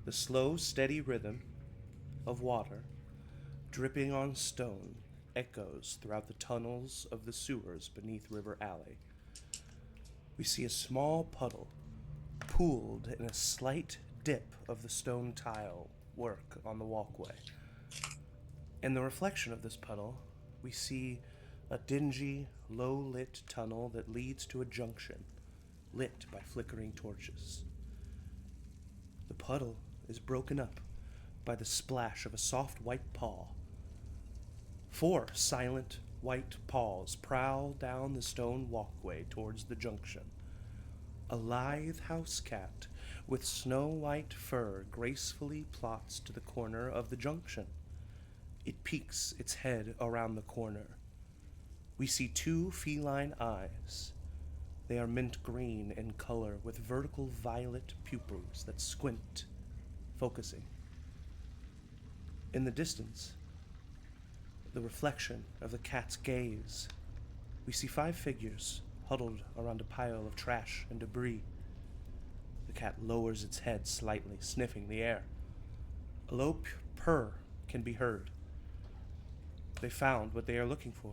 The slow, steady rhythm of water dripping on stone echoes throughout the tunnels of the sewers beneath River Alley. We see a small puddle pooled in a slight dip of the stone tile work on the walkway. In the reflection of this puddle, we see a dingy, low-lit tunnel that leads to a junction, lit by flickering torches. The puddle is broken up by the splash of a soft white paw. 4 silent white paws prowl down the stone walkway towards the junction. A lithe house cat with snow-white fur gracefully plots to the corner of the junction. It peeks its head around the corner. We see 2 feline eyes. They are mint green in color with vertical violet pupils that squint, focusing. In the distance, the reflection of the cat's gaze, we see 5 figures huddled around a pile of trash and debris. The cat lowers its head slightly, sniffing the air. A low purr can be heard. They found what they are looking for.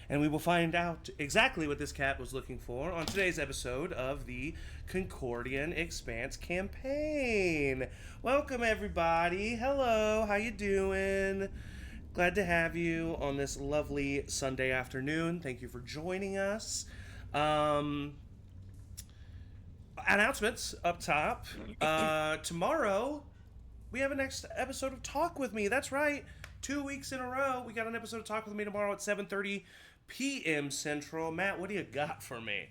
And we will find out exactly what this cat was looking for on today's episode of the Concordian Expanse campaign. Welcome, everybody. Hello, how you doing? Glad to have you on this lovely Sunday afternoon. Thank you for joining us. Announcements up top. Tomorrow, we have a next episode of Talk With Me. That's right. 2 weeks in a row, we got an episode of Talk With Me tomorrow at 7:30 p.m. Central. Matt, what do you got for me?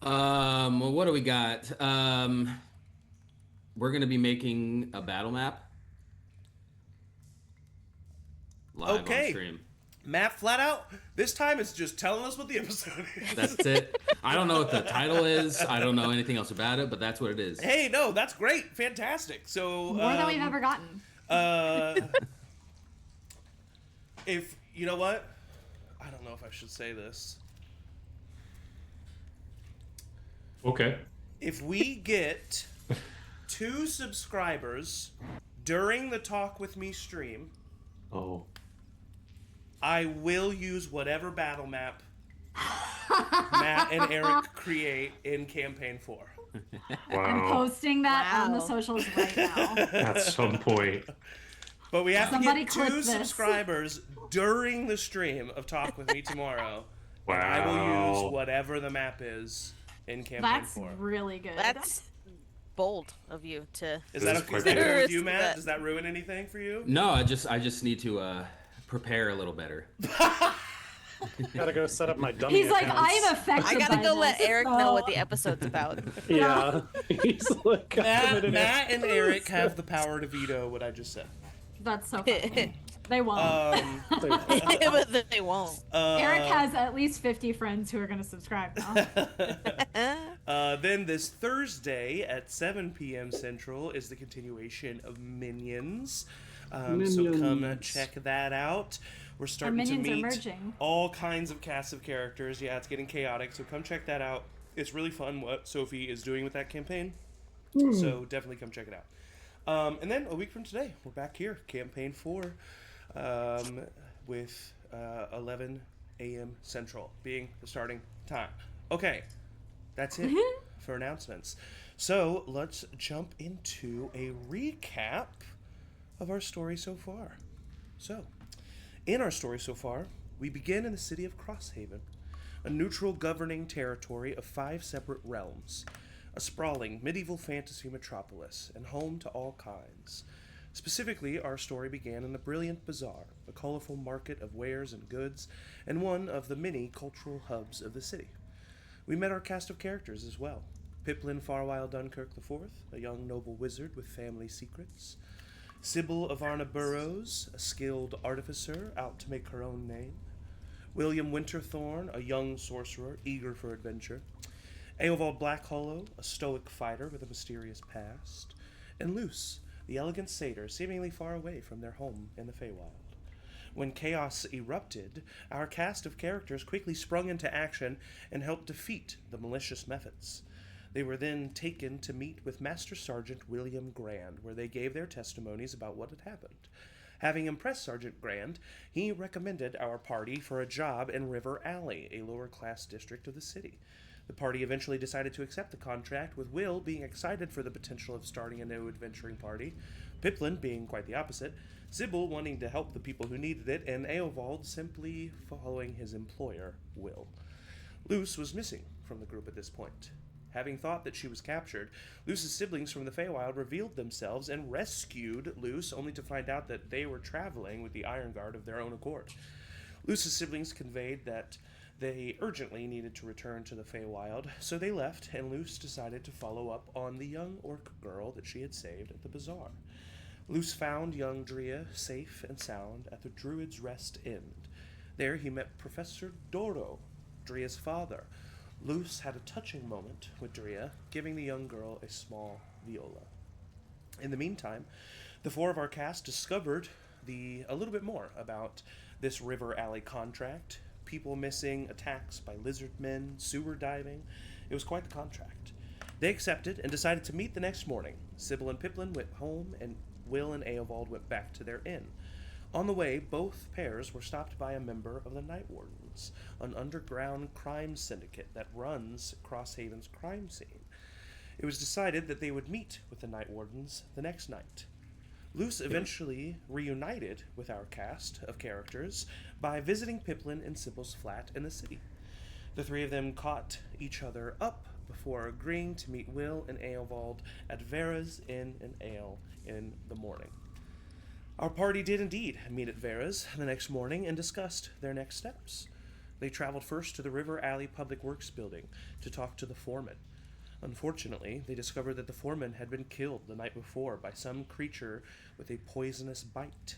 Well, what do we got? We're going to be making a battle map live on stream. Matt, flat out, this time it's just telling us what the episode is. That's it. I don't know what the title is. I don't know anything else about it, but that's what it is. Hey, no, that's great. Fantastic. So more than we've ever gotten. If, you know what? I don't know if I should say this. Okay. If we get 2 subscribers during the Talk With Me stream, I will use whatever battle map Matt and Eric create in Campaign 4. Wow. I'm posting that on the socials right now. At some point. But we have to get 2 subscribers during the stream of Talk With Me tomorrow. Wow. And I will use whatever the map is in Campaign 4. That's really good. That's bold of you to... Is that okay with you, Matt? Does that ruin anything for you? No, I just need to prepare a little better. Gotta go set up my dummy He's like, accounts. I'm affected I gotta by go this, let Eric know what the episode's about. Yeah. He's like, Matt and Eric have the power to veto what I just said. That's so funny. They won't. But they won't. Eric has at least 50 friends who are going to subscribe now. Then this Thursday at 7 p.m. Central is the continuation of Minions. So come check that out. We're starting to meet merging. all kinds of casts of characters. Yeah, it's getting chaotic, so come check that out. It's really fun what Sophie is doing with that campaign. So definitely come check it out. And then a week from today, we're back here, Campaign 4, with 11 a.m. Central being the starting time. Okay, that's it for announcements. So let's jump into a recap of our story so far. So, in our story so far, we begin in the city of Crosshaven, a neutral governing territory of 5 separate realms. A sprawling medieval fantasy metropolis and home to all kinds. Specifically, our story began in the brilliant bazaar, a colorful market of wares and goods, and one of the many cultural hubs of the city. We met our cast of characters as well. Pipplin Farweil Duncurth IV, a young noble wizard with family secrets. Sybil Avarna-Burroughs, a skilled artificer out to make her own name. William Winterthorne, a young sorcerer eager for adventure. Eovald Blackhollow, a stoic fighter with a mysterious past, and Luce, the elegant satyr seemingly far away from their home in the Feywild. When chaos erupted, our cast of characters quickly sprung into action and helped defeat the malicious methods. They were then taken to meet with Master Sergeant William Grand, where they gave their testimonies about what had happened. Having impressed Sergeant Grand, he recommended our party for a job in River Alley, a lower-class district of the city. The party eventually decided to accept the contract, with Will being excited for the potential of starting a new adventuring party, Pipplin being quite the opposite, Sybil wanting to help the people who needed it, and Eovald simply following his employer, Will. Luce was missing from the group at this point. Having thought that she was captured, Luce's siblings from the Feywild revealed themselves and rescued Luce, only to find out that they were traveling with the Iron Guard of their own accord. Luce's siblings conveyed that they urgently needed to return to the Feywild, so they left, and Luce decided to follow up on the young orc girl that she had saved at the bazaar. Luce found young Drea safe and sound at the Druid's Rest Inn. There he met Professor Doro, Drea's father. Luce had a touching moment with Drea, giving the young girl a small viola. In the meantime, the four of our cast discovered a little bit more about this River Alley contract. People missing, attacks by lizard men, sewer diving. It was quite the contract. They accepted and decided to meet the next morning. Sybil and Pipplin went home, and Will and Eovald went back to their inn. On the way, both pairs were stopped by a member of the Night Wardens, an underground crime syndicate that runs Crosshaven's crime scene. It was decided that they would meet with the Night Wardens the next night. Luce eventually reunited with our cast of characters by visiting Pipplin and Sybil's flat in the city. The three of them caught each other up before agreeing to meet Will and Eovald at Vera's Inn and Ale in the morning. Our party did indeed meet at Vera's the next morning and discussed their next steps. They traveled first to the River Alley Public Works building to talk to the foreman. Unfortunately, they discovered that the foreman had been killed the night before by some creature with a poisonous bite.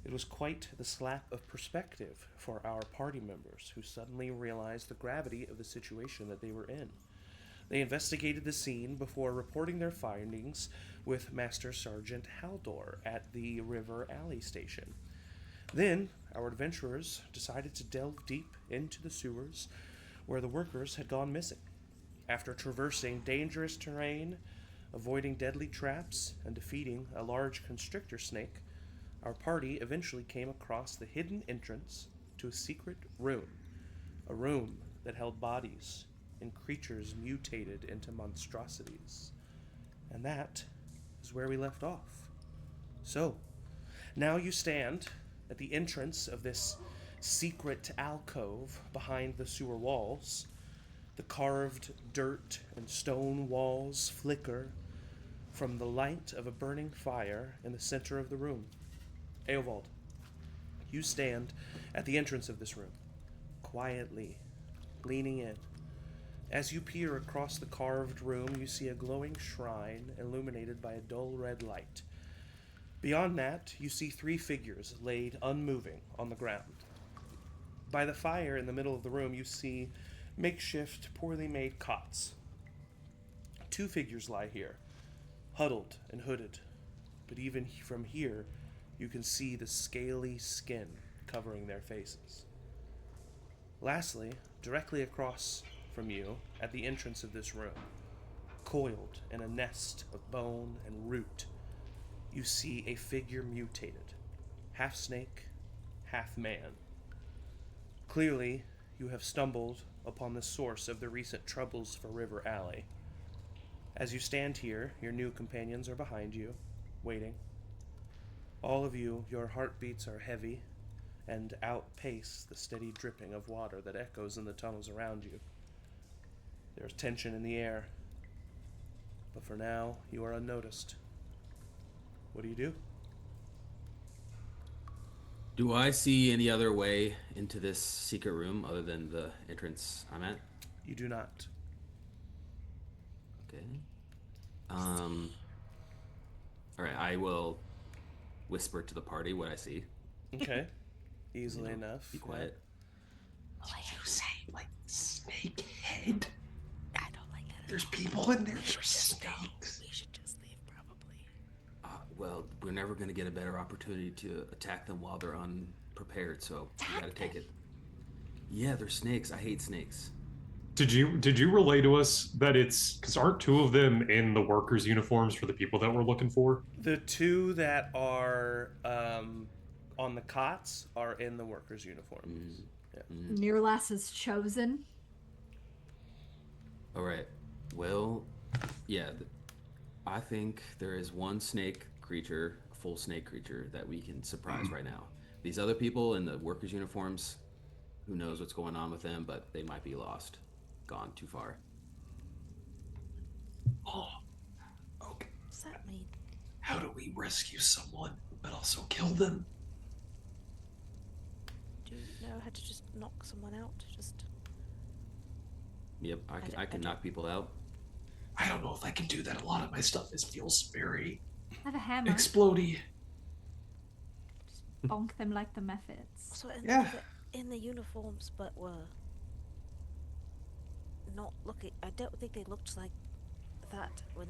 It was quite the slap of perspective for our party members, who suddenly realized the gravity of the situation that they were in. They investigated the scene before reporting their findings with Master Sergeant Haldor at the River Alley station. Then, our adventurers decided to delve deep into the sewers where the workers had gone missing. After traversing dangerous terrain, avoiding deadly traps, and defeating a large constrictor snake, our party eventually came across the hidden entrance to a secret room. A room that held bodies and creatures mutated into monstrosities. And that is where we left off. So, now you stand at the entrance of this secret alcove behind the sewer walls. The carved dirt and stone walls flicker from the light of a burning fire in the center of the room. Eovald, you stand at the entrance of this room, quietly, leaning in. As you peer across the carved room, you see a glowing shrine illuminated by a dull red light. Beyond that, you see three figures laid unmoving on the ground. By the fire in the middle of the room, you see makeshift, poorly made cots. Two figures lie here, huddled and hooded, but even from here, you can see the scaly skin covering their faces. Lastly, directly across from you, at the entrance of this room, coiled in a nest of bone and root, you see a figure mutated, half snake, half man. Clearly, you have stumbled upon the source of the recent troubles for River Alley. As you stand here, your new companions are behind you, waiting. All of you, your heartbeats are heavy and outpace the steady dripping of water that echoes in the tunnels around you. There's tension in the air, but for now, you are unnoticed. What do you do? Do I see any other way into this secret room other than the entrance I'm at? You do not. Okay. All right, I will whisper to the party what I see. Okay. Easily enough. Be quiet. What do you say? Like, snake head? I don't like that. There's people in there. There's snakes. We should just leave, probably. Well, we're never going to get a better opportunity to attack them while they're unprepared, so we got to take it. Yeah, they're snakes. I hate snakes. Did you relay to us that it's because aren't two of them in the workers' uniforms for the people that we're looking for? The two that are on the cots are in the workers' uniforms. Yeah. Nearlass is chosen. All right. Well, yeah. I think there is one snake creature, a full snake creature, that we can surprise right now. These other people in the workers' uniforms, who knows what's going on with them, but they might be lost, gone too far. Oh, okay. What does that mean? How do we rescue someone but also kill them? Do you know how to just knock someone out? Just Yep, I can knock people out. I don't know if I can do that. A lot of my stuff feels very I have a hammer. explodey. Bonk them like the methods. so Yeah. in the uniforms, but were not looking. I don't think they looked like that when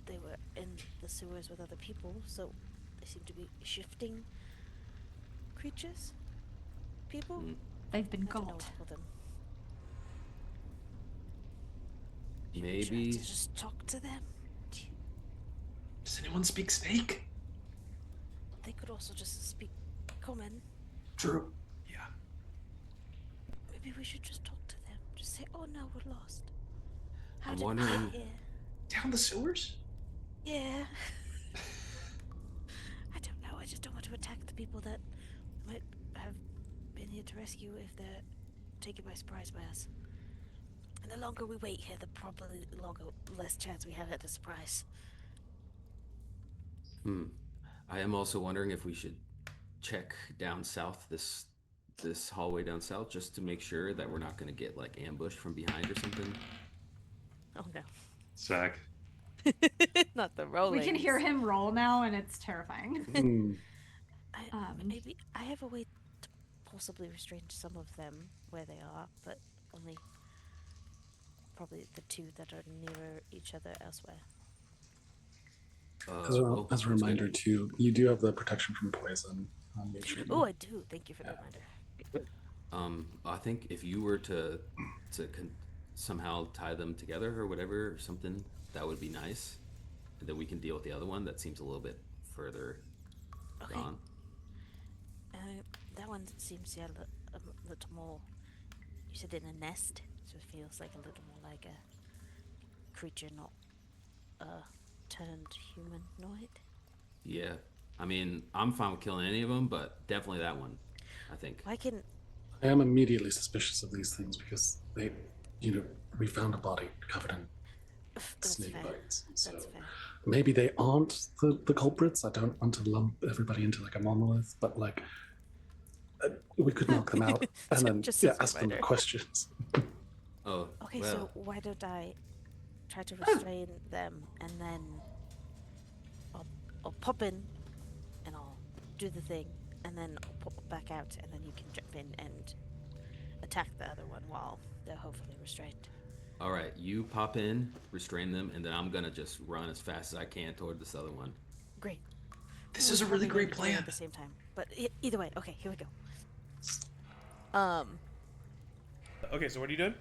they were in the sewers with other people. So they seem to be shifting creatures, people. They've been I don't know got. what to call them. Maybe. Try to just talk to them. Does anyone speak snake? They could also just speak common. True. Yeah. Maybe we should just talk to them. Just say, "Oh no, we're lost." How I'm did we wondering- get here? Down the sewers? Yeah. I don't know. I just don't want to attack the people that might have been here to rescue if they're taken by surprise by us. And the longer we wait here, the probably less chance we have at the surprise. I am also wondering if we should check down south, this hallway down south, just to make sure that we're not going to get like ambushed from behind or something. Oh no. Zach. Not the rolling. We can hear him roll now, and it's terrifying. Maybe I have a way to possibly restrain some of them where they are, but only probably the two that are nearer each other elsewhere. As a that's reminder, good. too, you do have the protection from poison on your shield. Oh, I do. Thank you for the reminder. I think if you were to somehow tie them together or whatever or something, that would be nice. And then we can deal with the other one that seems a little bit further Okay. gone. That one seems a little more. You said in a nest, so it feels like a little more like a creature, not turned humanoid. Yeah. I mean, I'm fine with killing any of them, but definitely that one, I think. I can. I am immediately suspicious of these things because we found a body covered in That's snake fair. bites. So That's fair. maybe they aren't the culprits. I don't want to lump everybody into like a monolith, but like we could knock them out and then Just as a ask them reminder. questions. Oh, Okay, well, so why don't I try to restrain them, and then I'll pop in and I'll do the thing, and then I'll pop back out, and then you can jump in and attack the other one while they're hopefully restrained. all right, you pop in, restrain them, and then I'm going to just run as fast as I can toward this other one. Great. This is a really Probably great gonna do it plan. at the same time, but either way, okay, here we go. Okay, so what are you doing?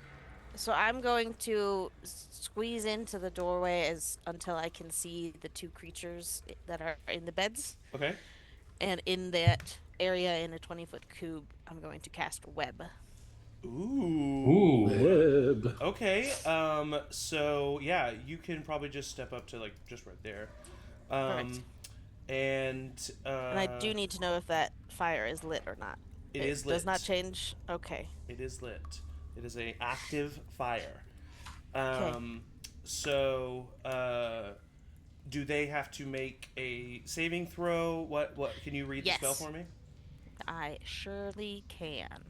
So I'm going to squeeze into the doorway until I can see the two creatures that are in the beds. Okay. And in that area, in a 20-foot cube, I'm going to cast web. Ooh. Web. Okay. So yeah, you can probably just step up to like just right there. Correct. And And I do need to know if that fire is lit or not. It is lit. Does not change. Okay. It is lit. It is a active fire. Okay. So do they have to make a saving throw? What can you read the spell Yes. for me? I surely can.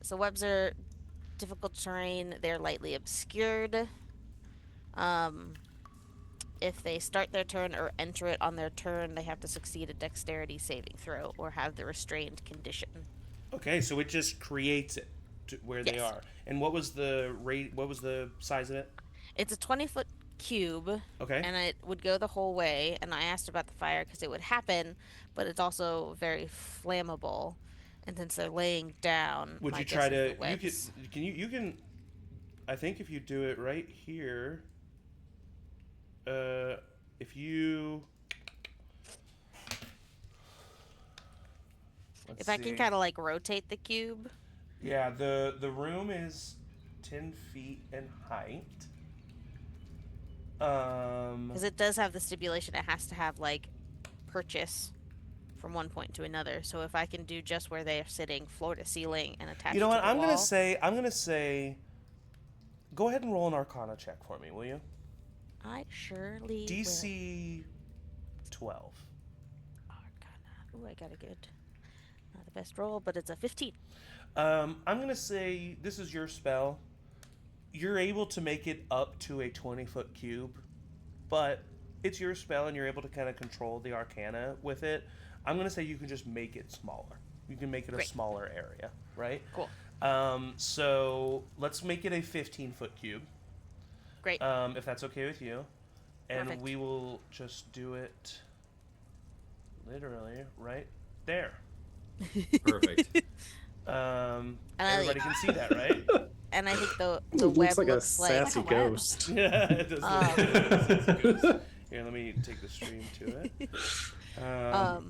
So webs are difficult terrain. They're lightly obscured. If they start their turn or enter it on their turn, they have to succeed a dexterity saving throw or have the restrained condition. Okay, so it just creates it to where they Yes. are. And what was the rate? What was the size of it? It's a 20-foot cube, Okay. and it would go the whole way. And I asked about the fire because it would happen, but it's also very flammable. And since they're laying down, Would my you guess try is to? the webs. You can. I think if you do it right here. If you. If I can kind of like rotate the cube. Yeah, the room is 10 feet in height. Because it does have the stipulation it has to have like purchase from one point to another. So if I can do just where they are sitting, floor to ceiling, and attach. You know what? To the I'm wall, gonna say. Go ahead and roll an Arcana check for me, will you? I surely DC 12. will. Arcana. Ooh, I got a good. Not the best roll, but it's a 15. I'm gonna say this is your spell. You're able to make it up to a 20-foot cube, but it's your spell and you're able to kind of control the Arcana with it. I'm gonna say you can just make it smaller. You can make it a smaller area, right? Cool. So let's make it a 15-foot cube. Great. If that's okay with you. And Perfect. we will just do it literally right there. Perfect. Everybody can see that, right? And I think the It web looks like a looks like sassy Like a web. ghost. Yeah, it does. Look like Here, let me take the stream to it.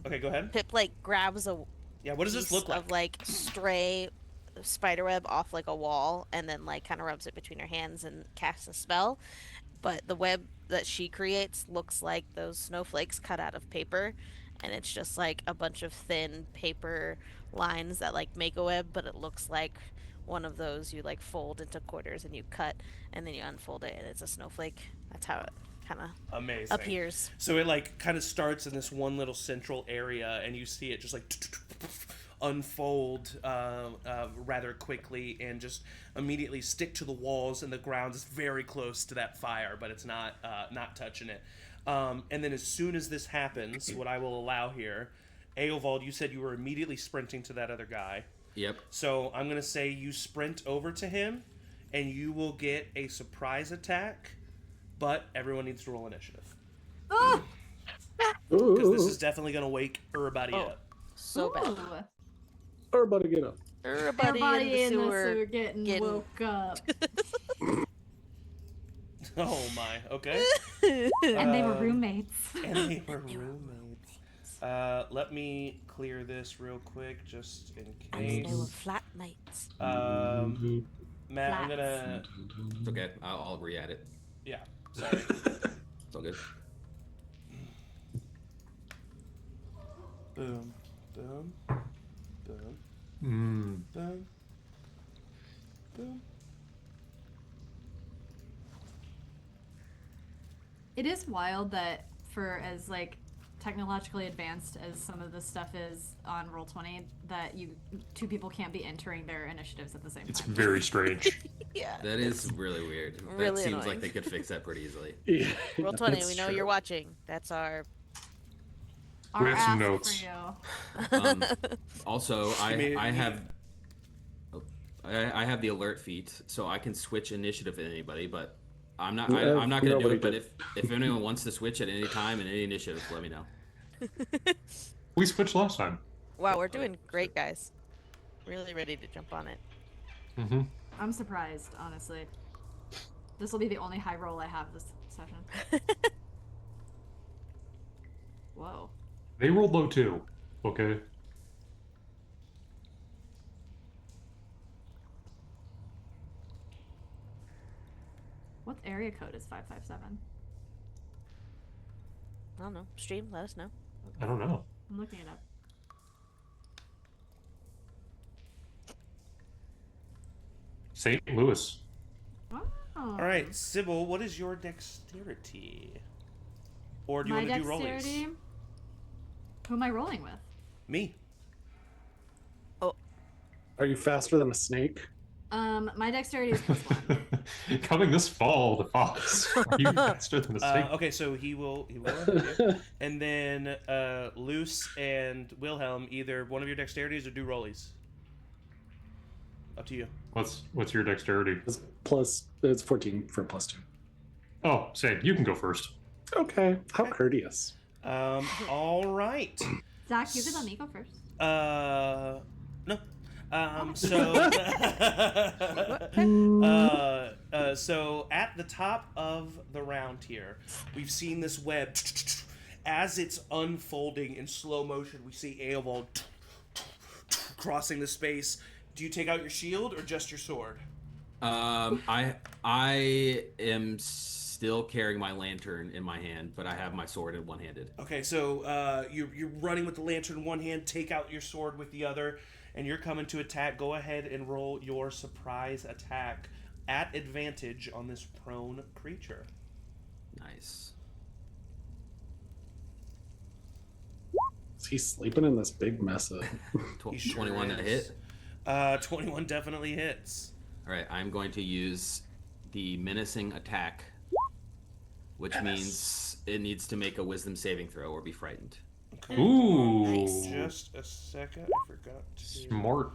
Okay, go ahead. Pip like grabs a Yeah, what does this piece look like? of like stray spiderweb off like a wall, and then like kind of rubs it between her hands and casts a spell. But the web that she creates looks like those snowflakes cut out of paper, and it's just like a bunch of thin paper lines that like make a web, but it looks like one of those you like fold into quarters and you cut and then you unfold it and it's a snowflake. That's how it kind of Amazing. appears. So it like kind of starts in this one little central area, and you see it just like unfold rather quickly and just immediately stick to the walls, and the ground is very close to that fire, but it's not touching it. And then as soon as this happens, what I will allow here, Eovald, you said you were immediately sprinting to that other guy. Yep. So I'm going to say you sprint over to him, and you will get a surprise attack, but everyone needs to roll initiative. Oh! Because this is definitely going to wake everybody up. So bad. Ooh. Everybody get up. Everybody in the sewer getting woke up. Oh my, okay. And they were roommates. And they were roommates. Let me clear this real quick, just in And they were case. flatmates. Matt, I'm Flats. gonna... It's okay. I'll re-add it. Yeah, sorry. It's all good. Boom, boom, boom, Mm. boom, boom. It is wild that for as like technologically advanced as some of this stuff is on Roll20, that two people can't be entering their initiatives at the same It's time. very strange. Yeah. That is really weird. really That seems annoying. like they could fix that pretty easily. Yeah, Roll 20, that's we know true. you're watching. That's our. Our We have some ask notes. for you. Also, mean, I have the alert feat, so I can switch initiative at anybody. But I'm not I'm not gonna do Nobody it. But did. if anyone wants to switch at any time in any initiative, let me know. We switched last time. Wow, we're doing great, guys. Really ready to jump on it. Mm-hmm. I'm surprised, honestly. This will be the only high roll I have this session. Whoa. They rolled low too. Okay. What area code is 557? I don't know. Stream, let us know. I don't know. I'm looking it up. St. Louis. Oh. All right, Sybil, what is your dexterity? Or do you My want to do dexterity. rollies? Who am I rolling with? Me. Are you faster than a snake? My dexterity is +1. Coming this fall, the fox. Are you faster than a snake? Okay, so he will help you. And then Luce and Wilhelm, either one of your dexterities or do rollies. Up to you. What's your dexterity? It's 14 for +2. Oh, same. You can go first. Okay, how courteous. All right. Zach, you could let me go first. No. So at the top of the round here, we've seen this web. As it's unfolding in slow motion, we see Eovald crossing the space. Do you take out your shield or just your sword? I am still carrying my lantern in my hand, but I have my sword in one-handed. Okay, so you're running with the lantern in one hand, take out your sword with the other, and you're coming to attack. Go ahead and roll your surprise attack at advantage on this prone creature. Nice. Is he sleeping in this big mess of... 21 to hit? 21 definitely hits. All right, I'm going to use the menacing attack, which means it needs to make a wisdom saving throw or be frightened. Okay. Ooh. Nice. Just a second. I forgot to... Smart.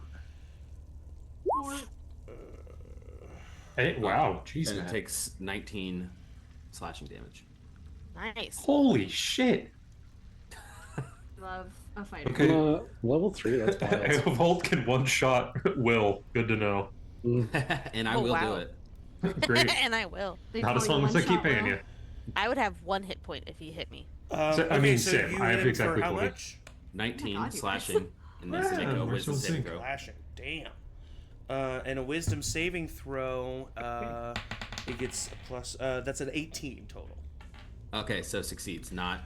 Hey, wow. Jeez, And man. it takes 19 slashing damage. Nice. Holy shit. Love a fighter. Okay. Level 3, that's wild. Eovald can one-shot Will. Good to know. And I Oh, will wow. do it. Great. And I will. They Not call as you long as I one keep shot, paying Will. you. I would have 1 hit point if he hit me. So, I mean, so same. you I have hit him exactly for how 40. much? 19 God, you slashing. And needs to make Yeah, a we're wisdom so saving sick. throw. Slashing. Damn. And a wisdom saving throw, it gets a plus, that's an 18 total. Okay, so succeeds, not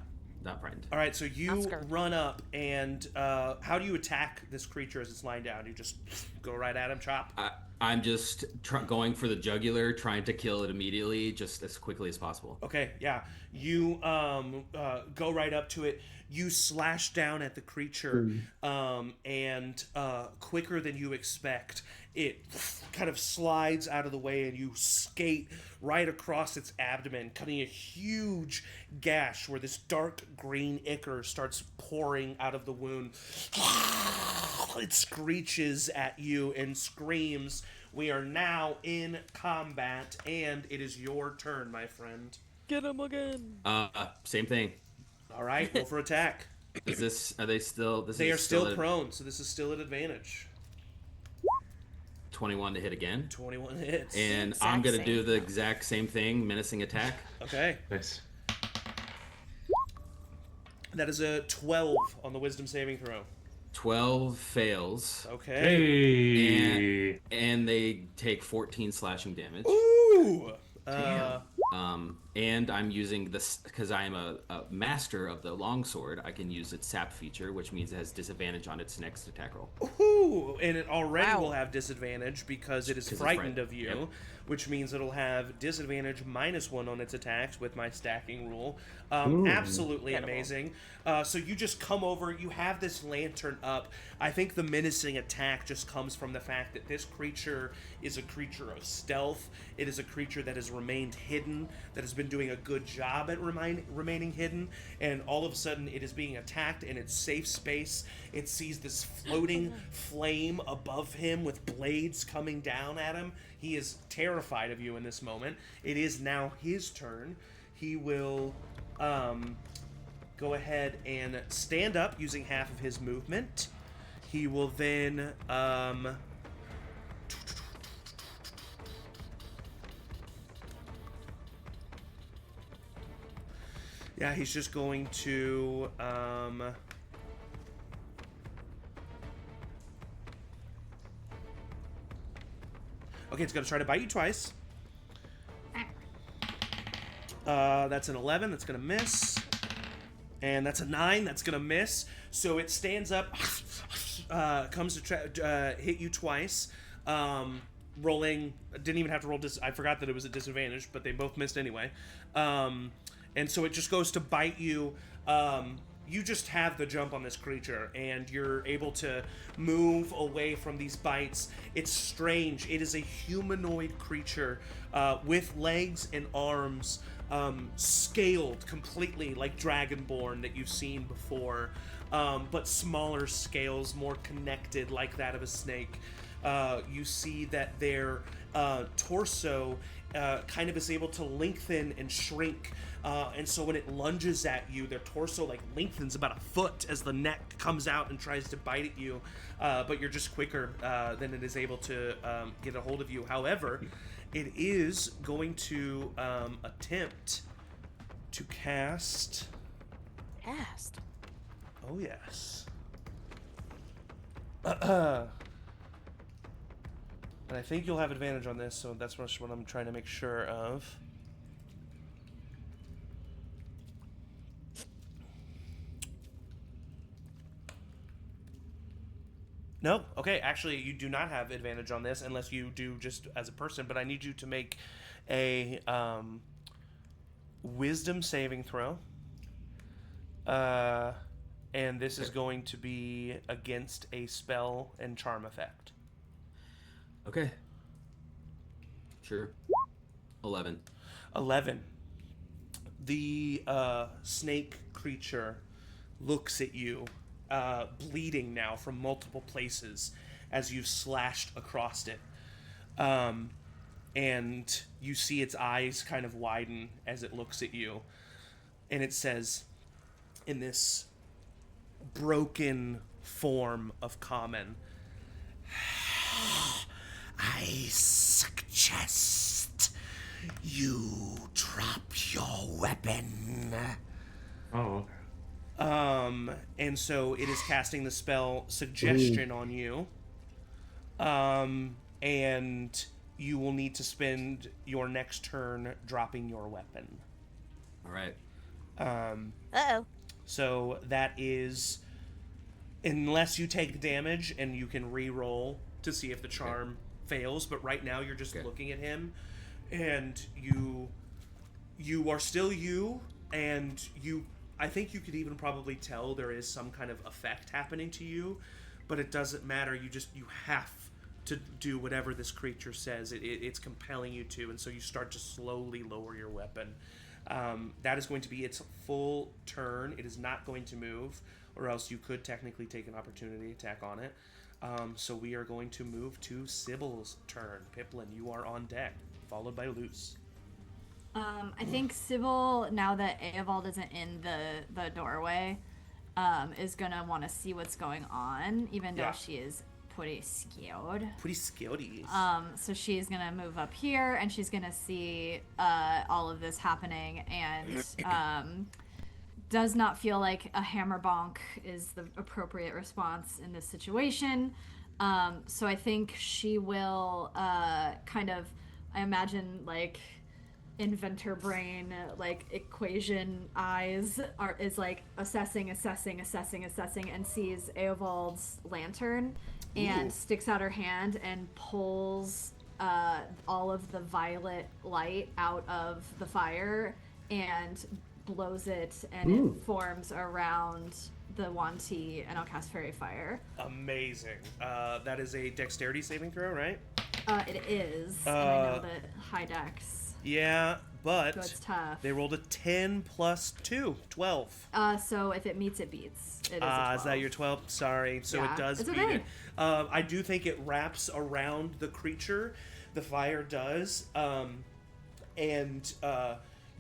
frightened. All right, so Not you scared. run up, and how do you attack this creature as it's lying down? You just go right at him, chop? I'm just going for the jugular, trying to kill it immediately, just as quickly as possible. Okay, yeah. You go right up to it. You slash down at the creature, and quicker than you expect, it kind of slides out of the way, and you skate right across its abdomen, cutting a huge gash where this dark green ichor starts pouring out of the wound. It screeches at you and screams. We are now in combat, and it is your turn, my friend. Get him again. Same thing. All right, roll for attack. Is this? Are they still? They are still at prone, so this is still at advantage. 21 to hit again, 21 hits. and Exact I'm gonna same. do the exact same thing, menacing attack. Okay, Nice. that is a 12 on the wisdom saving throw. 12 fails, Okay. Hey. and they take 14 slashing damage. Ooh. And I'm using this because I am a master of the longsword. I can use its sap feature, which means it has disadvantage on its next attack roll. Ooh, and it already Wow. will have disadvantage because it is 'Cause it's frightened frightened. of you, Yep. which means it'll have disadvantage -1 on its attacks with my stacking rule. Absolutely Incredible. amazing. So you just come over, you have this lantern up. I think the menacing attack just comes from the fact that this creature is a creature of stealth. It is a creature that has remained hidden, that has been doing a good job at remaining hidden, and all of a sudden it is being attacked in its safe space. It sees this floating flame above him with blades coming down at him. He is terrified of you in this moment. It is now his turn. He will go ahead and stand up using half of his movement. He will then yeah, he's just going to okay, it's going to try to bite you twice. That's an 11. That's going to miss. And that's a 9. That's going to miss. So it stands up, comes to hit you twice. Rolling, didn't even have to roll I forgot that it was a disadvantage, but they both missed anyway. And so it just goes to bite you. You just have the jump on this creature, and you're able to move away from these bites. It's strange. It is a humanoid creature with legs and arms, scaled completely like Dragonborn that you've seen before, but smaller scales, more connected like that of a snake. You see that their torso kind of is able to lengthen and shrink. And so when it lunges at you, their torso like lengthens about a foot as the neck comes out and tries to bite at you. But you're just quicker than it is able to get a hold of you. However, it is going to attempt to cast. Cast. Oh yes. And I think you'll have advantage on this, so that's what I'm trying to make sure of. No? Okay, actually, you do not have advantage on this unless you do just as a person, but I need you to make a wisdom saving throw. And this is going to be against a spell and charm effect. Okay. Sure. 11. 11. The snake creature looks at you, bleeding now from multiple places as you've slashed across it. And you see its eyes kind of widen as it looks at you. And it says, in this broken form of common, I suggest you drop your weapon. Oh, okay. and so it is casting the spell Suggestion on you. And you will need to spend your next turn dropping your weapon. All right. Uh-oh. So that is, unless you take damage and you can re-roll to see if the charm fails, but right now you're just looking at him, and you are still you, and I think you could even probably tell there is some kind of effect happening to you, but it doesn't matter. You have to do whatever this creature says. It's compelling you to, and so you start to slowly lower your weapon. That is going to be its full turn. It is not going to move, or else you could technically take an opportunity attack on it. So we are going to move to Sybil's turn. Pipplin, you are on deck, followed by Luce. I think Sybil, now that Eovald isn't in the doorway, is gonna want to see what's going on, even though she is pretty scared. Pretty scared. So she's gonna move up here, and she's gonna see all of this happening, and does not feel like a hammer bonk is the appropriate response in this situation. So I think she will kind of, I imagine, like, inventor brain, like, equation eyes is like assessing, and sees Eovald's lantern and sticks out her hand and pulls all of the violet light out of the fire and blows it, and it forms around the Wanti, and I'll cast Fairy Fire. Amazing. That is a dexterity saving throw, right? It is, and I know that high dex. Yeah, but So it's tough. they rolled a 10 plus 2, 12. So if it meets, it beats. It is a 12. Is that your 12? Sorry. So Yeah, it does it's beat okay. it. I do think it wraps around the creature. The fire does. And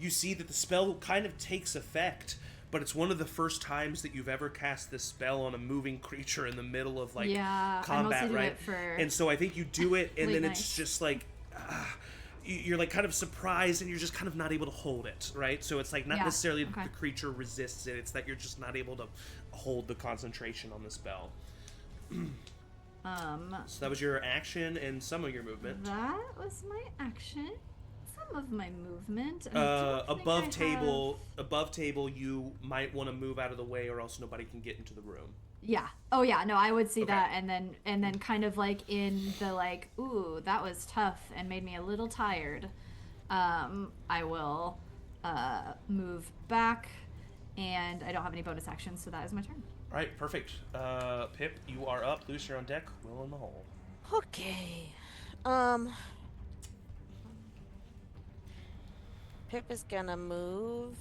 you see that the spell kind of takes effect, but it's one of the first times that you've ever cast this spell on a moving creature in the middle of, like, I combat, mostly do right? it for And so I think you do it, and late then nights. it's just like... you're like kind of surprised, and you're just kind of not able to hold it, right? So it's like not necessarily that the creature resists it, it's that you're just not able to hold the concentration on the spell. So that was your action and some of your movement. That was my action. Some of my movement. And I don't think above table, you might want to move out of the way, or else nobody can get into the room. Yeah. Oh yeah. No, I would see that, and then kind of like in the like, ooh, that was tough and made me a little tired. I will move back, and I don't have any bonus actions, so that is my turn. All right, perfect. Pip, you are up. Luce, you're on deck. Will in the hole. Okay. Pip is gonna move.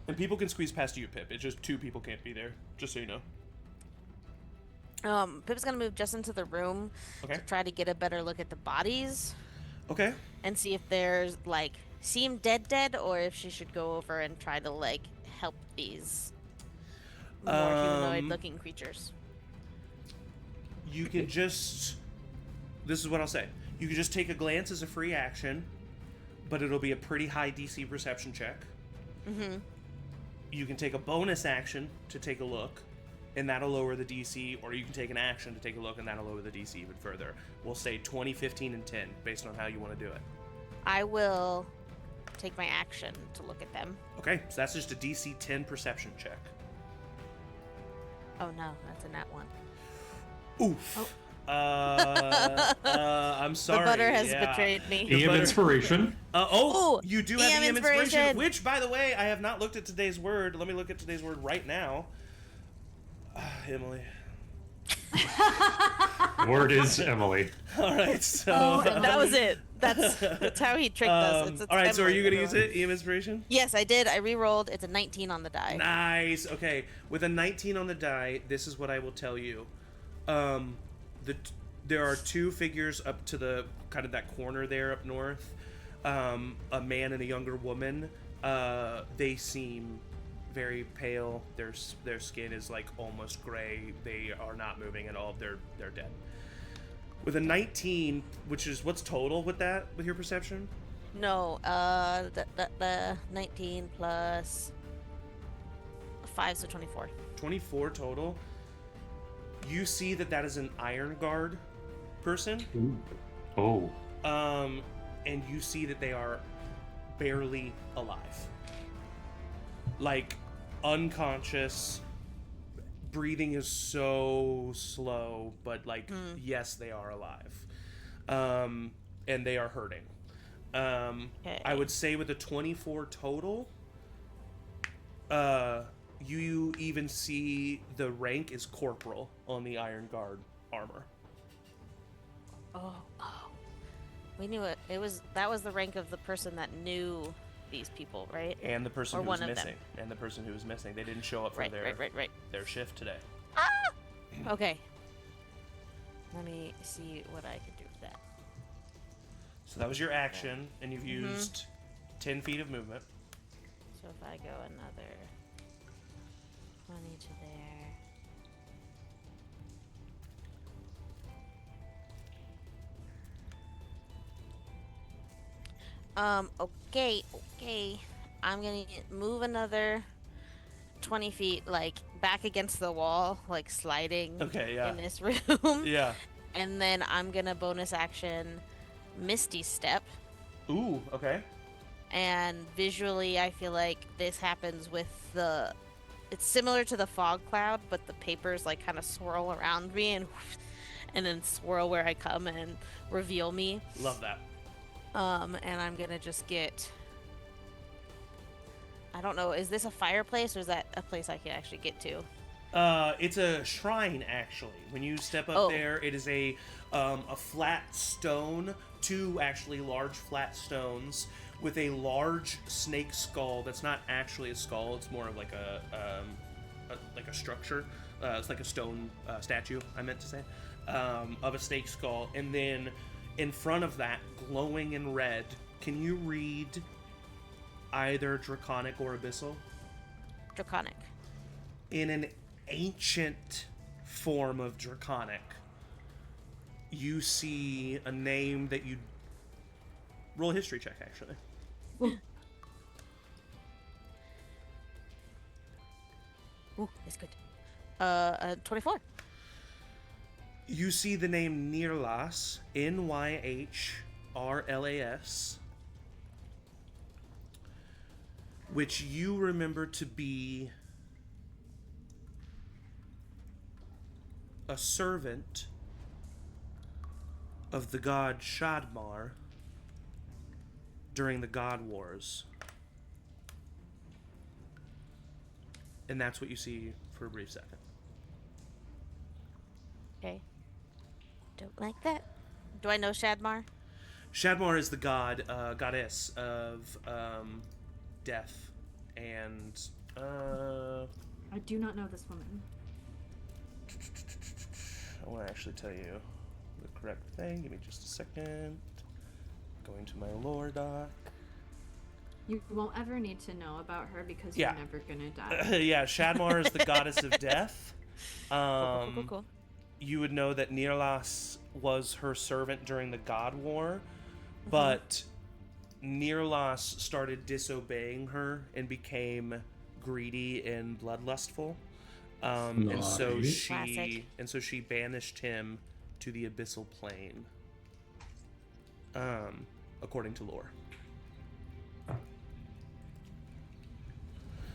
And people can squeeze past you, Pip. It's just 2 people can't be there, just so you know. Pip's gonna move just into the room to try to get a better look at the bodies. Okay. and see if there's like seem dead, or if she should go over and try to like help these more humanoid-looking creatures. You can just. This is what I'll say. You can just take a glance as a free action, but it'll be a pretty high DC perception check. Mm-hmm. You can take a bonus action to take a look, and that'll lower the DC, or you can take an action to take a look, and that'll lower the DC even further. We'll say 20, 15, and 10, based on how you want to do it. I will take my action to look at them. Okay, so that's just a DC 10 perception check. Oh no, that's a nat 1. Oof. Oh. I'm sorry. The butter has betrayed me. EM inspiration. Oh, Ooh, you do have EM EM inspiration, inspiration. which, by the way, I have not looked at today's word. Let me look at today's word right now. Emily. Word is Emily. All right, so Oh, that was it. That's how he tricked us. It's all right, so are you going to use everyone. it, EM inspiration? Yes, I did. I re-rolled. It's a 19 on the die. Nice. Okay, with a 19 on the die, this is what I will tell you. There are two figures up to the kind of that corner there up north. A man and a younger woman. They seem very pale. Their skin is like almost gray. They are not moving at all. They're dead. With a 19, which is what's total with that with your perception? No, the 19 plus 5, so 24. 24 total. You see that is an Iron Guard person. Oh. And you see that they are barely alive. Like, unconscious. Breathing is so slow, but like, yes, they are alive. And they are hurting. Okay. I would say with a 24 total, you even see the rank is corporal on the Iron Guard armor. Oh. We knew it. That was the rank of the person that knew these people, right? And the person Or who was one of them. missing. And the person who was missing. They didn't show up for Right. their shift today. Okay. Let me see what I can do with that. So that was your action, and you've used 10 feet of movement. So if I go another 20 to there. Okay. I'm gonna move another 20 feet, like, back against the wall, like, sliding Okay, yeah. in this room. Yeah. And then I'm gonna bonus action Misty Step. Ooh, okay. And visually, I feel like this happens with it's similar to the fog cloud, but the papers, like, kind of swirl around me and then swirl where I come and reveal me. Love that. And I'm gonna just get... I don't know, is this a fireplace, or is that a place I can actually get to? It's a shrine, actually. When you step up there, it is a flat stone, two actually large flat stones with a large snake skull. That's not actually a skull. It's more of like a structure. It's like a stone statue, I meant to say, of a snake skull. And then in front of that, glowing in red, can you read either Draconic or Abyssal? Draconic. In an ancient form of Draconic, you see a name that you roll a history check, actually. Ooh, it's good. 24. You see the name Nirlas, Nyhrlas, which you remember to be a servant of the god Shadmar during the God Wars. And that's what you see for a brief second. Okay. Don't like that. Do I know Shadmar? Shadmar is the goddess of death and I do not know this woman. I want to actually tell you the correct thing. Give me just a second. Going to my lore doc. You won't ever need to know about her because Yeah. you're never gonna die. Yeah, Shadmar is the goddess of death. Cool. You would know that Nirlas was her servant during the God War, but Nirlas started disobeying her and became greedy and bloodlustful. And so Classic. she banished him to the abyssal plane. According to lore.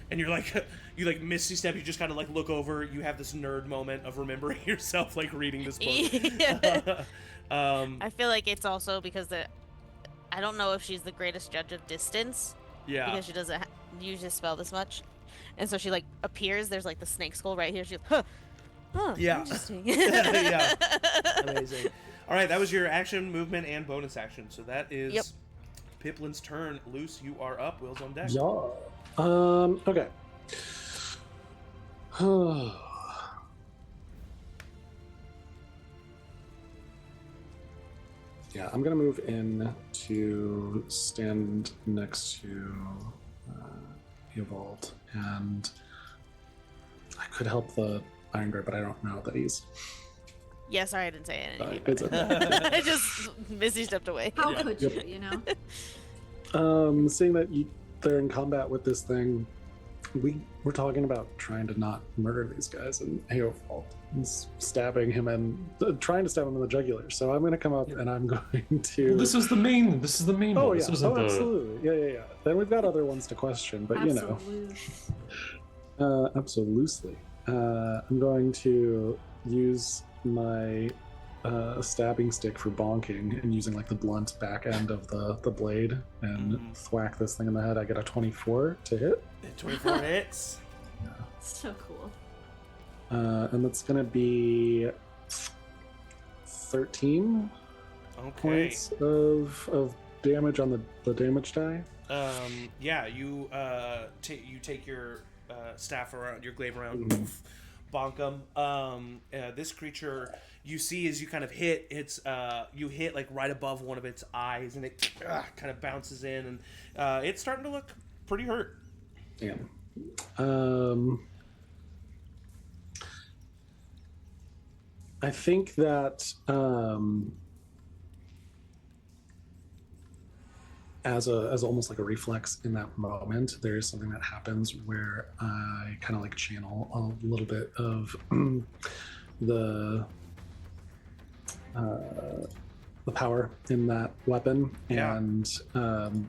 And you're like, you like misty step. You just kind of like look over. You have this nerd moment of remembering yourself like reading this book. I feel like it's also because I don't know if she's the greatest judge of distance. Yeah. Because she doesn't use this spell this much, and so she like appears. There's like the snake skull right here. She's huh. Yeah. Interesting. Yeah. Amazing. All right, that was your action, movement, and bonus action. So that is Pipplin's turn. Luce, you are up. Wheels on deck. Yeah. Okay. Yeah, I'm gonna move in to stand next to Eovald, and I could help the Iron Guard, but I don't know that he's. Yeah, sorry, I didn't say anything. It's okay. I just Missy stepped away. How could you, you know? Seeing that they're in combat with this thing, we're talking about trying to not murder these guys, and Eovald is stabbing him and trying to stab him in the jugular. So I'm going to come up and I'm going to. Well, this is the main Oh one. yeah, This isn't the... absolutely, yeah. Then we've got other ones to question, but Absolutely. absolutely. I'm going to use my stabbing stick for bonking and using like the blunt back end of the blade and thwack this thing in the head. I get a 24 to hit. 24 hits. So cool. And that's going to be 13 Okay. points of damage on the damage die. Yeah, you you take your staff around, your glaive around, poof, bonk him. This creature, you see as you kind of hit, you hit like right above one of its eyes, and it kind of bounces in, and it's starting to look pretty hurt. Damn. I think that as almost like a reflex in that moment, there is something that happens where I kind of like channel a little bit of the power in that weapon, and in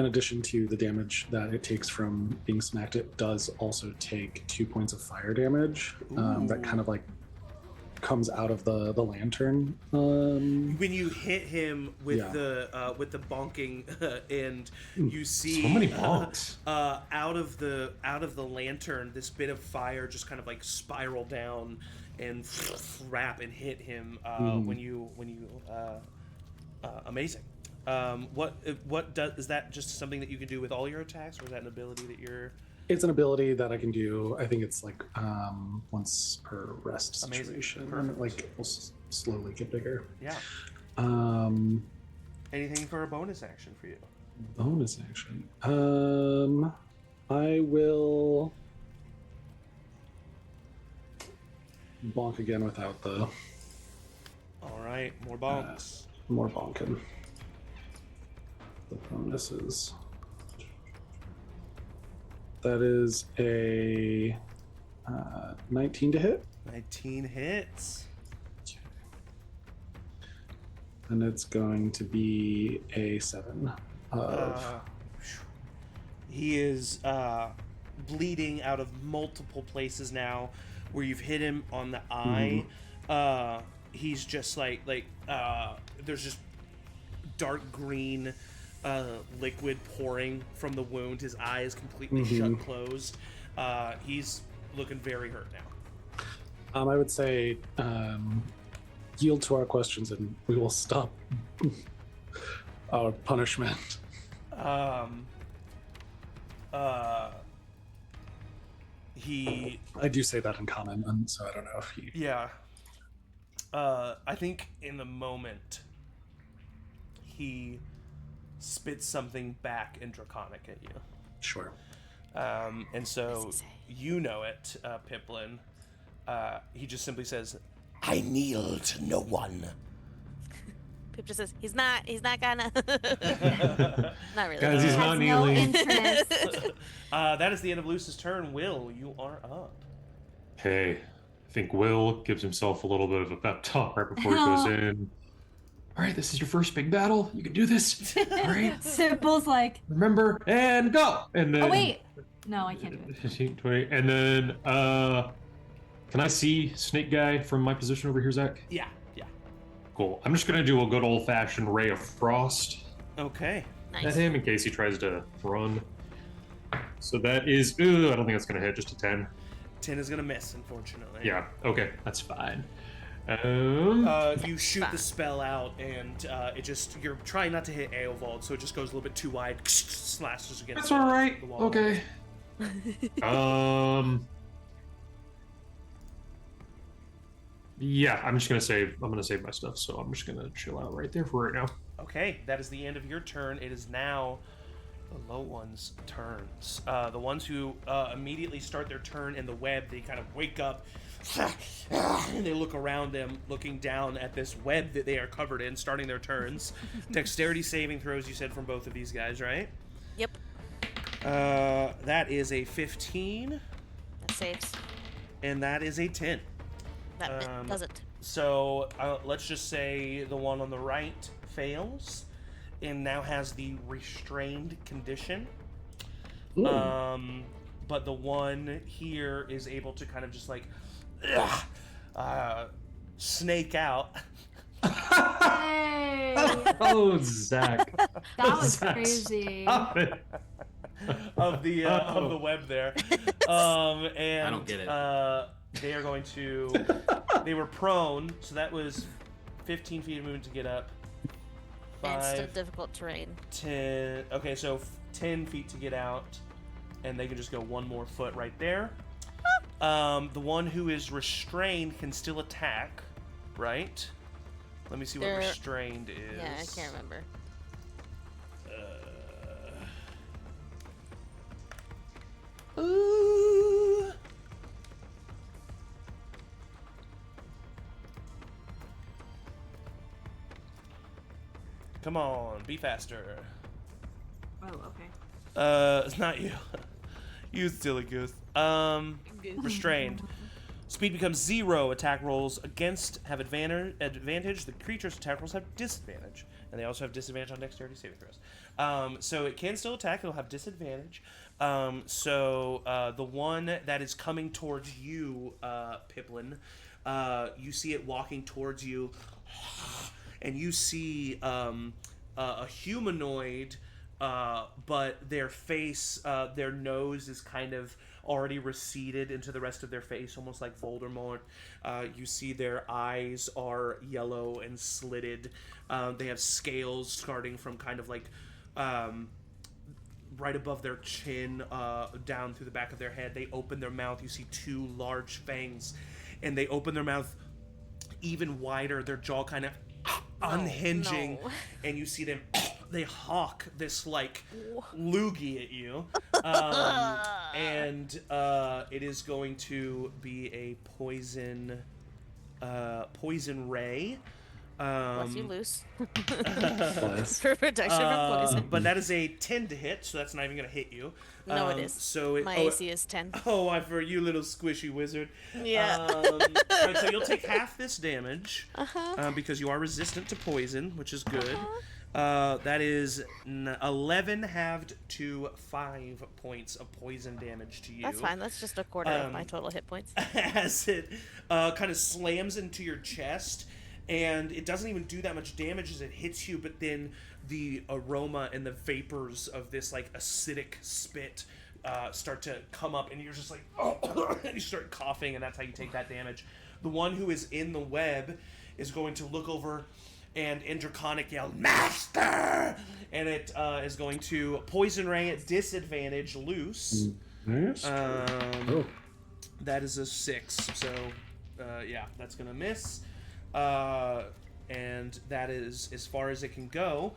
addition to the damage that it takes from being smacked, it does also take 2 points of fire damage that kind of like comes out of the lantern. When you hit him with the bonking, and you see So many bonks. out of the lantern, this bit of fire just kind of like spiral down and wrap and hit him when you amazing. What does, is that just something that you can do with all your attacks, or is that an ability that you're? It's an ability that I can do. I think it's like once per rest Amazing. situation. Perfect. Like it will slowly get bigger. Yeah. Anything for a bonus action for you? Bonus action. I will bonk again without the All right, more bonks. more bonking. The bonuses. That is a 19 to hit. 19 hits. And it's going to be a 7 of He is bleeding out of multiple places now, where you've hit him on the eye. He's just like there's just dark green liquid pouring from the wound. His eye is completely shut closed. He's looking very hurt now. I would say yield to our questions and we will stop our punishment. I do say that in common, and so I don't know if he. Yeah. I think in the moment he spits something back in Draconic at you. Sure. And so you know it, Pipplin. He just simply says, "I kneel to no one." Pip just says, he's not gonna. Not really. Guys, he's Has not no kneeling. interest. That is the end of Luce's turn. Will, you are up. Okay. I think Will gives himself a little bit of a pep talk right before he goes in. All right, this is your first big battle. You can do this. All right. Sybil's like, Remember, and go. And then. oh wait, no, I can't do it. 15, 20, and then, can I see Snake Guy from my position over here, Zach? Yeah. Cool. I'm just gonna do a good old-fashioned Ray of Frost Okay. at Nice. him in case he tries to run. So that is, I don't think that's gonna hit, just a 10. 10 is gonna miss, unfortunately. Yeah, okay, that's fine. You shoot the spell out, and you're trying not to hit Eovald, so it just goes a little bit too wide, slashes against That's all right. the wall. Okay. Yeah, I'm gonna save my stuff, so I'm just gonna chill out right there for right now. Okay, that is the end of your turn. It is now the low ones' turns. The ones who immediately start their turn in the web, they kind of wake up, and they look around them, looking down at this web that they are covered in, starting their turns. Dexterity saving throws, you said, from both of these guys, right? Yep. That is a 15, That saves. and that is a 10. That doesn't. So let's just say the one on the right fails and now has the restrained condition. But the one here is able to kind of just like snake out. Hey, Oh, Zach. that was Zach, crazy. stop it. of the web there. And I don't get it. They are going to. They were prone, so that was 15 feet of movement to get up. And still 5, difficult terrain. 10. Okay, so 10 feet to get out, and they can just go one more foot right there. The one who is restrained can still attack, right? Let me see what They're- restrained is. Yeah, I can't remember. Ooh. Come on, be faster. Oh, okay. It's not you. You silly goose. Restrained. Speed becomes 0. Attack rolls against have advantage. The creature's attack rolls have disadvantage. And they also have disadvantage on dexterity saving throws. So it can still attack. It'll have disadvantage. The one that is coming towards you, Pipplin, you see it walking towards you. And you see a humanoid, but their face, their nose is kind of already receded into the rest of their face, almost like Voldemort. You see their eyes are yellow and slitted. They have scales starting from kind of like right above their chin, down through the back of their head. They open their mouth. You see 2 large fangs, and they open their mouth even wider. Their jaw kind of unhinging, no. and you see them. They hawk this like loogie at you, and it is going to be a poison ray. Bless you, Luce. Bless. For protection from poison. But that is a 10 to hit, so that's not even going to hit you. No, it is. So My AC is 10. Oh, for you little squishy wizard. Yeah. Alright, so you'll take half this damage because you are resistant to poison, which is good. That is 11 halved to 5 points of poison damage to you. That's fine. That's just a quarter of my total hit points. As it kind of slams into your chest, and it doesn't even do that much damage as it hits you, but then the aroma and the vapors of this like acidic spit start to come up, and you're just like, oh, and you start coughing, and that's how you take that damage. The one who is in the web is going to look over and in Draconic yell, "Master!" And it is going to poison ray at disadvantage Luce. Nice. That is a 6, so yeah, that's gonna miss. And that is as far as it can go.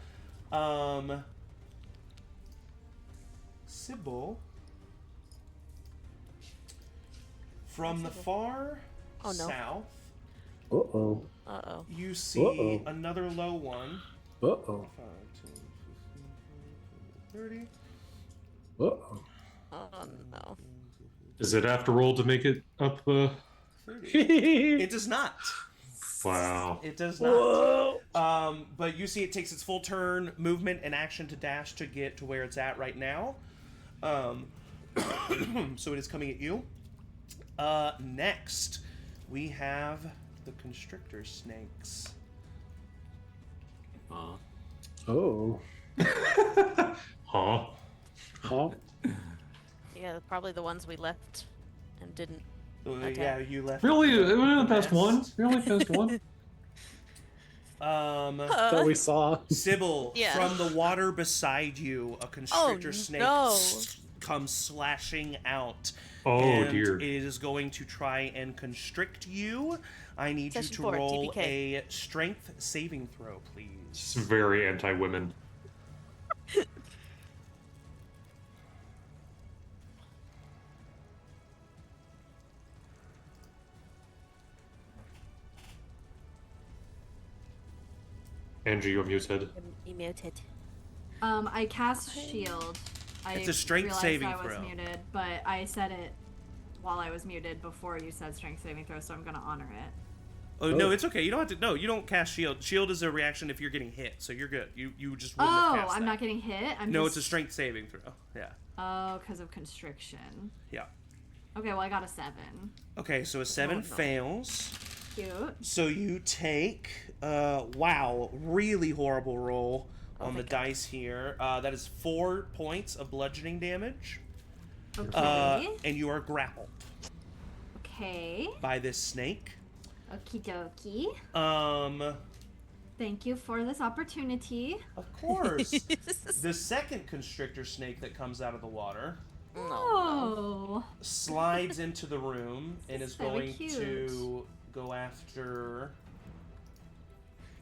Sybil, from the far Oh, no. south, Uh-oh. Uh-oh. you see Uh-oh. another low one. Uh-oh. 5, 10, 15, 30. Uh-oh. Oh, no. Does it have to roll to make it up? 30. It does not. Wow. It does not. But you see it takes its full turn, movement, and action to dash to get to where it's at right now. So it is coming at you. Next, we have the constrictor snakes. Oh. Huh? Huh? Yeah, probably the ones we left and didn't. Yeah, you left. Really? We only the passed one? nest. We only passed one? That we saw. Sybil, Yeah. from the water beside you, a constrictor snake no. comes slashing out. Oh, and dear. It is going to try and constrict you. I need Session you to 4, roll TPK. a strength saving throw, please. It's very anti-women. Angie, you're muted. You muted. I cast shield. It's a strength realized saving I was throw. muted, but I said it while I was muted before you said strength saving throw, so I'm gonna honor it. Oh, no, it's okay. You don't have to. No, you don't cast shield. Shield is a reaction if you're getting hit, so you're good. You just wouldn't have Oh, cast I'm that. not getting hit. No, it's a strength saving throw. Yeah. Oh, because of constriction. Yeah. Okay, well I got a 7. Okay, so a 7 no. fails. Cute. So you take, wow, really horrible roll on the thank God. dice here. That is 4 points of bludgeoning damage. Okay. And you are grappled Okay. by this snake. Okie dokie. Thank you for this opportunity. Of course. The second constrictor snake that comes out of the water Oh. slides into the room and is Very going cute. to go after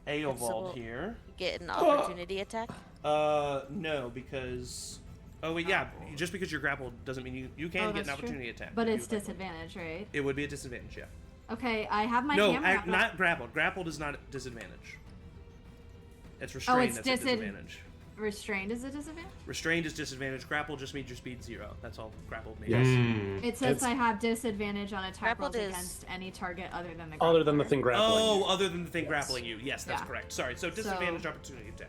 Eovald Sybil. here. Get an opportunity attack. No, because... Oh, wait, yeah. Just because you're grappled doesn't mean you can Oh, get an that's true. opportunity attack. But if it's you would like. disadvantage, right? It would be a disadvantage, yeah. Okay, I have my No, hammer. out. not grappled. Grappled is not a disadvantage. It's Oh, restrained it's that's a disadvantage. Restrained is a disadvantage? Restrained is disadvantage. Grappled just means your speed 0. That's all grappled means. Yes. Mm. It says It's- I have disadvantage on attack rolls Grappled is- against any target other than the Other than the grappler. thing grappling. Oh, other than the thing grappling you. Yes, that's Yeah. correct. Sorry. So disadvantage opportunity attack.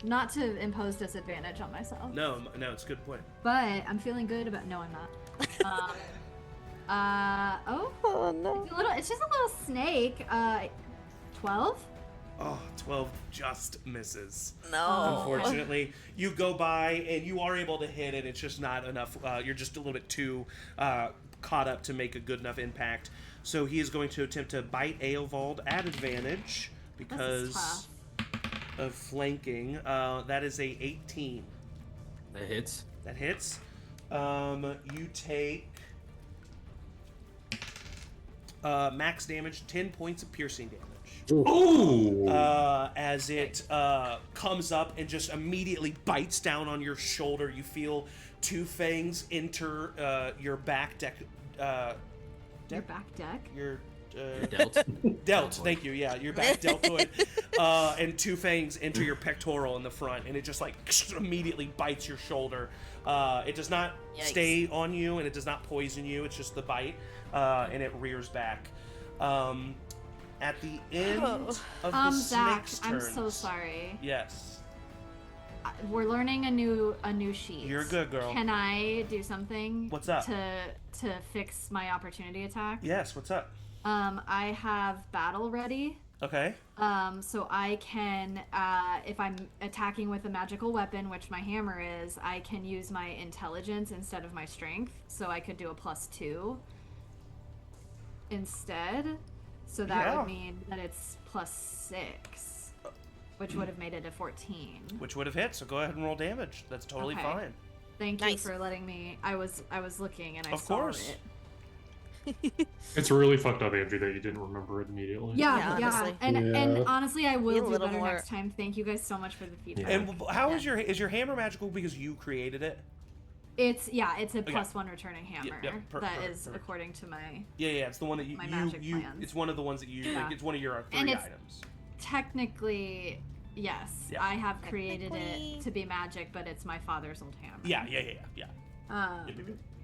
Not to impose disadvantage on myself. No, it's a good point. But I'm feeling good about knowing that. Oh, Oh no. it's just a little snake. 12? Oh, 12 just misses. No. Unfortunately, you go by and you are able to hit it. It's just not enough. You're just a little bit too caught up to make a good enough impact. So he is going to attempt to bite Eovald at advantage This is because tough. of flanking. That is a 18. That hits. That hits. You take max damage, 10 points of piercing damage. Ooh! As it comes up and just immediately bites down on your shoulder. You feel 2 fangs enter your back deck. Your back deck? Your Dealt. delt. Thank you. Yeah, your back deltoid, and 2 fangs enter your pectoral in the front, and it just like immediately bites your shoulder. It does not Yikes. stay on you, and it does not poison you. It's just the bite, and it rears back. At the end of the Zach, snake's I'm turns. so sorry. Yes. We're learning a new sheet. You're good, girl. Can I do something? What's up? To fix my opportunity attack? Yes. What's up? I have battle ready. Okay. So I can, if I'm attacking with a magical weapon, which my hammer is, I can use my intelligence instead of my strength. So I could do a +2 instead. So that Yeah. would mean that it's +6, which would have made it a 14. Which would have hit. So go ahead and roll damage. That's totally Okay. fine. Thank you Nice. for letting me. I was looking and I Of saw course. it. It's really fucked up, Andrew, that you didn't remember it immediately. Yeah, Yeah, honestly. And Yeah. honestly, I Be a will do little better more- next time. Thank you guys so much for the feedback. And how is your hammer magical because you created it? It's a +1 returning hammer. That is perfect. according to my. Yeah, it's the one that you My magic plans. It's one of the ones that you. Yeah. Like, it's one of your 3 And it's- items. Technically, yes, Yeah. I have created Technically- it to be magic, but it's my father's old hammer. Yeah. Um,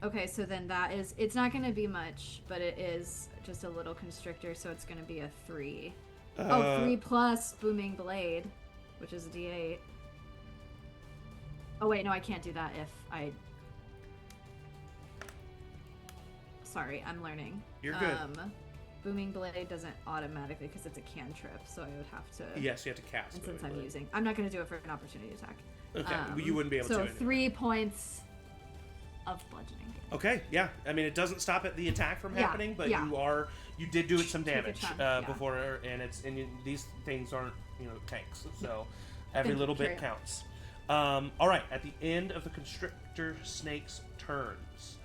okay, so then it's not going to be much, but it is just a little constrictor, so it's going to be a 3. 3 plus booming blade, which is a D8. Oh wait, no, I can't do that if I. Sorry, I'm learning. You're good. Booming blade doesn't automatically because it's a cantrip, so I would have to. Yes, you have to cast. And since Booming Blade. I'm not going to do it for an opportunity attack. Okay, well, you wouldn't be able to. So anyway. 3 points of bludgeoning. Okay, yeah. I mean, it doesn't stop at the attack from Yeah, happening, but yeah. you did do it some Take a damage chunk, yeah. before, and these things aren't tanks, so every Good, little bit true. counts. All right, at the end of the constrictor snake's turns,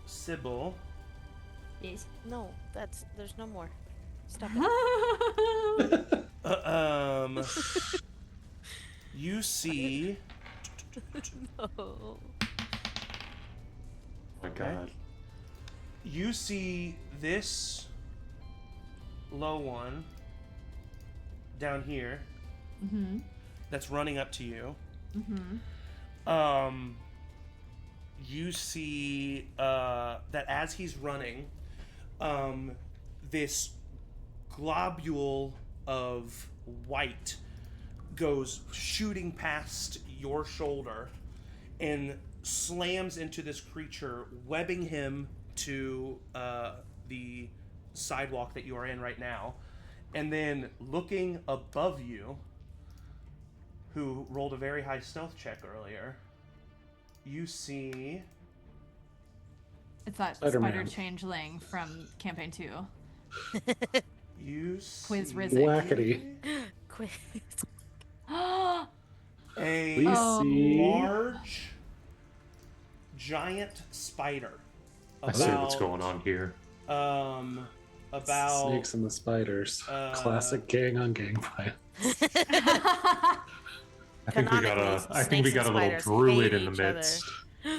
Sybil. Yes. No, there's no more. Stop it. You see. No. Oh my god. You see this low one down here that's running up to you. You see that as he's running, this globule of white goes shooting past your shoulder and slams into this creature, webbing him to the sidewalk that you are in right now. And then looking above you, who rolled a very high stealth check earlier, you see... It's that Spider-Man. spider changeling from campaign 2. You see Quiz Rizzic. Whackety. Quiz. a We Oh. see. large, giant spider. I see what's going on here. About Snakes and the spiders. Classic gang on gang fight. I think we got a little druid in the midst.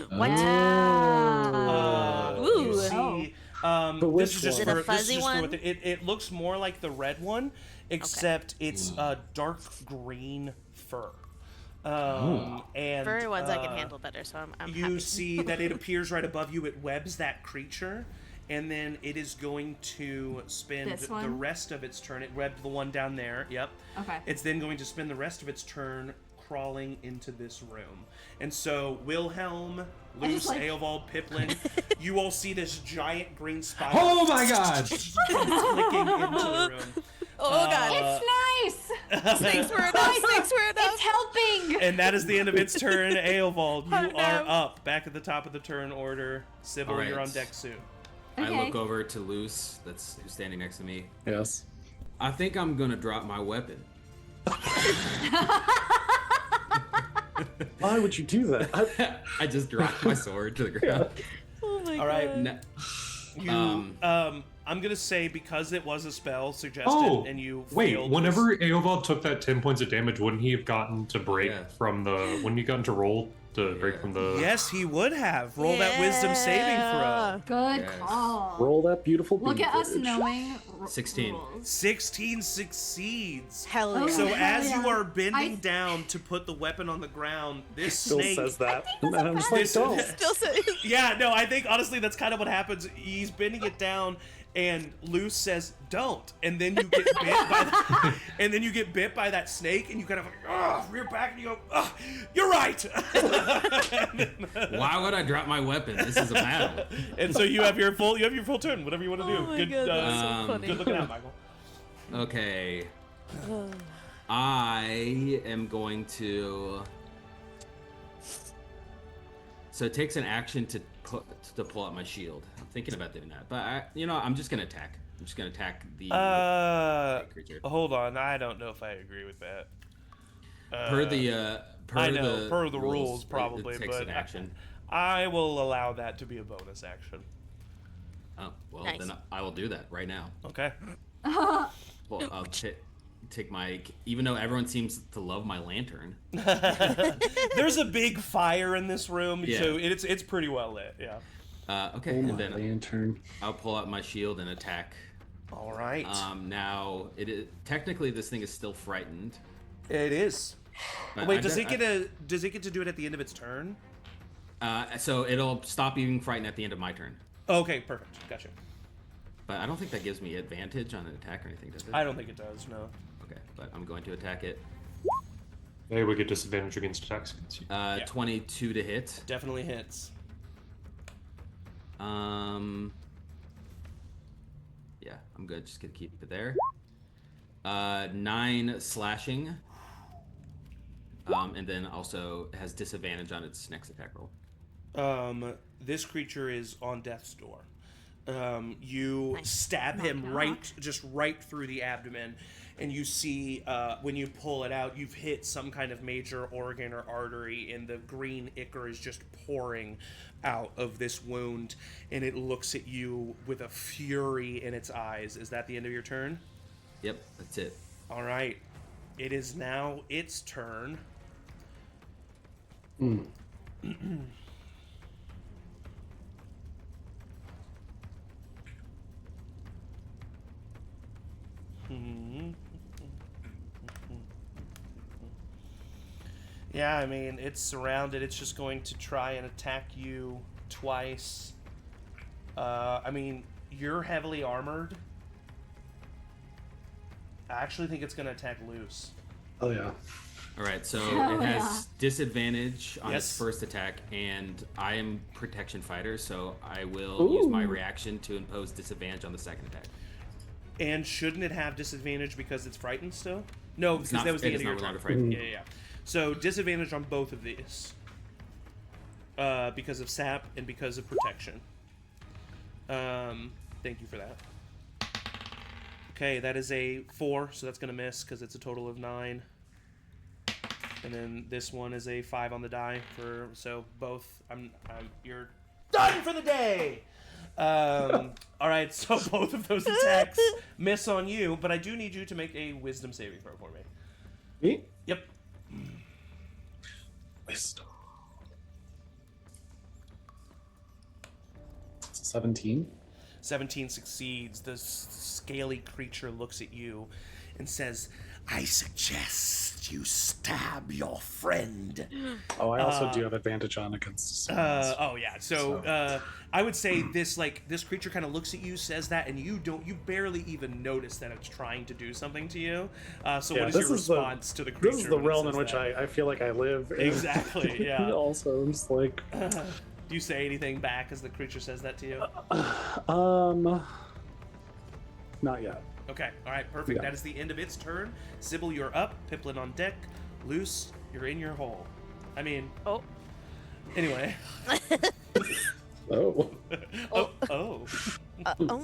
What? Yeah. Ooh. You see, But which this is just one? for, The this is fuzzy just for one? what it looks more like the red one, except it's a dark green fur. And Furry ones I can handle better, so I'm you happy. see that it appears right above you. It webs that creature, and then it is going to spend This the one? rest of its turn. It webbed the one down there. Yep. Okay. It's then going to spend the rest of its turn crawling into this room. And so Wilhelm, Luce, like- Eovald, Pipplin, you all see this giant green spider Oh my god! clicking into the room. Oh god. It's nice! Snakes were enough. Snakes were enough. It's helping! And that is the end of its turn. Eovald, you Oh, no. are up, back at the top of the turn order. Sybil, All right. you're on deck soon. I Okay. look over to Luce, who's standing next to me. Yes. I think I'm gonna drop my weapon. Why would you do that? I just dropped my sword to the ground. Oh my All right. god. Ne- You, I'm gonna say because it was a spell suggested, Oh, and you wait. failed Whenever Eovald took that 10 points of damage, wouldn't he have gotten to break Yeah. from the? Wouldn't he gotten to roll to break Yeah. from the? Yes, he would have. Roll that wisdom saving throw. Good Yes. call. Roll that beautiful Look at us beverage. knowing 16. rules. 16 succeeds. Hell Oh, yeah. So yeah. as you are bending I- down to put the weapon on the ground, this Still snake. says that. And I'm just like, This- don't. Still says. Yeah, no, I think honestly that's kind of what happens. He's bending it down, and Luce says, "Don't," and then you get bit by, and then you get bit by that snake, and you kind of like, rear back, and you go, "You're right." Why would I drop my weapon? This is a battle. And so you have your full turn. Whatever you want to do. Oh my Good, god, that's so Um, funny. good looking out, Michael. Okay. I am going to. So it takes an action to pull out my shield. I'm thinking about doing that, but I'm just gonna attack. I'm just gonna attack the creature. Hold on. I don't know if I agree with that. Per the I know, per the rules, it probably, takes but an action. I will allow that to be a bonus action. Oh well, Nice. then I will do that right now. Okay. Well, I'll take my. Even though everyone seems to love my lantern. There's a big fire in this room, Yeah. so it's pretty well lit. Yeah. Okay, Oh, and my then lantern. I'll pull out my shield and attack. All right. Now it is technically this thing is still frightened. It is. But Wait, does it get to do it at the end of its turn? So it'll stop being frightened at the end of my turn. Okay, perfect. Gotcha. But I don't think that gives me advantage on an attack or anything, does it? I don't think it does. No. Okay, but I'm going to attack it. Hey, we get disadvantage against attacks. 22 to hit. Definitely hits. Yeah, I'm good. Just gonna keep it there. 9 slashing. And then also has disadvantage on its next attack roll. This creature is on death's door. You Nice. stab him right through the abdomen, and you see when you pull it out, you've hit some kind of major organ or artery, and the green ichor is just pouring out of this wound, and it looks at you with a fury in its eyes. Is that the end of your turn? Yep, that's it. All right. It is now its turn. Yeah, I mean, it's surrounded. It's just going to try and attack you twice. I mean, you're heavily armored. I actually think it's going to attack Luce. Oh yeah. All right, so Oh, it has yeah. disadvantage on its Yes. first attack, and I am protection fighter, so I will use my reaction to impose disadvantage on the second attack. And shouldn't it have disadvantage because it's frightened still? No, because not- that was the it end is of your not turn. allowed to frighten. Yeah. So disadvantage on both of these. Because of sap and because of protection. Thank you for that. Okay, that is a 4, so that's going to miss because it's a total of 9. And then this one is a 5 on the die so both. You're done for the day. All right, so both of those attacks miss on you, but I do need you to make a wisdom saving throw for me. Me? Yep. Wisdom. 17. 17 succeeds. The scaly creature looks at you and says, I suggest you stab your friend. Oh, I also do have advantage on against. Summons. oh yeah. So I would say this creature kind of looks at you, says that, and you barely even notice that it's trying to do something to you. So what is your response to the creature? This is the when it realm in says which that? I feel like I live. Exactly. Yeah. Also, I'm just like. Do you say anything back as the creature says that to you? Not yet. Okay, alright, perfect. Yeah. That is the end of its turn. Sybil, you're up. Pipplin on deck. Luce, you're in your hole. I mean, Oh. anyway. Oh. Oh. Oh.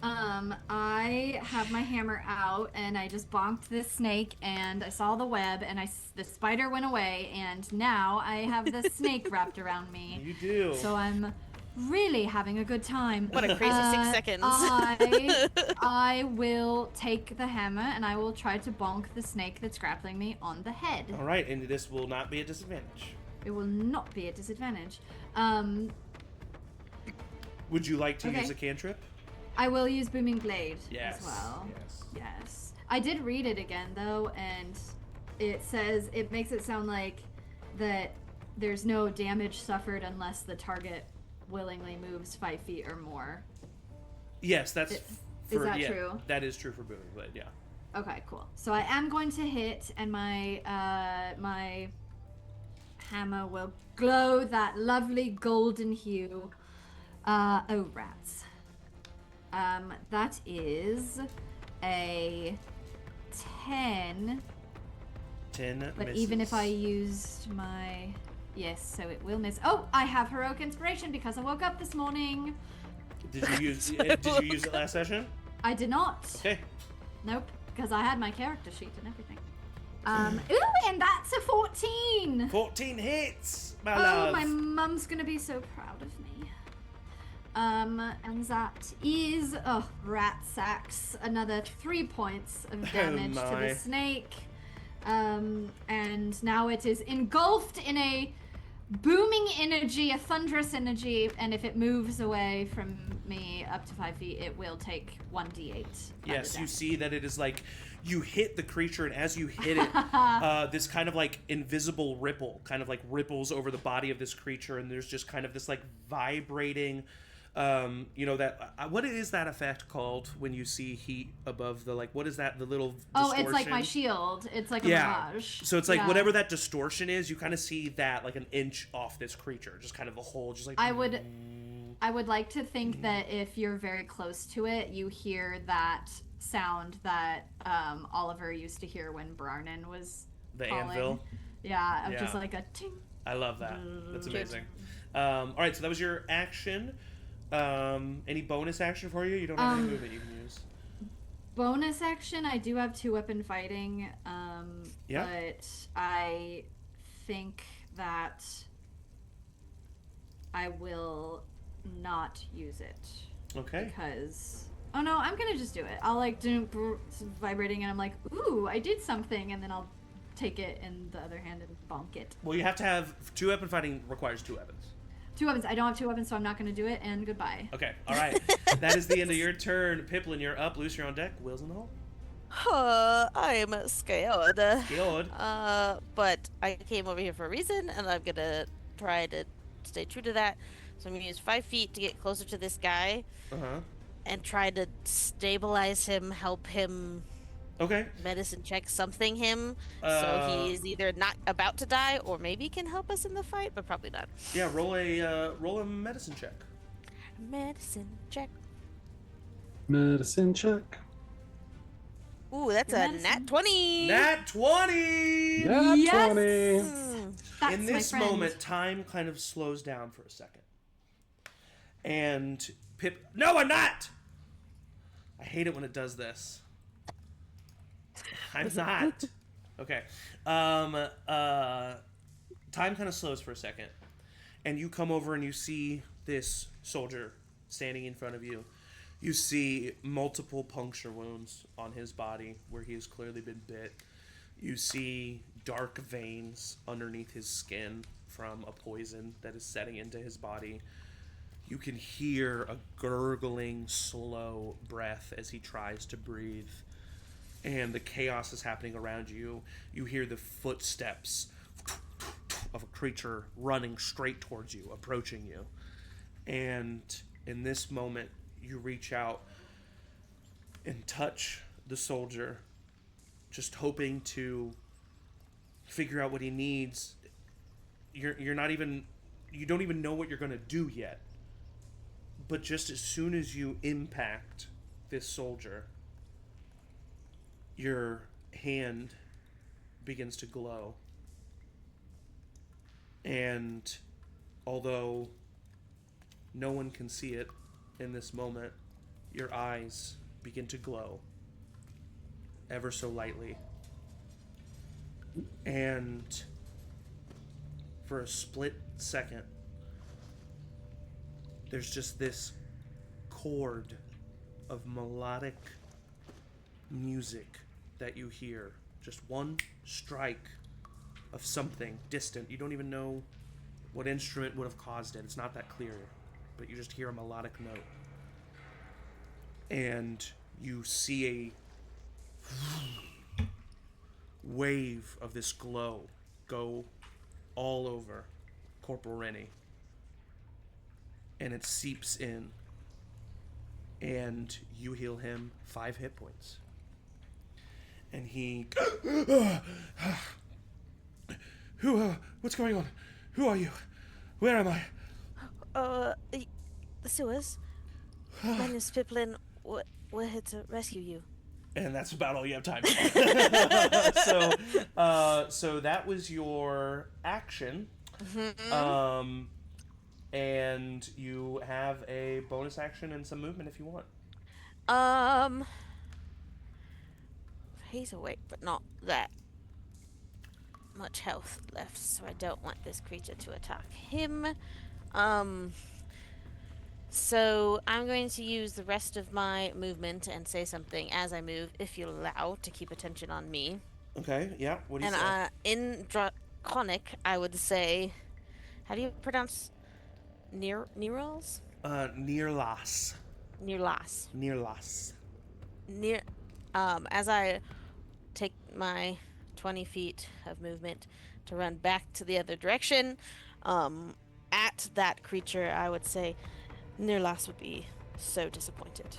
I have my hammer out and I just bonked this snake and I saw the web and the spider went away and now I have the snake wrapped around me. You do. So I'm really having a good time. What a crazy 6 seconds. I will take the hammer and I will try to bonk the snake that's grappling me on the head. Alright, and this will not be a disadvantage. It will not be a disadvantage. Would you like to Okay. use a cantrip? I will use Booming Blade Yes. as well. Yes. Yes. I did read it again though, and it makes it sound like that there's no damage suffered unless the target willingly moves 5 feet or more. Yes, that's Is that true? That is true for Booming Blade, yeah. Okay, cool. So I am going to hit, and my my hammer will glow that lovely golden hue. Oh rats. That is a 10. 10 But misses. even if I used my... Yes, so it will miss. Oh, I have Heroic Inspiration because I woke up this morning. Did you use it last session? I did not. Okay. Nope, because I had my character sheet and everything. Ooh, and that's a 14! 14 hits, my Oh, love. my mum's gonna be so proud of me. And that is rat sacks. Another 3 points of damage to my. the snake. And now it is engulfed in a booming energy, a thunderous energy, and if it moves away from me up to 5 feet, it will take 1d8. Yes, you see that it is like you hit the creature, and as you hit it, this kind of like invisible ripple kind of like ripples over the body of this creature, and there's just kind of this like vibrating. That what is that effect called when you see heat above the like? What is that? The little distortion? It's like my shield. It's like a mirage. So it's like whatever that distortion is, you kind of see that like an inch off this creature, just kind of a hole, just like. I would like to think that if you're very close to it, you hear that sound that Oliver used to hear when Brarnan was the calling. anvil. Yeah, of just like a ting. I love that. That's amazing. All right, so that was your action. Any bonus action for you? You don't have any movement you can use. Bonus action, I do have 2-weapon fighting, but I think that I will not use it. Okay. Because I'm gonna just do it. I'll like do vibrating, and I'm like, ooh, I did something, and then I'll take it in the other hand and bonk it. Well, you have to have 2-weapon fighting requires 2 weapons. 2 weapons. I don't have 2 weapons, so I'm not going to do it, and goodbye. Okay, all right. That is the end of your turn. Pipplin, you're up. Luce, you're on deck. Will's in the hole. I'm scared. Scared? But I came over here for a reason, and I'm going to try to stay true to that. So I'm going to use 5 feet to get closer to this guy. Uh-huh. And try to stabilize him, help him. Okay. Medicine check something him, so he's either not about to die or maybe can help us in the fight, but probably not. Yeah, roll a medicine check. Medicine check. Medicine check. Ooh, that's Your a medicine. nat 20. Nat 20! Nat Yes! 20. That's In my this friend. moment, time kind of slows down for a second. And No, I'm not! I hate it when it does this. I'm not. Okay. Time kind of slows for a second. And you come over and you see this soldier standing in front of you. You see multiple puncture wounds on his body where he has clearly been bit. You see dark veins underneath his skin from a poison that is setting into his body. You can hear a gurgling, slow breath as he tries to breathe. And the chaos is happening around you. You hear the footsteps of a creature running straight towards you, approaching you. And in this moment, you reach out and touch the soldier, just hoping to figure out what he needs. You don't even know what you're going to do yet. But just as soon as you impact this soldier, your hand begins to glow. And although no one can see it in this moment, your eyes begin to glow ever so lightly. And for a split second, there's just this chord of melodic music that you hear. Just one strike of something distant. You don't even know what instrument would have caused it. It's not that clear. But you just hear a melodic note. And you see a wave of this glow go all over Corporal Rennie. And it seeps in. And you heal him 5 hit points. And he... what's going on? Who are you? Where am I? The sewers. My name's Pipplin. We're here to rescue you. And that's about all you have time for. So that was your action. Mm-hmm. And you have a bonus action and some movement if you want. He's awake, but not that much health left, so I don't want this creature to attack him. So I'm going to use the rest of my movement and say something as I move, if you'll allow, to keep attention on me. Okay, yeah. What do you And say? in Draconic, I would say, how do you pronounce Neurals? Nearlas. Nearlas. Nearlas. Near. As I take my 20 feet of movement to run back to the other direction, at that creature, I would say, Nearlas would be so disappointed,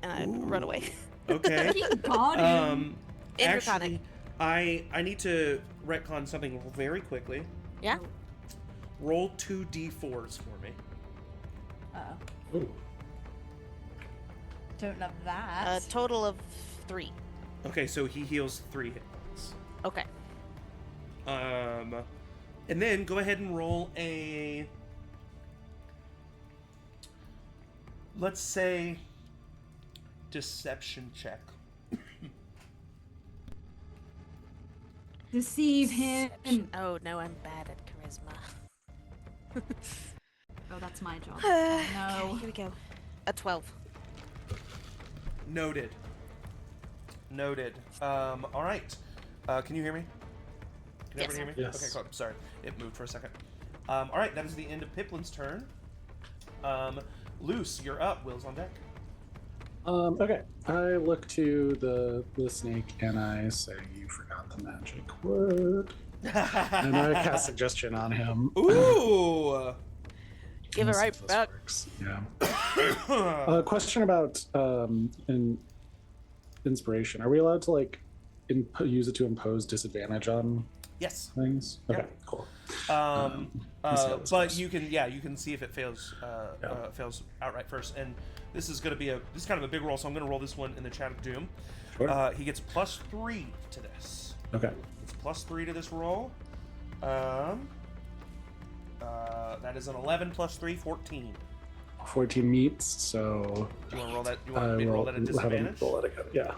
and I'd run away. Okay. He got him. In Actually, Draconic. I need to retcon something very quickly. Yeah. Roll 2 d4s for me. Ooh. Don't love that. A total of 3. Okay, so he heals 3 hit points. Okay. And then go ahead and roll a, let's say, deception check. Deceive him. Oh no, I'm bad at charisma. Oh, that's my job. Okay, No. here we go. A 12. Noted. Noted. All right. Can you hear me? Can Yes. everyone hear me? Yes. Okay, cool. Sorry. It moved for a second. All right, that is the end of Pipplin's turn. Luce, you're up. Will's on deck. Okay. I look to the snake and I say, "You forgot the magic word," and I cast suggestion on him. Ooh! Give it Let's see right if this back. works. Yeah. Question about inspiration. Are we allowed to use it to impose disadvantage on Yes. things? Okay, Yep. cool. Let's see how this But goes. you can see if it fails fails outright first. And this is going to be this is kind of a big roll, so I'm going to roll this one in the Chat of Doom. Sure. He gets +3 to this. Okay. It's +3 to this roll. That is an 11 + 3, 14. 14 meets, so Do you want to roll that? You I want me to will roll that at have him disadvantage? roll it again. Yeah.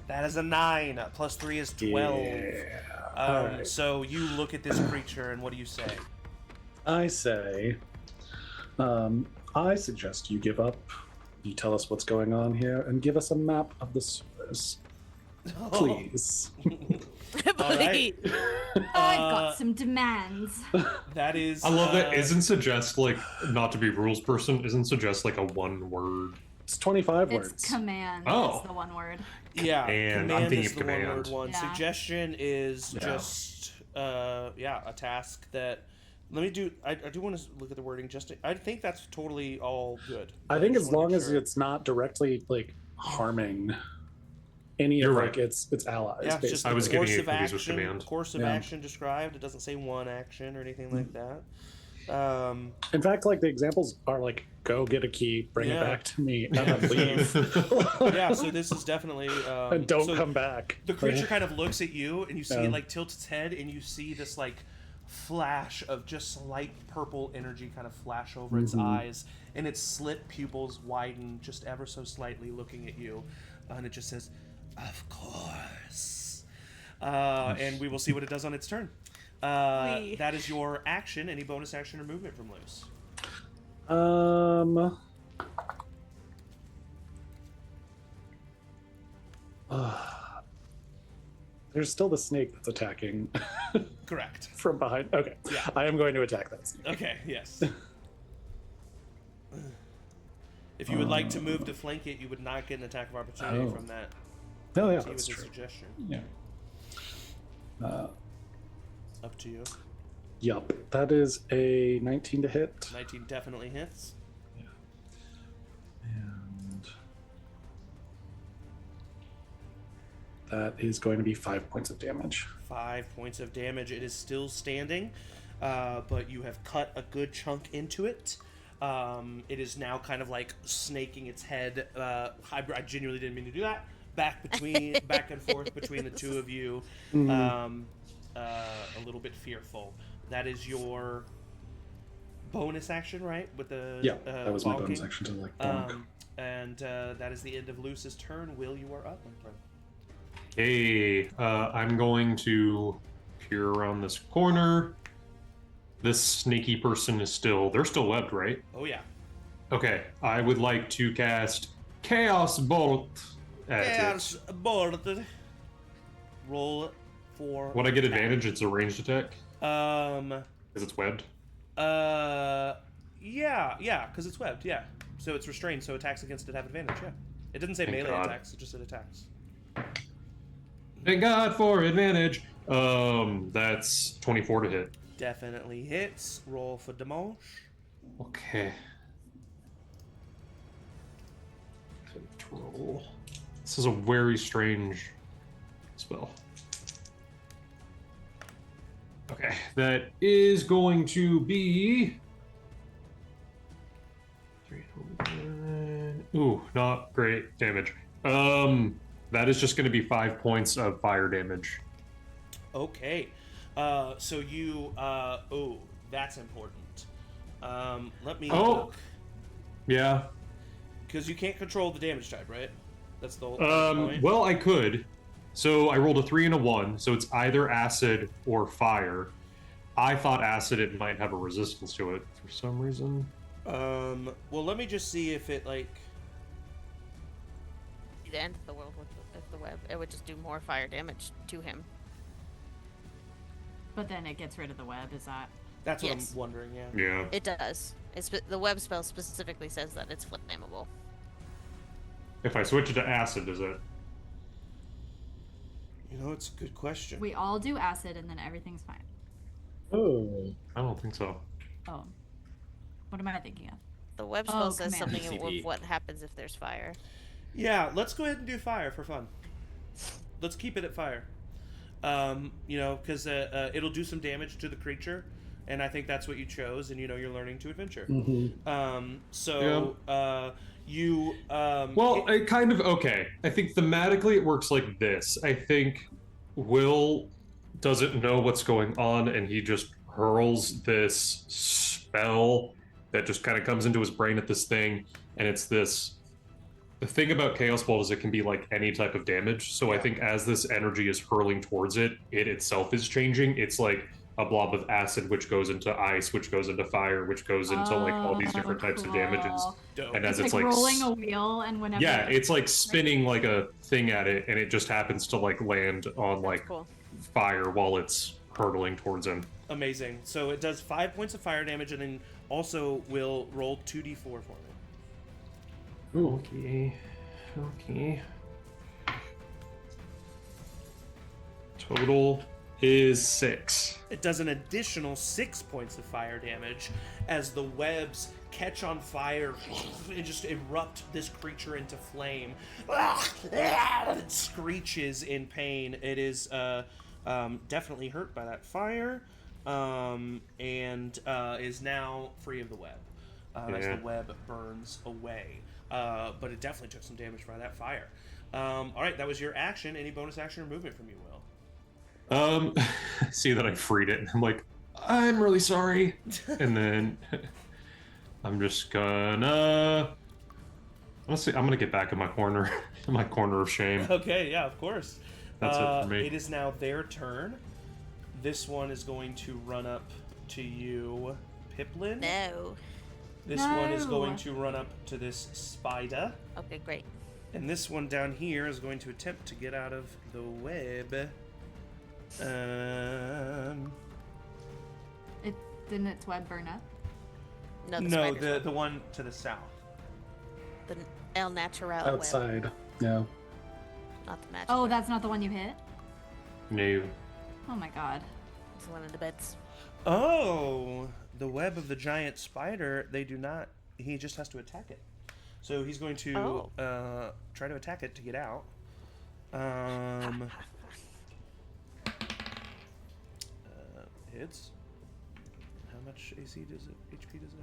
That is a 9. +3 is 12. Yeah. Alright. So you look at this creature, and what do you say? I say, I suggest you give up. You tell us what's going on here and give us a map of the sewers, please. All right. I've got some demands. That is. I love that. Isn't suggest like not to be a rules person? Isn't suggest like a one word? It's 25 It's words. command. Oh. Is the one word. Yeah, And I'm command thinking is of the command. one-word one. Yeah. Suggestion is Yeah. just a task that. Let me do. I do want to look at the wording. I think that's totally all good. I think just as wanna long make as sure. it's not directly harming any You're of right. its allies. Yeah, it's just basically. I was the getting course it of confused with action. command. Course of Yeah. action described. It doesn't say one action or anything like that. In fact, the examples are go get a key, bring Yeah. it back to me, and then leave. Yeah, so this is definitely. And don't so come back. The creature kind of looks at you, and you see Yeah. it tilt its head, and you see this flash of just slight purple energy kind of flash over its eyes, and its slit pupils widen just ever so slightly, looking at you, and it just says, "Of course." And we will see what it does on its turn. That is your action. Any bonus action or movement from Luce? There's still the snake that's attacking Correct. from behind. Okay. Yeah. I am going to attack that snake. Okay. Yes. If you would like to move to flank it, you would not get an attack of opportunity Oh. from that. Oh, yeah, See that's with a true. suggestion. Yeah. Up to you. Yup. That is a 19 to hit. 19 definitely hits. And that is going to be 5 points of damage. 5 points of damage. It is still standing, but you have cut a good chunk into it. It is now kind of snaking its head. I genuinely didn't mean to do that. Back and forth between the two of you. A little bit fearful. That is your bonus action, right? With the Yeah, that was my bonus bonking? action to bonk. And that is the end of Luce's turn. Will, you are up, my friend. Hey, I'm going to peer around this corner. This snaky person they're still webbed, right? Oh yeah. Okay, I would like to cast Chaos Bolt at Chaos it. bolted. Roll for. Would I get attack. advantage? It's a ranged attack? Because it's webbed? Yeah, because it's webbed, yeah. So it's restrained, so attacks against it have advantage, yeah. It didn't say Thank melee God. attacks, it just said attacks. Thank God for advantage. That's 24 to hit. Definitely hits. Roll for damage. Okay. Control. This is a very strange spell. Okay, that is going to be... Ooh, not great damage. That is just going to be 5 points of fire damage. Okay. So you, oh, that's important. Let me look. Yeah. Because you can't control the damage type, right? That's the whole point. Well, I could. So I rolled a 3 and a 1, so it's either acid or fire. I thought acid, it might have a resistance to it for some reason. Well, let me just see if it, like... The end of the world with the web. It would just do more fire damage to him. But then it gets rid of the web, is that? That's what Yes. I'm wondering, yeah. Yeah. It does. The web spell specifically says that it's flammable. If I switch it to acid, does it? You know, it's a good question. We all do acid and then everything's fine. Oh. I don't think so. Oh. What am I thinking of? The web spell Oh, says command. something CP. of what happens if there's fire. Yeah, let's go ahead and do fire for fun. Let's keep it at fire. You know, because it'll do some damage to the creature, and I think that's what you chose, and you know you're learning to adventure. Well, it kind of, okay. I think thematically it works like this. I think Will doesn't know what's going on, and he just hurls this spell that just kind of comes into his brain at this thing, and it's this... The thing about Chaos Bolt is it can be like any type of damage, so I think as this energy is hurling towards it, it itself is changing. It's like a blob of acid, which goes into ice, which goes into fire, which goes into like all these different types of damages. Dope. And as It's like rolling a wheel, and whenever yeah, it's like spinning like a thing at it, and it just happens to like land on like Cool. fire while it's hurtling towards him. Amazing. So it does 5 points of fire damage, and then also will roll 2d4 for me. Okay. Total is 6. It does an additional 6 points of fire damage as the webs catch on fire and just erupt this creature into flame. It screeches in pain. It is definitely hurt by that fire, and is now free of the web as the web burns away. But it definitely took some damage by that fire. All right, that was your action. Any bonus action or movement from you, Will? See that I freed it, and I'm like, I'm really sorry. And then I'm just gonna... Honestly, I'm gonna get back in my corner, in my corner of shame. Okay, yeah, of course. That's it for me. It is now their turn. This one is going to run up to you, Pipplin. No. This one is No. going to run up to this spider. Okay, great. And this one down here is going to attempt to get out of the web. Didn't its web burn up? No, the No, spider's the one to the south. the El Natural web, Outside. No. not the magic. Oh, web. that's not the one you hit? No. Oh my god. It's one of the beds. Oh, the web of the giant spider. They do not. He just has to attack it. So he's going to try to attack it to get out. Hits. How much AC does it? HP does it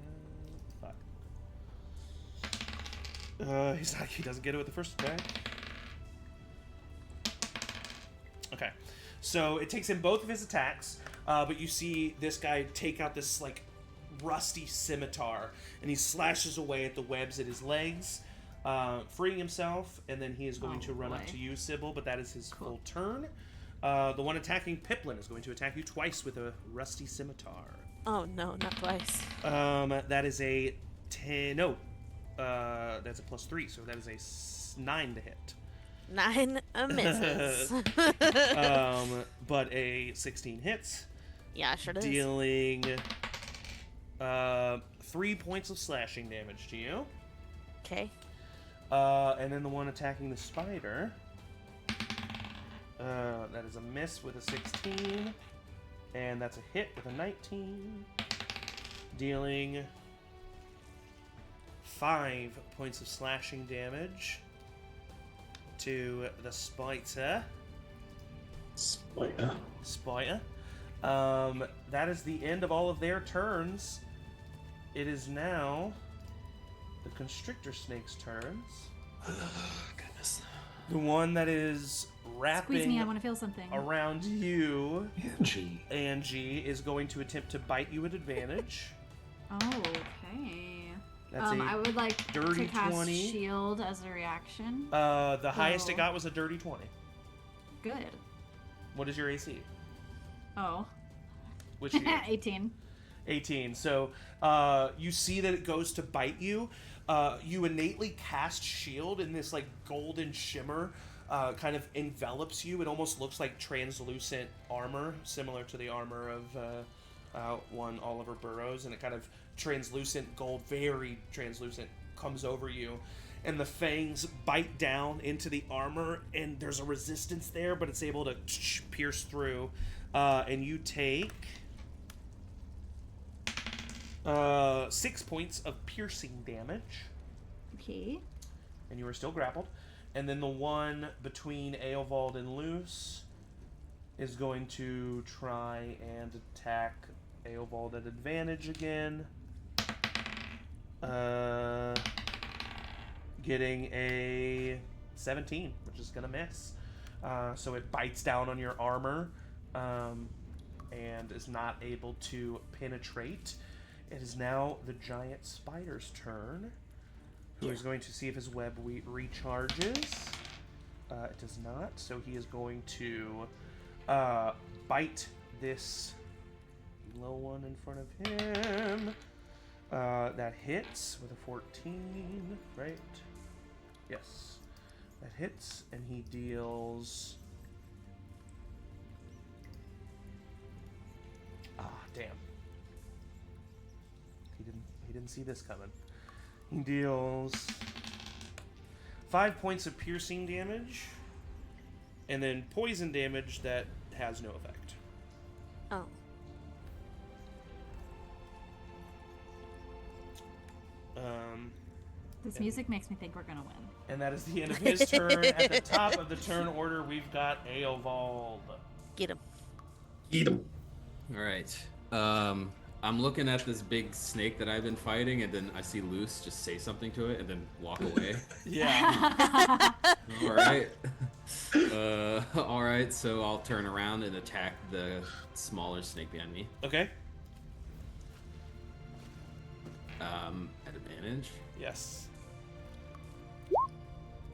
have? 5. He's not. He doesn't get it with the first attack. Okay, so it takes him both of his attacks, but you see this guy take out this like rusty scimitar, and he slashes away at the webs at his legs, freeing himself, and then he is going to run up boy. to you, Sybil, but that is his full turn. The one attacking Pipplin is going to attack you twice with a rusty scimitar. Oh no, not twice. That is a 10. No, That's a +3, so that is a 9 to hit. 9 misses. But a 16 hits, Yeah, sure does. dealing 3 points of slashing damage to you. Okay. And then the one attacking the spider, that is a miss with a 16, and that's a hit with a 19, dealing 5 points of slashing damage to the spider. Spider. That is the end of all of their turns. It is now the constrictor snake's turns. Goodness. The one that is Squeeze me, I wrapping want to feel something. around you, Angie. Angie, is going to attempt to bite you at advantage. Okay. That's a I would like dirty to cast 20. shield as a reaction. The highest it So- got was a dirty 20. Good. What is your AC? Oh. Which you? 18. 18. So you see that it goes to bite you. You innately cast shield, and this like golden shimmer kind of envelops you. It almost looks like translucent armor, similar to the armor of one Avarna-Burroughs, and it kind of translucent gold, very translucent, comes over you. And the fangs bite down into the armor, and there's a resistance there, but it's able to pierce through. And you take 6 points of piercing damage, Okay. and you are still grappled. And then the one between Eovald and Luce is going to try and attack Eovald at advantage again. Getting a 17, which is going to miss. So it bites down on your armor and is not able to penetrate. It is now the giant spider's turn, who is going to see if his web recharges. It does not, so he is going to bite this little one in front of him. That hits with a 14, right? Yes. That hits, and he deals... damn. He didn't see this coming. He deals 5 points of piercing damage, and then poison damage that has no effect. Oh. This music makes me think we're gonna win. And that is the end of his turn. At the top of the turn order, we've got Eovald. Get him. Eat him. All right. I'm looking at this big snake that I've been fighting, and then I see Luce just say something to it, and then walk away. Yeah. All right. All right. So I'll turn around and attack the smaller snake behind me. Okay. At advantage. Yes.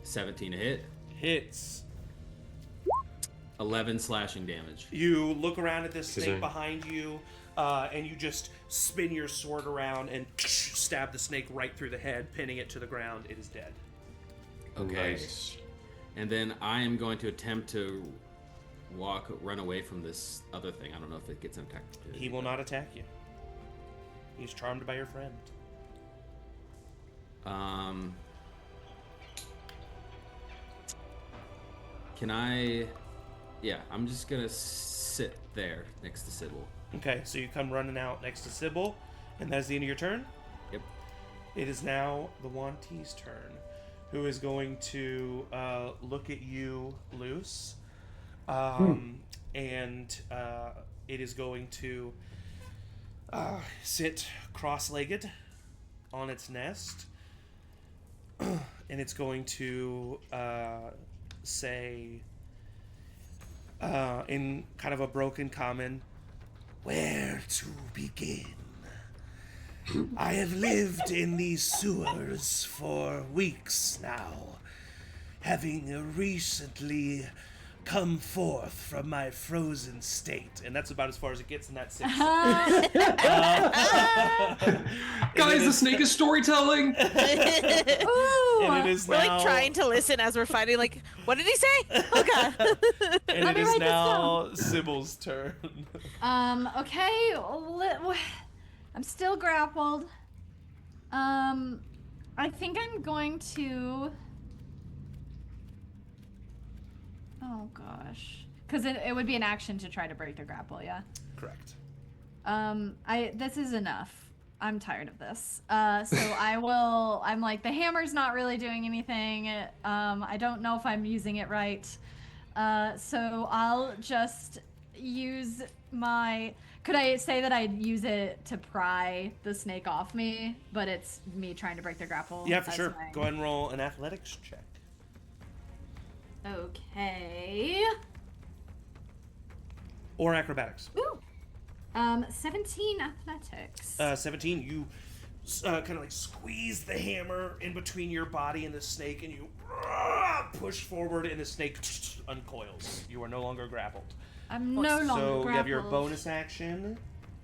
17 to hit. Hits. 11 slashing damage. You look around at this snake Okay. behind you, and you just spin your sword around and stab the snake right through the head, pinning it to the ground. It is dead. Okay. Nice. And then I am going to attempt to run away from this other thing. I don't know if it gets attacked. He will not attack you. He's charmed by your friend. Can I... Yeah, I'm just gonna sit there next to Sybil. Okay, so you come running out next to Sybil, and that's the end of your turn? Yep. It is now the Wantee's turn, who is going to look at you, Luce, and it is going to sit cross-legged on its nest, and it's going to say, in kind of a broken common, Where to begin? I have lived in these sewers for weeks now, having recently come forth from my frozen state. And that's about as far as it gets in that sentence. Guys, the snake is storytelling. Ooh. And it is We're now, like trying to listen as we're fighting. Like, what did he say? Oh god. and Let it me is write this now Sybil's turn. Okay. I'm still grappled. I think I'm going to... Oh, gosh. Because it would be an action to try to break the grapple, yeah? Correct. This is enough. I'm tired of this. So I'm like, the hammer's not really doing anything. I don't know if I'm using it right. So I'll just use my... Could I say that I'd use it to pry the snake off me, but it's me trying to break the grapple? Yeah, for as sure. my- Go ahead and roll an athletics check. Okay. Or acrobatics. Ooh. 17 athletics. 17, you kind of like squeeze the hammer in between your body and the snake, and you push forward, and the snake uncoils. You are no longer grappled. I'm no longer grappled. So you have your bonus action.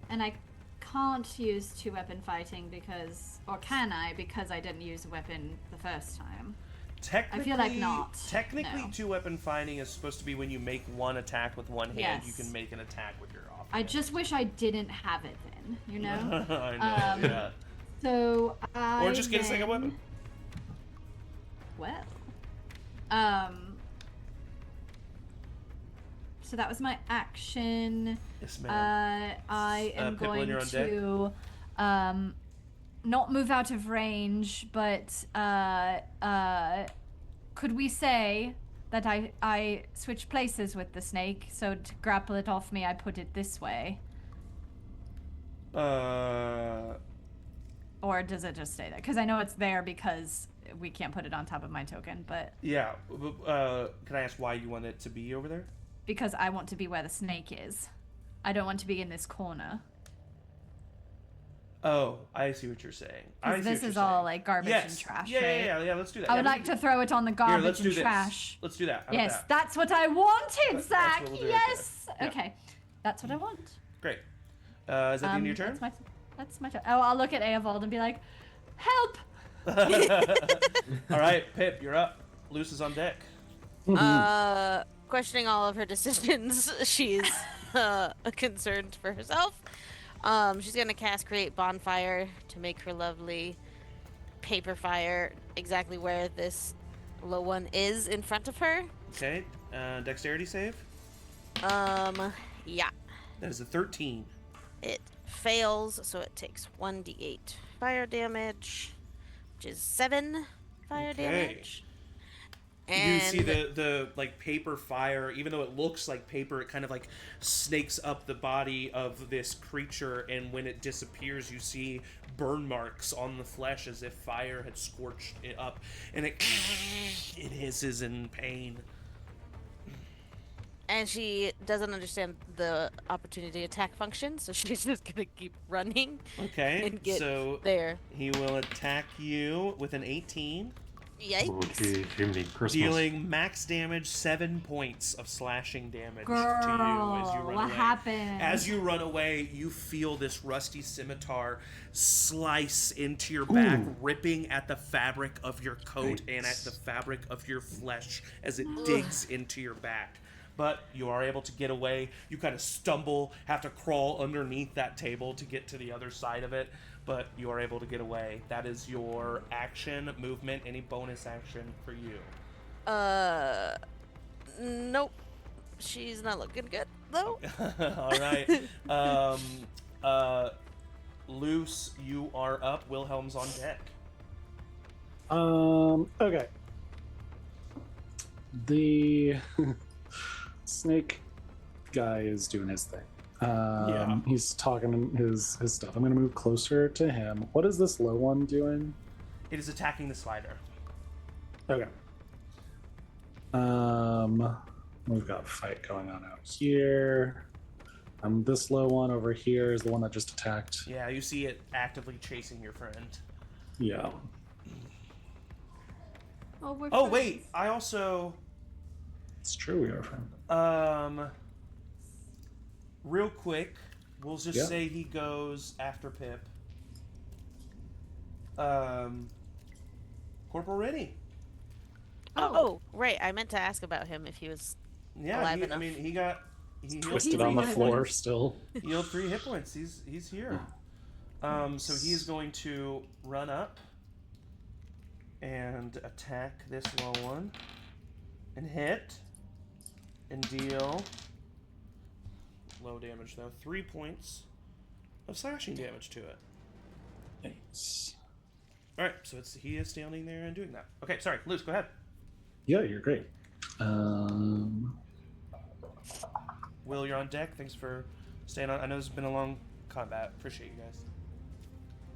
And I can't use two-weapon fighting because... Or can I? Because I didn't use a weapon the first time. Technically, I feel like not. Technically, No. two-weapon fighting is supposed to be when you make one attack with one hand, Yes. you can make an attack with your off I hand. just wish I didn't have it then, you know? I know, yeah. So I Or just get a second then- weapon. Well. So that was my action. Yes, ma'am. I am Pipplin, going you're on deck. to not move out of range, but could we say that I switch places with the snake? So to grapple it off me, I put it this way. Uh, Or does it just stay there? Because I know it's there because we can't put it on top of my token, but yeah. Can I ask why you want it to be over there? because I want to be where the snake is. I don't want to be in this corner. Oh, I see what you're saying. I see Because this what is you're all saying. like garbage Yes. and trash, Yeah, right? yeah. Let's do that. I Yeah, would we like can to throw it on the Here, garbage let's do and this. trash. Let's do that. How about Yes, that? that's what I wanted, That's Zach. what we'll do right Yes. there. Yeah. Okay, that's what I want. Great. Is that the end of your turn? That's my turn. Oh, I'll look at Eovald and be like, "Help!" All right, Pip, you're up. Luce is on deck. Questioning all of her decisions, she's concerned for herself. She's gonna cast Create Bonfire to make her lovely paper fire exactly where this low one is in front of her. Okay. Dexterity save. Yeah. That is a 13. It fails, so it takes 1d8 fire damage, which is 7 fire Okay. damage. You And see the like paper fire, even though it looks like paper, it kind of like snakes up the body of this creature, and when it disappears, you see burn marks on the flesh as if fire had scorched it up, and it hisses in pain. And she doesn't understand the opportunity attack function, so she's just gonna keep running Okay, and get so there. he will attack you with an 18, Yikes. Jiminy Christmas. dealing max damage, 7 points of slashing damage to you as you Girl, run what away. happened? As you run away, you feel this rusty scimitar slice into your back, ripping at the fabric of your coat and at the fabric of your flesh as it digs into your back. But you are able to get away. You kind of stumble, have to crawl underneath that table to get to the other side of it, but you are able to get away. That is your action, movement, any bonus action for you. Nope. She's not looking good, though. All right. Luce, you are up. Wilhelm's on deck. Okay. The snake guy is doing his thing. Yeah. He's talking his stuff. I'm gonna move closer to him. What is this low one doing? It is attacking the slider. Okay. We've got a fight going on out here. This low one over here is the one that just attacked. Yeah, you see it actively chasing your friend. Yeah. Oh, we're Oh, friends. wait. I also... It's true, we are friends. Real quick, we'll just Yeah. say he goes after Pip. Corporal Rennie. Oh, right. I meant to ask about him if he was Yeah, alive I enough. mean, he healed Twisted 3 on the hit floor points. still. He healed 3 hit points. He's here. So he is going to run up and attack this low one and hit and deal low damage though. 3 points of slashing damage to it. Thanks. All right, so he is standing there and doing that. Okay, sorry, Luce, go ahead. Yeah, you're great. Will, you're on deck. Thanks for staying on. I know this has been a long combat. Appreciate you guys.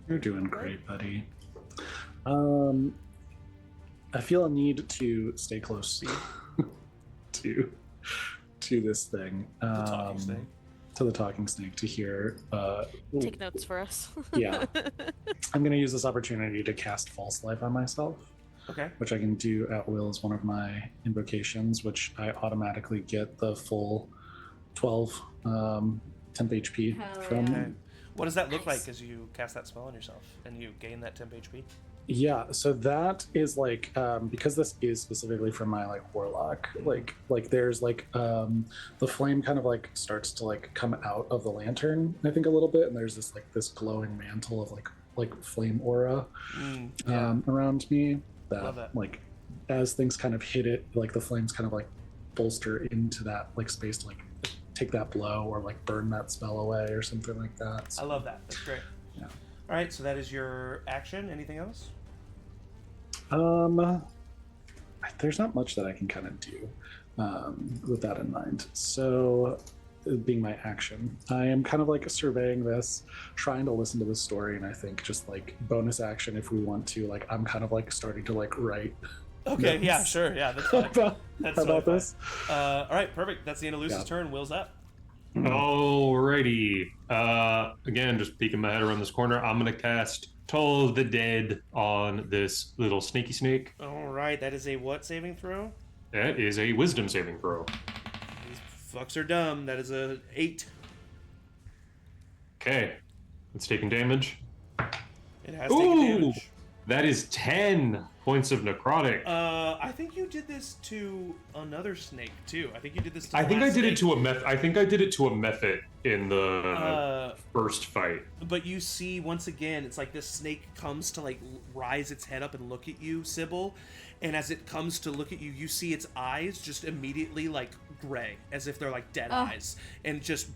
You're doing great, buddy. I feel a need to stay close to this thing. The talking snake. To the talking snake to hear. Take notes for us. Yeah. I'm going to use this opportunity to cast False Life on myself, Okay. which I can do at will as one of my invocations, which I automatically get the full 12 temp HP Hell from. yeah. Okay. What does that look Nice. like as you cast that spell on yourself and you gain that temp HP? Yeah, so that is like because this is specifically for my like warlock, like there's like the flame kind of like starts to like come out of the lantern, I think a little bit, and there's this glowing mantle of like flame aura around me Love that that. like as things kind of hit it, like the flames kind of like bolster into that like space to like take that blow or like burn that spell away or something like that. I love that. That's great. Yeah. All right, so that is your action. Anything else? There's not much that I can kind of do with that in mind. So, being my action, I am kind of like surveying this, trying to listen to the story, and I think just like bonus action if we want to. Like, I'm kind of like starting to like write. Okay, notes yeah, sure, yeah, that's fine. about, That's about totally this. fine. All right, perfect. That's the end of Luce's Yeah. turn. Will's up. Alrighty. Again, just peeking my head around this corner. I'm gonna cast Toll of the Dead on this little snaky snake. All right, that is a what saving throw? That is a Wisdom saving throw. These fucks are dumb. That is a 8. Okay, it's taking damage. It has taken Ooh, damage. that is 10 points of necrotic. I think you did this to another snake too. I think you did this to I the think I last did it snake. to a meth. I think I did it to a mephit in the first fight. But you see, once again, it's like this snake comes to like rise its head up and look at you, Sybil. And as it comes to look at you, you see its eyes just immediately like gray, as if they're like dead eyes, and just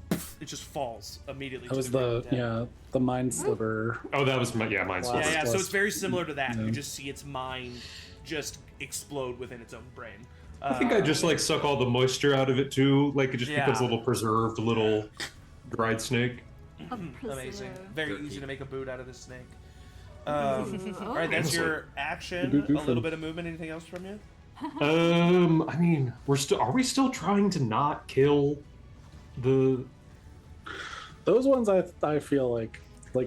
it just falls immediately. That to was the the ground dead. the mind sliver. Oh, that was mine. Wow. Yeah, yeah. So Plus- it's very similar to that. yeah. You just see its mind just explode within its own brain. I think I just like suck all the moisture out of it too. Like it just becomes a Yeah. little preserved, little dried snake. Amazing. Very easy to make a boot out of this snake. Oh. All right, that's your action. A little bit of movement. Anything else from you? I mean, are we still trying to not kill the? Those ones I feel like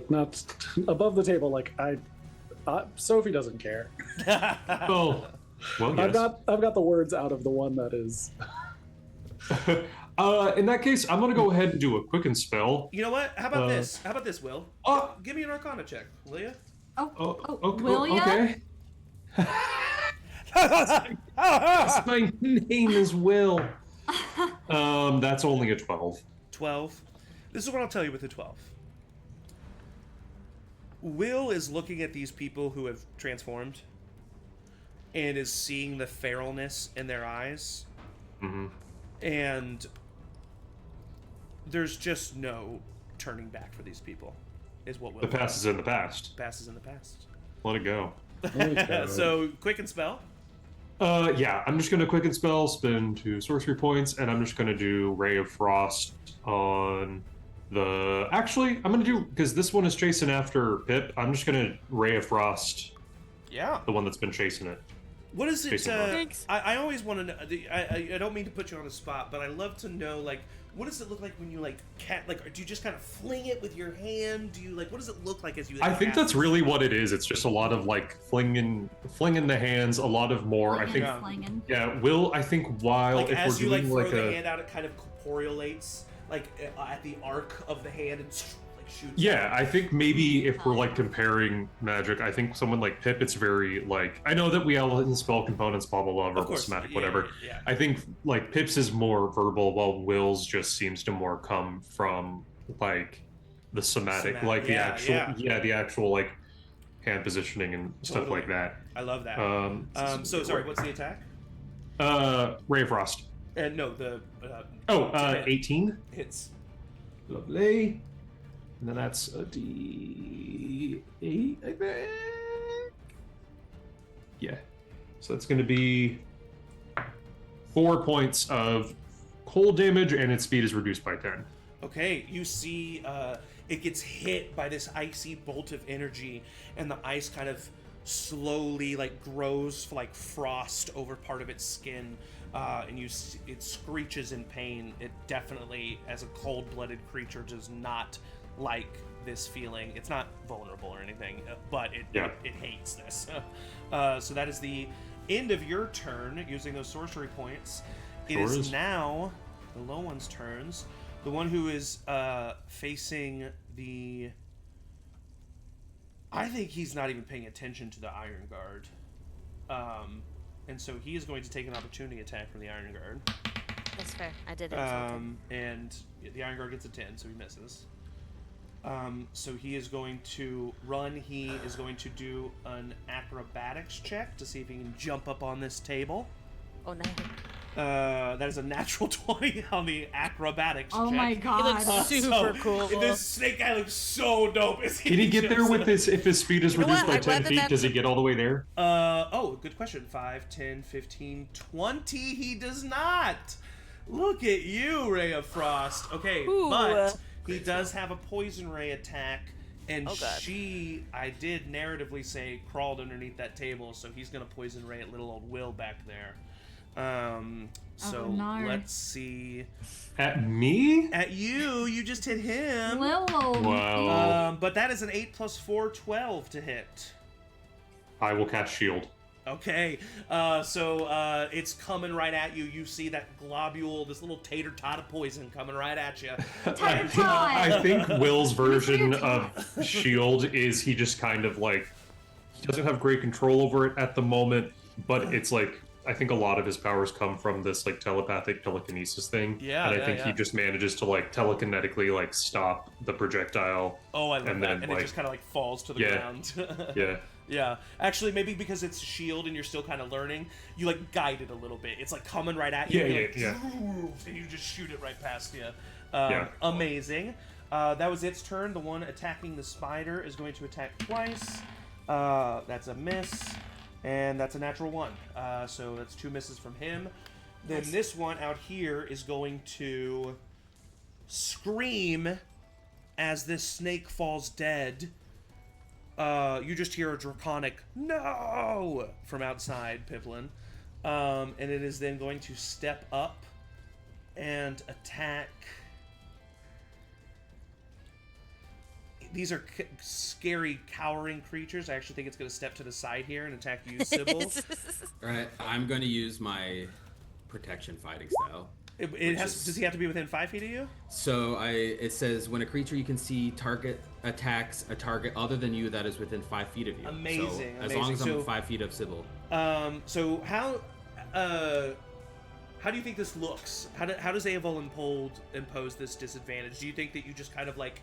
not above the table. Like Sophie doesn't care. Oh, well, yes. I've got the words out of the one that is. In that case, I'm gonna go ahead and do a quicken spell. You know what? How about this? How about this, Will? Oh, Give me an Arcana check, will you? Will ya? Okay. My name is Will. That's only a 12. 12. This is what I'll tell you with the 12. Will is looking at these people who have transformed and is seeing the feralness in their eyes. Mm-hmm. And there's just no turning back for these people, is what Will The past is in the past. passes in the past. Let it go. So, quick and spell. Yeah, I'm just gonna quicken spell, spend 2 sorcery points, and I'm just gonna do Ray of Frost on the. Actually, I'm gonna do, because this one is chasing after Pip. I'm just gonna Ray of Frost Yeah. the one that's been chasing it. What is it? Facing north. Thanks. I always want to know. I don't mean to put you on the spot, but I love to know, like, what does it look like when you like do you just kind of fling it with your hand? Do you like what does it look like as you? Like, I think cast that's it? really what it is. It's just a lot of like flinging the hands, a lot of more. I think. Flinging. Yeah, I think while Like if as we're you like doing throw like the a hand out, it kind of corporealates like at the arc of the hand and like shoots. yeah, out. I think maybe if we're like comparing magic, I think someone like Pip, it's very like I know that we all in spell components, blah blah blah, Of verbal, course, somatic, yeah, whatever. yeah. I think like Pip's is more verbal, while Will's just seems to more come from like the somatic, like the actual the actual like hand positioning and stuff like that. I love that. So Sorry, what's the attack? Ray of Frost. No, the 18 hits. Lovely. And then that's a D8, I think. Yeah. So that's going to be 4 points of cold damage, and its speed is reduced by 10. Okay, you see it gets hit by this icy bolt of energy, and the ice kind of slowly like grows like frost over part of its skin, and it screeches in pain. It definitely, as a cold-blooded creature, does not like this feeling. It's not vulnerable or anything, but it hates this. So that is the end of your turn using those sorcery points. It is now the low one's turns. The one who is facing the... I think he's not even paying attention to the Iron Guard. And so he is going to take an opportunity attack from the Iron Guard. That's fair. I did insult him. And the Iron Guard gets a 10, so he misses. So he is going to run. He is going to do an acrobatics check to see if he can jump up on this table. Oh no. That is a natural 20 on the acrobatics check. Oh my He god. looks super cool. This snake guy looks so dope. Can he get there with this? If his speed is You know reduced what? by I'd 10 rather feet, that- does he get all the way there? Good question. 5, 10, 15, 20. He does not. Look at you, Ray of Frost. Okay, Ooh. but he does have a poison ray attack, and Oh, God. she, I did narratively say, crawled underneath that table, so he's gonna poison ray at little old Will back there. So no. let's see. At me? At you, you just hit him. Lil. Wow. But that is an 8 plus 4, 12 to hit. I will cast shield. Okay, it's coming right at you. You see that globule, this little tater tot of poison coming right at you. Tater I tot. think Will's version Weird. of shield is he just kind of like he doesn't have great control over it at the moment, but it's like I think a lot of his powers come from this like telepathic telekinesis thing. Yeah, and I yeah, think yeah. he just manages to like telekinetically like stop the projectile. Oh, I love And that. then, And it like- just kind of like falls to the Yeah. ground. Yeah. Yeah. Actually, maybe because it's shield and you're still kind of learning, you like guide it a little bit. It's like coming right at you. Yeah, and yeah, you're like, yeah. And you just shoot it right past you. Yeah. Amazing. That was its turn. The one attacking the spider is going to attack twice. That's a miss. And that's a natural 1. So that's 2 misses from him. Then this one out here is going to scream as this snake falls dead. You just hear a draconic "No!" from outside, Pipplin. And it is then going to step up and attack. These are scary, cowering creatures. I actually think it's going to step to the side here and attack you, Sybil. All right, I'm going to use my protection fighting style. It has. Does he have to be within 5 feet of you? So it says when a creature you can see target attacks a target other than you that is within 5 feet of you. Amazing, So as long as amazing. I'm So- 5 feet of Sybil. So how do you think this looks? How does Eovald impose this disadvantage? Do you think that you just kind of like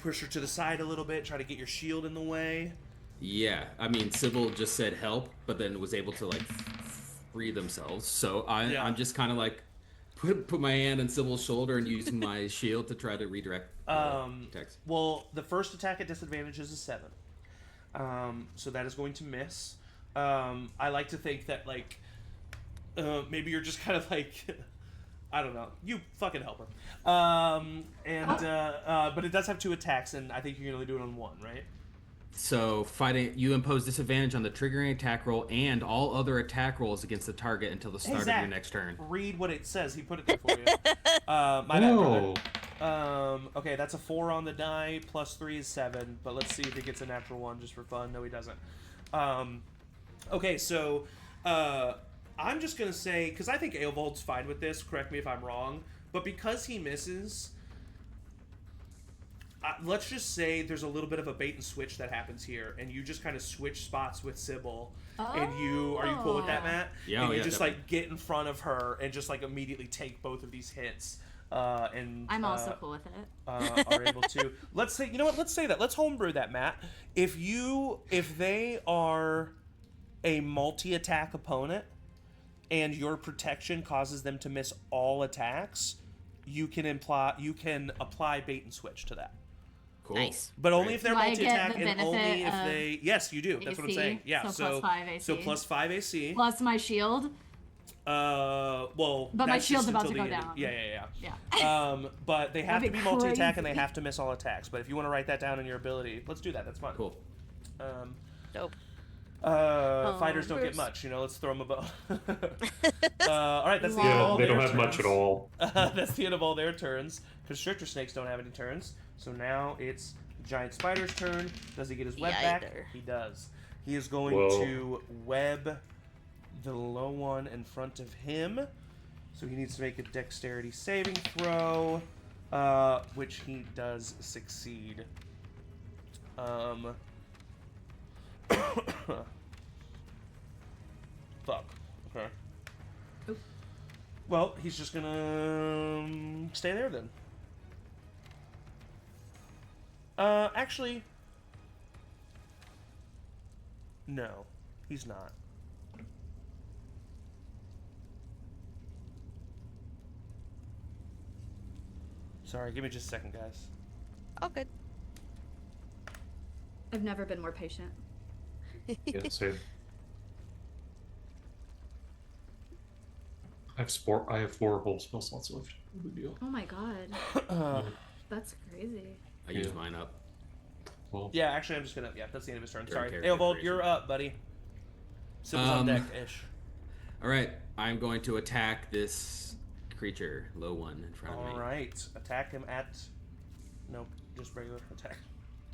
push her to the side a little bit, try to get your shield in the way? Yeah, I mean Sybil just said help, but then was able to like free themselves. So I'm just kind of like put my hand on Sybil's shoulder and using my shield to try to redirect attacks. Well, the first attack at disadvantage is a 7. So that is going to miss. I like to think that like maybe you're just kind of like I don't know. You fucking help her. But it does have 2 attacks, and I think you can only do it on 1, right? So fighting, you impose disadvantage on the triggering attack roll and all other attack rolls against the target until the start of your next turn. Read what it says. He put it there for you. My bad, brother. Okay, that's a 4 on the die. Plus 3 is 7. But let's see if he gets a natural 1 just for fun. No, he doesn't. Okay, so I'm just gonna say, because I think Eovald's fine with this. Correct me if I'm wrong. But because he misses, let's just say there's a little bit of a bait and switch that happens here, and you just kind of switch spots with Sybil. And are you cool with that, Matt? Yeah, and you yeah, just definitely. like get in front of her and just like immediately take both of these hits. And I'm also cool with it. are able to. Let's say, you know what? Let's say that. Let's homebrew that, Matt. If they are a multi-attack opponent and your protection causes them to miss all attacks, you can apply bait and switch to that. Cool. Nice. But only if they're Do I get multi-attack, the and only benefit if of they. Yes, you do. That's what I'm AC? saying. Yeah. So plus 5 AC. So plus 5 AC. Plus my shield. Well. But my that's shield's just about until to the go end of- down. Yeah. But they have to That'd be be multi-attack and they crazy. have to miss all attacks. But if you want to write that down in your ability, let's do that. That's fun. Cool. Dope. Fighters don't get Bruce. much, let's throw them a bone. All right, that's the end of Yeah, all they their don't have much turns. at all. That's the end of all their turns. Constrictor snakes don't have any turns. So now it's giant spider's turn. Does he get his web back? Either. He does. He is going Whoa. to web the low one in front of him. So he needs to make a dexterity saving throw, which he does succeed. Fuck. Okay. Oop. Well, he's just gonna stay there then. Actually, no, he's not. Sorry, give me just a second, guys. All good. I've never been more patient. Yeah, same. I have 4 whole spell slots left. No big deal. Oh my god. That's crazy. I use Yeah. mine up. Well, Yeah, actually, I'm just gonna. Yeah, that's the end of his turn. Your Sorry, character Eovald, creation. you're up, buddy. Sybil's on deck ish. All right, I'm going to attack this creature, low one in front of me. All right, attack him at. Nope, just regular attack.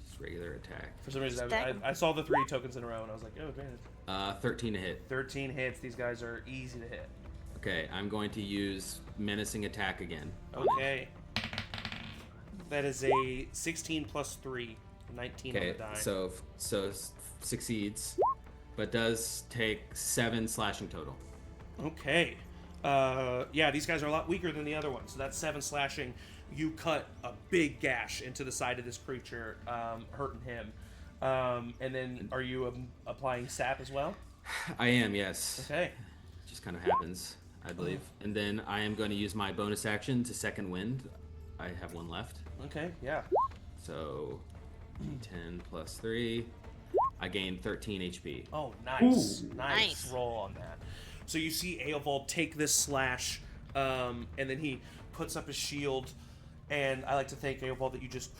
Just regular attack. For some reason, Stack 'em. I saw the 3 tokens in a row, and I was like, oh, advantage. 13 to hit. 13 hits. These guys are easy to hit. Okay, I'm going to use menacing attack again. Okay. That is a 16 plus 3, 19 on Okay, the die. so succeeds, but does take 7 slashing total. Okay. Yeah, these guys are a lot weaker than the other ones. So that's 7 slashing. You cut a big gash into the side of this creature, hurting him. And then are you applying sap as well? I am, yes. Okay. Just kind of happens, I believe. And then I am going to use my bonus action to second wind. I have 1 left. Okay, yeah. So 10 plus 3. I gain 13 HP. Oh, nice. Ooh. Nice Nice. roll on that. So you see Eovald take this slash, and then he puts up his shield. And I like to thank Eovald that you just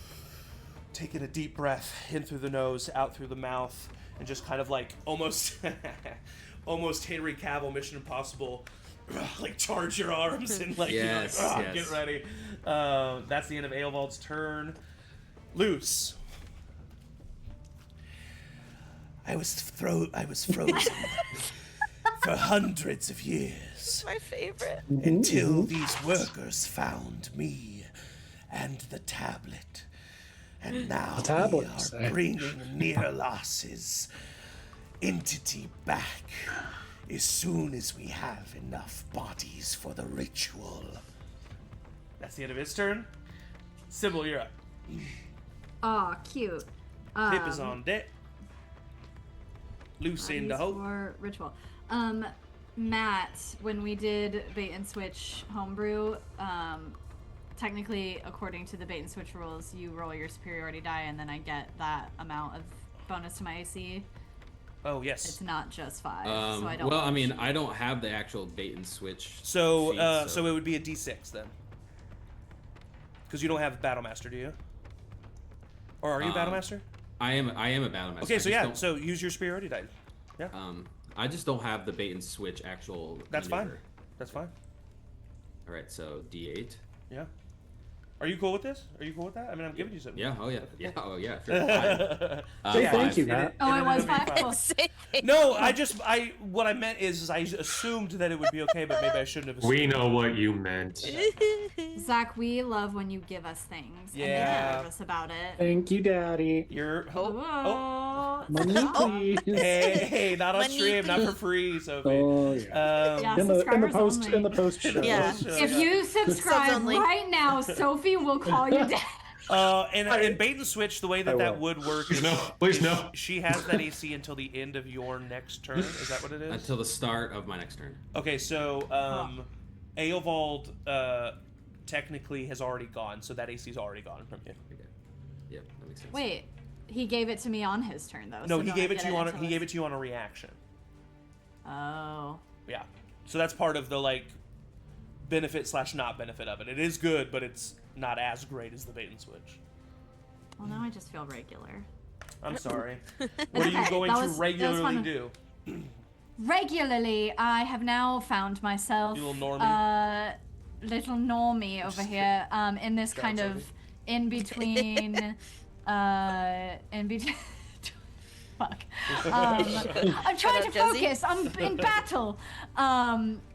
take in a deep breath, in through the nose, out through the mouth, and just kind of like almost, almost Henry Cavill, Mission Impossible, like charge your arms and like, Yes, you're like, yes. get ready. That's the end of Eovald's turn. Luce. I was frozen for hundreds of years My favorite. until these workers found me and the tablet. And now The tablet, we say. are bringing Nearloss's entity back as soon as we have enough bodies for the ritual. That's the end of his turn. Sybil, you're up. Aw, cute. Pip is on deck. Luce in the hole. For ritual. Matt, when we did bait and switch homebrew, technically, according to the bait and switch rules, you roll your superiority die, and then I get that amount of bonus to my AC. Oh, yes. It's not just 5, so I don't. Well, I mean, I don't have the actual bait and switch. So, sheet, so it would be a D6 then. Because you don't have Battlemaster, do you? Or are you Battlemaster? I am a battle master. Okay, I so just yeah, don't- so use your superiority die. Yeah, I just don't have the bait and switch actual. that's maneuver. fine. That's fine. All right, so D8. Yeah. Are you cool with this? Are you cool with that? I mean, I'm giving you something. Yeah. Oh yeah. Yeah. Oh yeah. Sure. Hey, Yeah, thank you, it- Matt. Oh, it ended was up being 5. fine. Cool. No, what I meant is I assumed that it would be okay, but maybe I shouldn't have assumed. We know what you meant. Zach, we love when you give us things. And Yeah. make nervous about it. Thank you, Daddy. You're. Oh. Money, please. Hey, not on Money, stream, not please. for free, Sophie. Oh yeah. Yeah, In the subscribers post only. in the post show. Yeah. If you subscribe only. right now, Sophie will call you down. And bait and switch, the way I that will. would work Please is no. Please no. she has that AC until the end of your next turn. Is that what it is? Until the start of my next turn. Okay, so Eovald technically has already gone, so that AC is already gone from you. Okay. Yep, that makes sense. Wait, he gave it to me on his turn though. No, so he don't gave I it get to you on until he gave it his- to you on a reaction. Oh. Yeah. So that's part of the like benefit / not benefit of it. It is good, but it's not as great as the bait and switch. Well, now I just feel regular. I'm sorry. What are you okay, going that to was regularly fun. do? Regularly, I have now found myself You little normie. little normie over here, in this Go on, kind of Sophie. in between, in between. Fuck. I'm trying to Shut up, Jesse. focus. I'm in battle.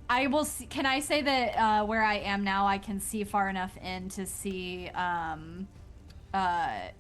I will see, can I say that where I am now, I can see far enough in to see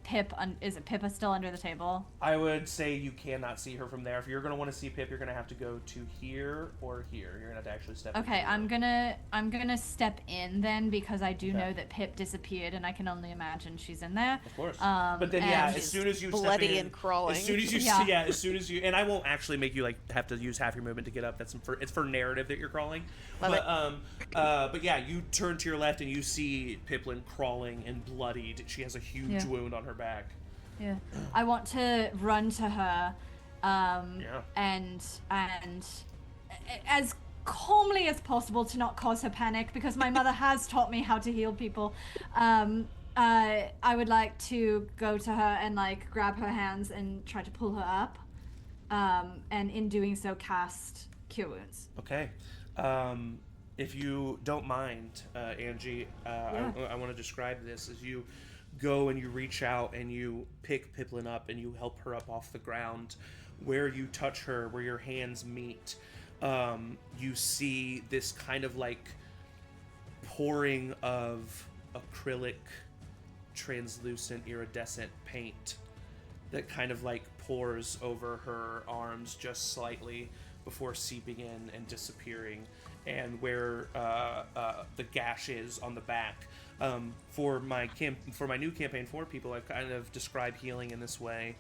Pip. Is it Pip still under the table? I would say you cannot see her from there. If you're going to want to see Pip, you're going to have to go to here or here. You're going to have to actually step Okay, into the I'm gonna step in then because I do Okay. know that Pip disappeared and I can only imagine she's in there. Of course. Um, But then yeah, and- as soon as you bloody step in, and crawling. As soon as you Yeah. see, as soon as you, and I won't actually make you like have to use half your movement to get up. It's for narrative that you're crawling. Love But yeah, you turn to your left and you see Pipplin crawling and bloodied. She has a huge Yeah. wound on her back. Yeah, I want to run to her, Yeah. and as calmly as possible to not cause her panic because my mother has taught me how to heal people. I would like to go to her and like grab her hands and try to pull her up, and in doing so cast Cure Wounds. Okay. If you don't mind, Angie, Yeah. I want to describe this as you go and you reach out and you pick Pipplin up and you help her up off the ground. Where you touch her, where your hands meet, you see this kind of like pouring of acrylic, translucent, iridescent paint that kind of like pours over her arms just slightly before seeping in and disappearing. And where the gash is on the back. For my new campaign for people, I've kind of described healing in this way.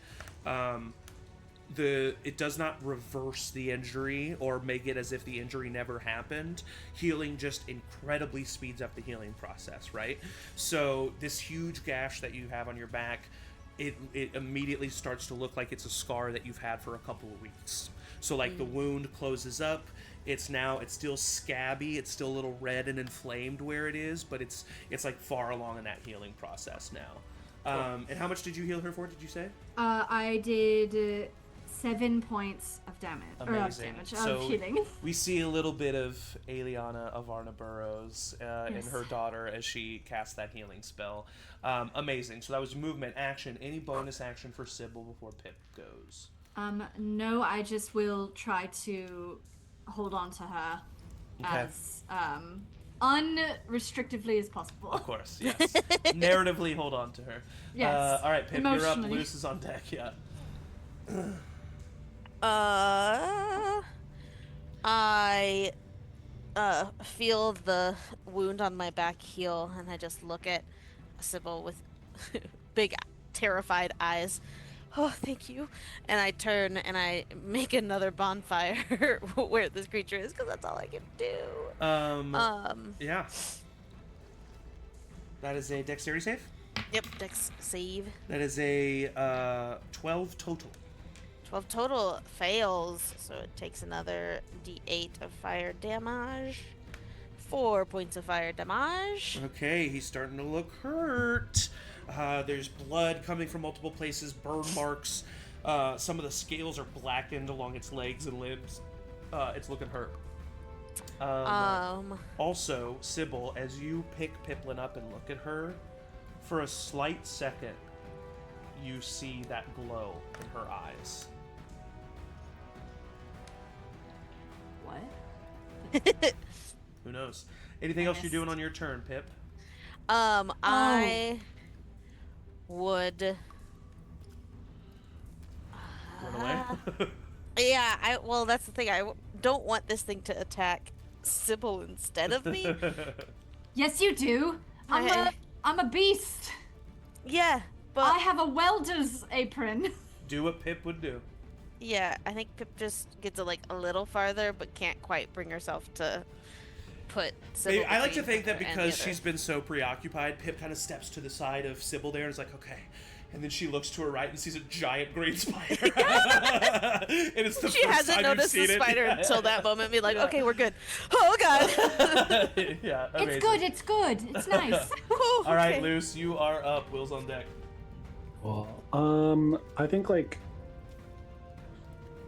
It does not reverse the injury or make it as if the injury never happened. Healing just incredibly speeds up the healing process, right? So this huge gash that you have on your back, it immediately starts to look like it's a scar that you've had for a couple of weeks. So like the wound closes up. It's still scabby. It's still a little red and inflamed where it is, but it's like far along in that healing process now. And how much did you heal her for? Did you say? I did 7 points of damage. Amazing. So of healing. we see a little bit of Aliana Avarna-Burroughs and Yes. her daughter as she casts that healing spell. Amazing. So that was movement action. Any bonus action for Sybil before Pip goes? No, I just will try to hold on to her Okay. as unrestrictively as possible. Of course, yes. Narratively hold on to her. Yes. All right, Pip, you're up. Emotionally. Luce is on deck, yeah. I feel the wound on my back heal, and I just look at Sybil with big, terrified eyes. Oh, thank you. And I turn and I make another bonfire where this creature is, because that's all I can do. Yeah. That is a dexterity save. Yep, dex save. That is a 12 total. 12 total fails, so it takes another d8 of fire damage. 4 points of fire damage. Okay, he's starting to look hurt. There's blood coming from multiple places, burn marks. Some of the scales are blackened along its legs and limbs. It's looking hurt. Also, Sybil, as you pick Pipplin up and look at her, for a slight second, you see that glow in her eyes. What? Who knows? Anything else you're doing on your turn, Pip? I would. Run away? Yeah, well, that's the thing. I don't want this thing to attack Sybil instead of me. Yes, you do. I'm a beast. Yeah, but I have a welder's apron. Do what Pip would do. yeah, I think Pip just gets a little farther, but can't quite bring herself to put Sybil. I like to between think that her and the because other. she's been so preoccupied, Pip kind of steps to the side of Sybil there and is like, okay. And then she looks to her right and sees a giant green spider. And it's the She first hasn't time noticed you've the seen spider it. until that moment. Be like, okay, we're good. Oh god. Yeah, amazing. It's good. It's good. It's nice. Ooh, All right, okay. Luce, you are up. Will's on deck. Well, I think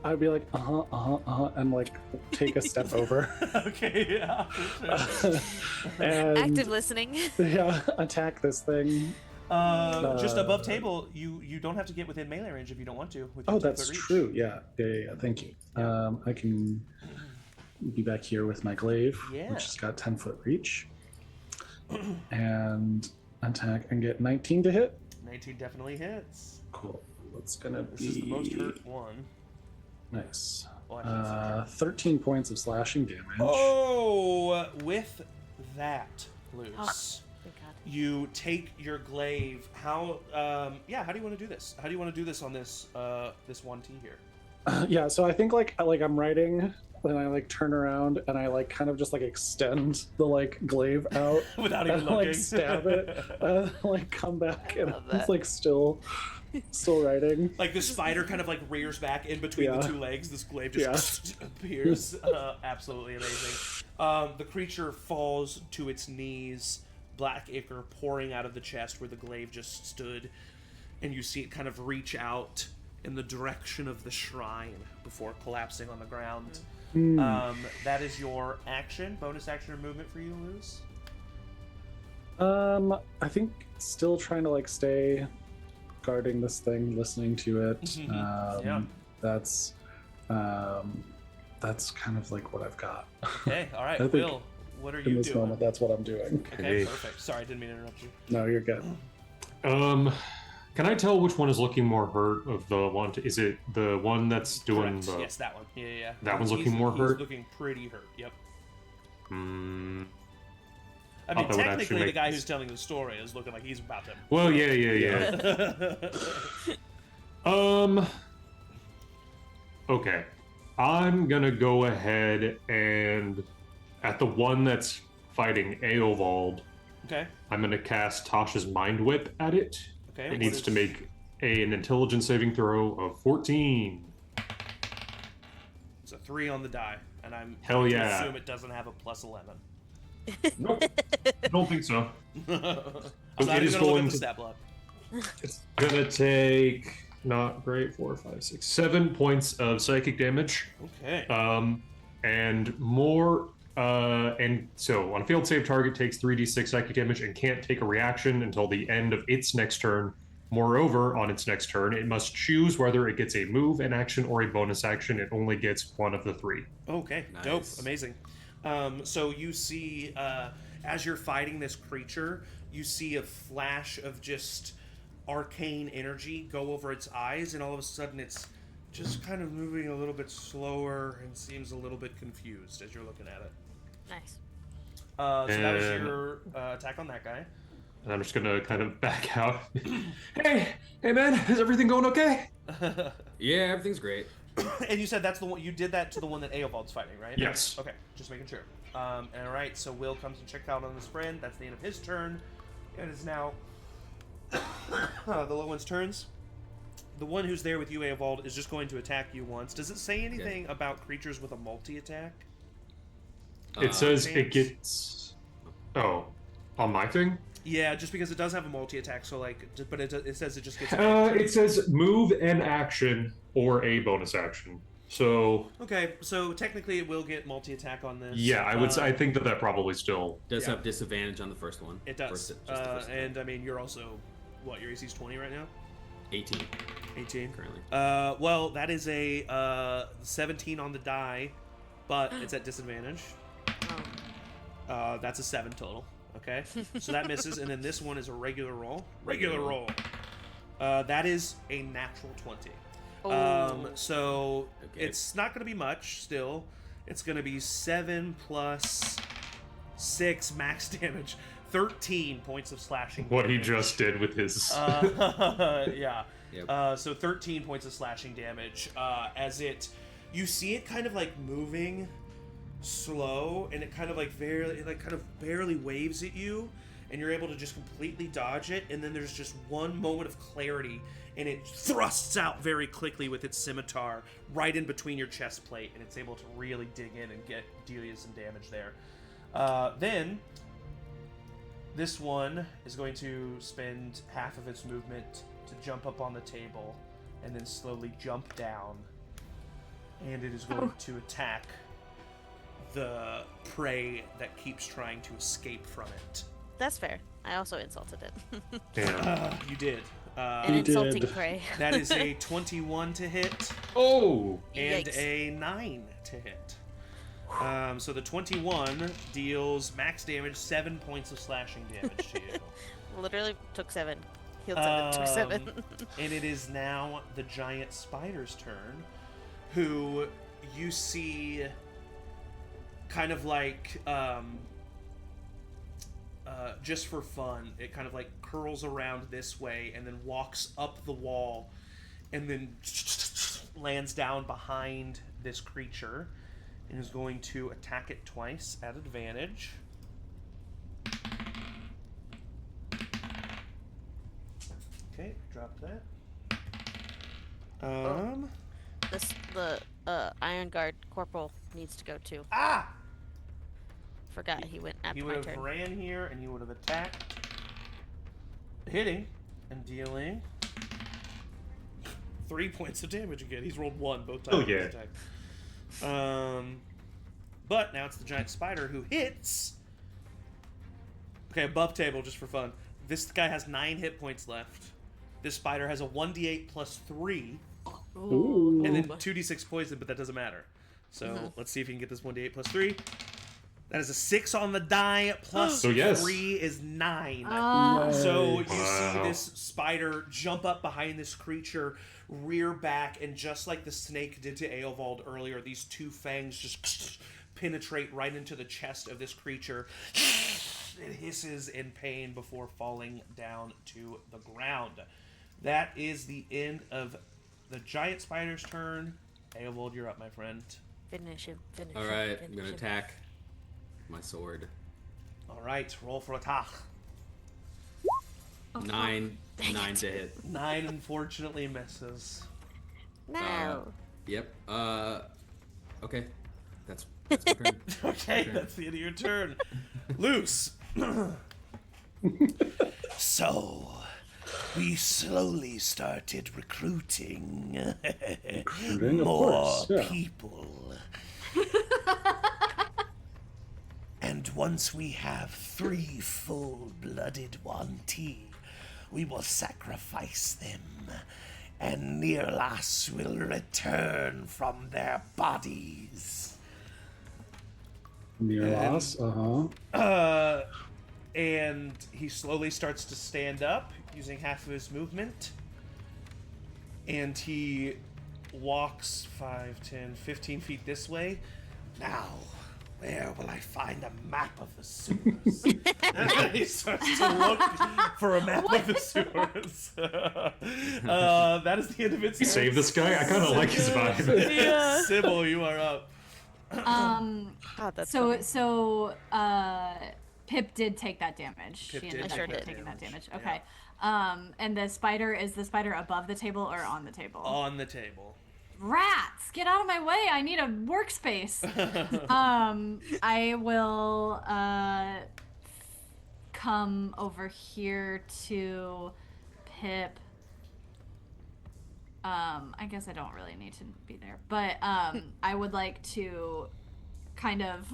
I'd be like, and take a step over. Okay, yeah. For sure. And Active listening. yeah, attack this thing. Just above table, you don't have to get within melee range if you don't want to. With your Oh, 2 that's foot reach. true. Yeah. Thank you. I can be back here with my glaive, Yeah. which has got 10-foot reach, and attack and get 19 to hit. 19 definitely hits. Cool. That's gonna This be is the most hurt one. nice. Oh, I can't see 13 points of slashing damage. Oh, with that, Luce, Thank God. you take your glaive. How do you want to do this? How do you want to do this on this this 1T here? Yeah. So I think I'm writing. Then I turn around and I kind of just extend the glaive out Without even and looking. stab it, come back and love it's that. still writing. Like the spider kind of rears back in between the Yeah. 2 legs. This glaive just appears. Absolutely amazing. The creature falls to its knees, black ichor pouring out of the chest where the glaive just stood, and you see it kind of reach out in the direction of the shrine before collapsing on the ground. That is your action. Bonus action or movement for you, Luce? I think still trying to stay guarding this thing, listening to it. Yeah. That's kind of what I've got. Okay, all right. I think Will, what are In you this doing? moment, that's what I'm doing. Okay, Hey. perfect. Sorry, I didn't mean to interrupt you. No, you're good. Can I tell which one is looking more hurt of the one? Is it the one that's doing Correct. the? Yes, that one. Yeah. That one's looking more hurt? He's looking pretty hurt. Yep. Hmm. I mean, Thought that would actually technically, the make- guy who's telling the story is looking like he's about to. Well, yeah. Okay. I'm gonna go ahead and at the one that's fighting Eovald, Okay. I'm gonna cast Tasha's Mind Whip at it. Okay. It what needs is- to make an intelligence saving throw of 14. It's a 3 on the die, and I'm Hell going to yeah. assume it doesn't have a plus 11. Nope. I don't think so. I'm It not is even going to look going at the to- stat block. It's gonna take not great 4, 5, 6, 7 points of psychic damage. Okay. And more. And so on a failed save, target takes 3d6 psychic damage and can't take a reaction until the end of its next turn. Moreover, on its next turn, it must choose whether it gets a move, an action, or a bonus action. It only gets one of the 3. Okay, dope, Nice. amazing. So you see, as you're fighting this creature, you see a flash of just arcane energy go over its eyes, and all of a sudden it's just kind of moving a little bit slower and seems a little bit confused as you're looking at it. Nice. So that was And- your attack on that guy. And I'm just gonna kind of back out. Hey man, is everything going okay? Yeah, everything's great. And you said that's the one you did that to the one that Eovald's fighting, right? Yes. Okay, just making sure. And all right, so Will comes and checks out on his friend. That's the end of his turn. It is now the low one's turns. The one who's there with you, Eovald, is just going to attack you once. Does it say anything about creatures with a multi-attack? It says Chance? it gets. Oh, on my thing? Yeah, just because it does have a multi-attack, so like, but it says it just gets. It says move and action or a bonus action. So Okay, so technically it will get multi-attack on this. yeah, I think that probably still Does Yeah. have disadvantage on the first one. It does. Just the first one. And I mean, you're also, what, your AC's 20 right now? 18 18. currently. Well, that is a 17 on the die, but it's at disadvantage. That's a 7 total. Okay, so that misses, and then this one is a regular roll. Regular roll. That is a natural 20. So Okay. it's not going to be much still. It's going to be 7 plus 6 max damage. 13 points of slashing what he damage. just did with his. Yeah. Yep. So 13 points of slashing damage as you see it kind of like moving slow, and it kind of like barely waves at you, and you're able to just completely dodge it, and then there's just one moment of clarity, and it thrusts out very quickly with its scimitar right in between your chest plate, and it's able to really dig in and deal you some damage there. Then this one is going to spend half of its movement to jump up on the table and then slowly jump down, and it is going to attack the prey that keeps trying to escape from it. That's fair. I also insulted it. Damn. You did. An You insulting did. prey. That is a 21 to hit Oh! and Yikes. a 9 to hit. So the 21 deals max damage, 7 points of slashing damage to you. Literally took 7. Healed 7, took 7. And it is now the giant spider's turn, who you see kind of like, just for fun, it kind of like curls around this way and then walks up the wall and then lands down behind this creature and is going to attack it twice at advantage. Okay, drop that. The Iron Guard Corporal needs to go too. Ah! Forgot he went He after would my have turn. ran here and he would have attacked, hitting and dealing 3 points of damage again. He's rolled 1 both times. Oh, he's yeah. attacked. But now it's the giant spider who hits. Okay, above table just for fun. This guy has 9 hit points left. This spider has a 1d8 plus 3, Ooh. and then 2d6 poison, but that doesn't matter. So let's see if you can get this 1d8 plus 3. That is a 6 on the die, plus So yes. 3 is 9. Oh. So you Wow. see this spider jump up behind this creature, rear back, and just like the snake did to Eovald earlier, these 2 fangs just penetrate right into the chest of this creature. It hisses in pain before falling down to the ground. That is the end of the giant spider's turn. Eovald, you're up, my friend. Finish him. Finish All him. right, finish I'm gonna him. attack my sword. All right, roll for attack. 9 to hit. 9 unfortunately misses. No. Yep. Okay. That's my turn. Okay, that's the end of your turn. Luce. So, we slowly started recruiting Recruiting, of more course, yeah. people. And once we have 3 full-blooded Wanti, we will sacrifice them, and Nirlas will return from their bodies. Near loss. Uh-huh. And he slowly starts to stand up using half of his movement. And he walks 5, 10, 15 feet this way. Now, where will I find a map of the sewers? And he starts to look for a map of the sewers. That is the end of its turn. Save this guy? I kind of like his vibe. Yeah. Sybil, you are up. God, that's funny. So Pip did take that damage. Pip She did ended take up that taking that damage, damage. Okay. And the spider, is the spider above the table or on the table? On the table. Rats, get out of my way. I need a workspace. I will come over here to Pip. I guess I don't really need to be there, but I would like to kind of,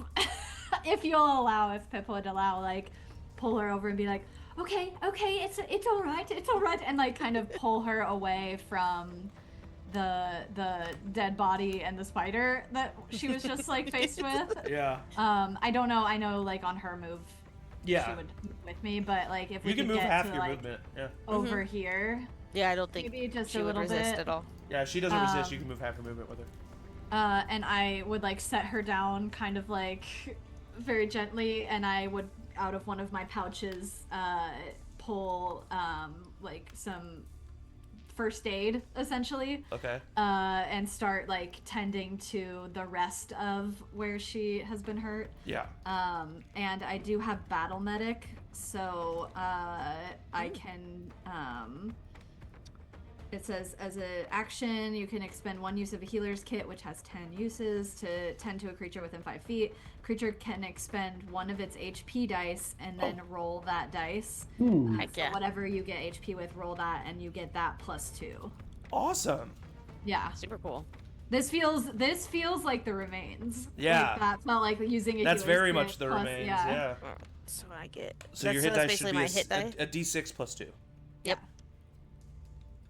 if you'll allow, if Pip would allow, like, pull her over and be like, okay, it's all right, and like kind of pull her away from the dead body and the spider that she was just like faced with. Yeah. I don't know. I know, like, on her move, Yeah. she would move with me, but like if we You can could move get half to, your like, movement. Yeah. over here, Yeah, I don't think maybe just she a would little resist bit. at all. Yeah, if she doesn't resist, you can move half your movement with her. And I would like set her down kind of like very gently, and I would, out of one of my pouches, pull like some first aid, essentially. Okay. And start like tending to the rest of where she has been hurt. Yeah. And I do have battle medic, so I can it says, as an action, you can expend 1 use of a healer's kit, which has 10 uses, to tend to a creature within 5 feet. Creature can expend 1 of its HP dice and then roll that dice. Heck yeah. So whatever you get HP with, roll that, and you get that +2. Awesome. Yeah. Super cool. This feels like the remains. Yeah. Like, that felt like using a That's healer's very kit much the plus- remains. yeah. Yeah. So I get. So your hit that's dice should basically be my hit die. a d6 + 2. Yep.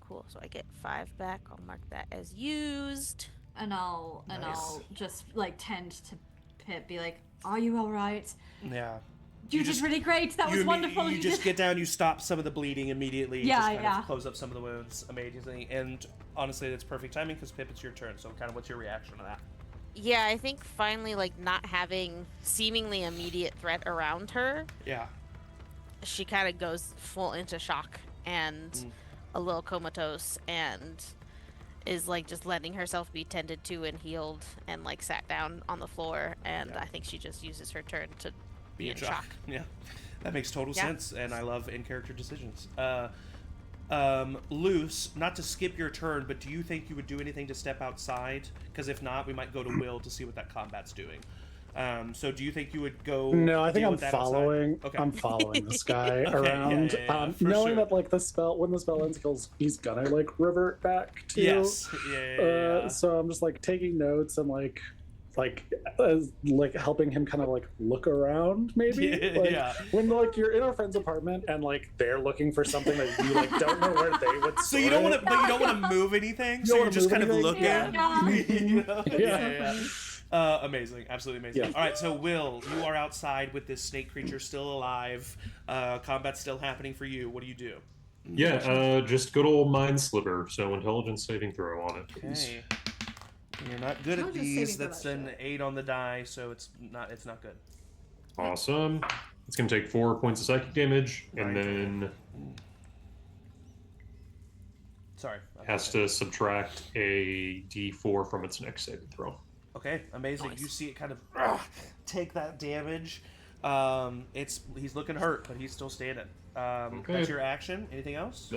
Cool. So I get 5 back. I'll mark that as used. And I'll Nice. just like tend to Pip, be like, "Are you all right? Yeah. You did really great. That was wonderful. You just get down, you stop some of the bleeding immediately. Yeah, just kind yeah. of close up some of the wounds amazingly. And honestly, that's perfect timing because Pip, it's your turn. So kind of what's your reaction to that? Yeah, I think finally, like, not having seemingly immediate threat around her, Yeah. she kind of goes full into shock and a little comatose and is like just letting herself be tended to and healed and like sat down on the floor, and Yeah. I think she just uses her turn to Be in shock. Yeah. That makes total Yeah. sense, and I love in-character decisions. Luce, not to skip your turn, but do you think you would do anything to step outside? Because if not, we might go to Will to see what that combat's doing. So do you think you would go? No, I think deal I'm with that outside? following. Okay. I'm following this guy Okay, around, yeah, for knowing sure. that like the spell, when the spell ends, he's gonna like revert back to. Yes. Yeah. So I'm just like taking notes and like helping him kind of like look around, maybe. Yeah, like, yeah. When like you're in a friend's apartment and like they're looking for something that you like don't know where they would. So you don't want to, but you don't want to move anything. So don't you're wanna just move kind of anything? looking. Yeah. You know? Yeah. Amazing, absolutely amazing. Yeah. All right, so Will, you are outside with this snake creature still alive. Combat's still happening for you. What do you do? Yeah, just good old mind sliver. So intelligence saving throw on it, please. Okay. You're not good at Intelligence these. saving throw, That's that an shit. 8 on the die, so it's not good. Awesome. It's gonna take 4 points of psychic damage, and Right. then Sorry. has to subtract a d4 from its next saving throw. Okay, amazing. Nice. You see it kind of take that damage. He's looking hurt, but he's still standing. Okay. That's your action. Anything else?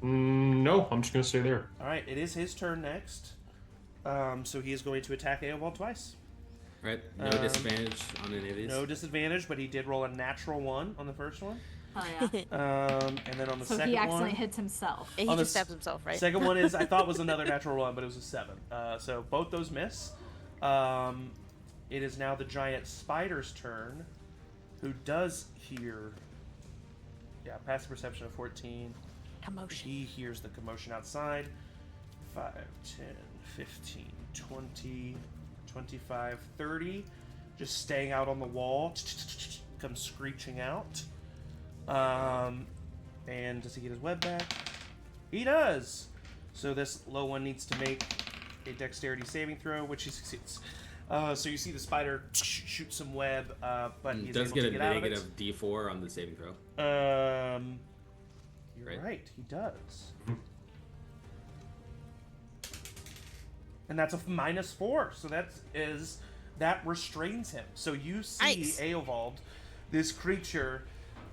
No, I'm just gonna stay there. All right, it is his turn next. So he is going to attack Eovald twice. Right? No disadvantage on any of these. No disadvantage, but he did roll a natural 1 on the first one. Oh yeah. And then on the So second he accidentally one, hits himself. He On the just stabs himself, right? second one is I thought was another natural 1, but it was a 7. So both those miss. It is now the giant spider's turn, who does hear. Yeah, passive perception of 14. Commotion. He hears the commotion outside. 5, 10, 15, 20, 25, 30. Just staying out on the wall. Comes screeching out. And does he get his web back? He does! So this low one needs to make a dexterity saving throw, which he succeeds. So you see the spider shoot some web, but he's Does able get to a get out of it. negative d4 on the saving throw. You're Right. right, he does. And that's a -4, so that restrains him. So you see Nice. Eovald, this creature,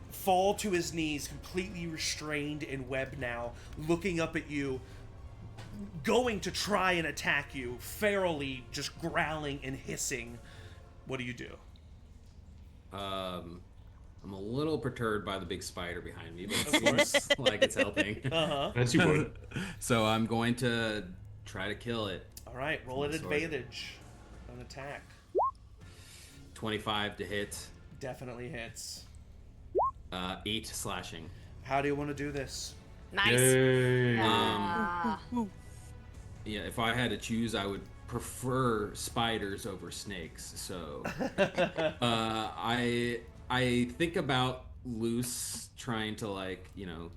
fall to his knees, completely restrained and webbed now, looking up at you, going to try and attack you, ferally just growling and hissing. What do you do? Well, I'm a little perturbed by the big spider behind me, but it seems like it's helping. As you would. So I'm going to try to kill it. All right, roll My an sword. advantage. An attack. 25 to hit. Definitely hits. 8 slashing. How do you want to do this? Nice. Yay. Ah. Yeah, if I had to choose, I would prefer spiders over snakes. So I think about Luce trying to, like, you know,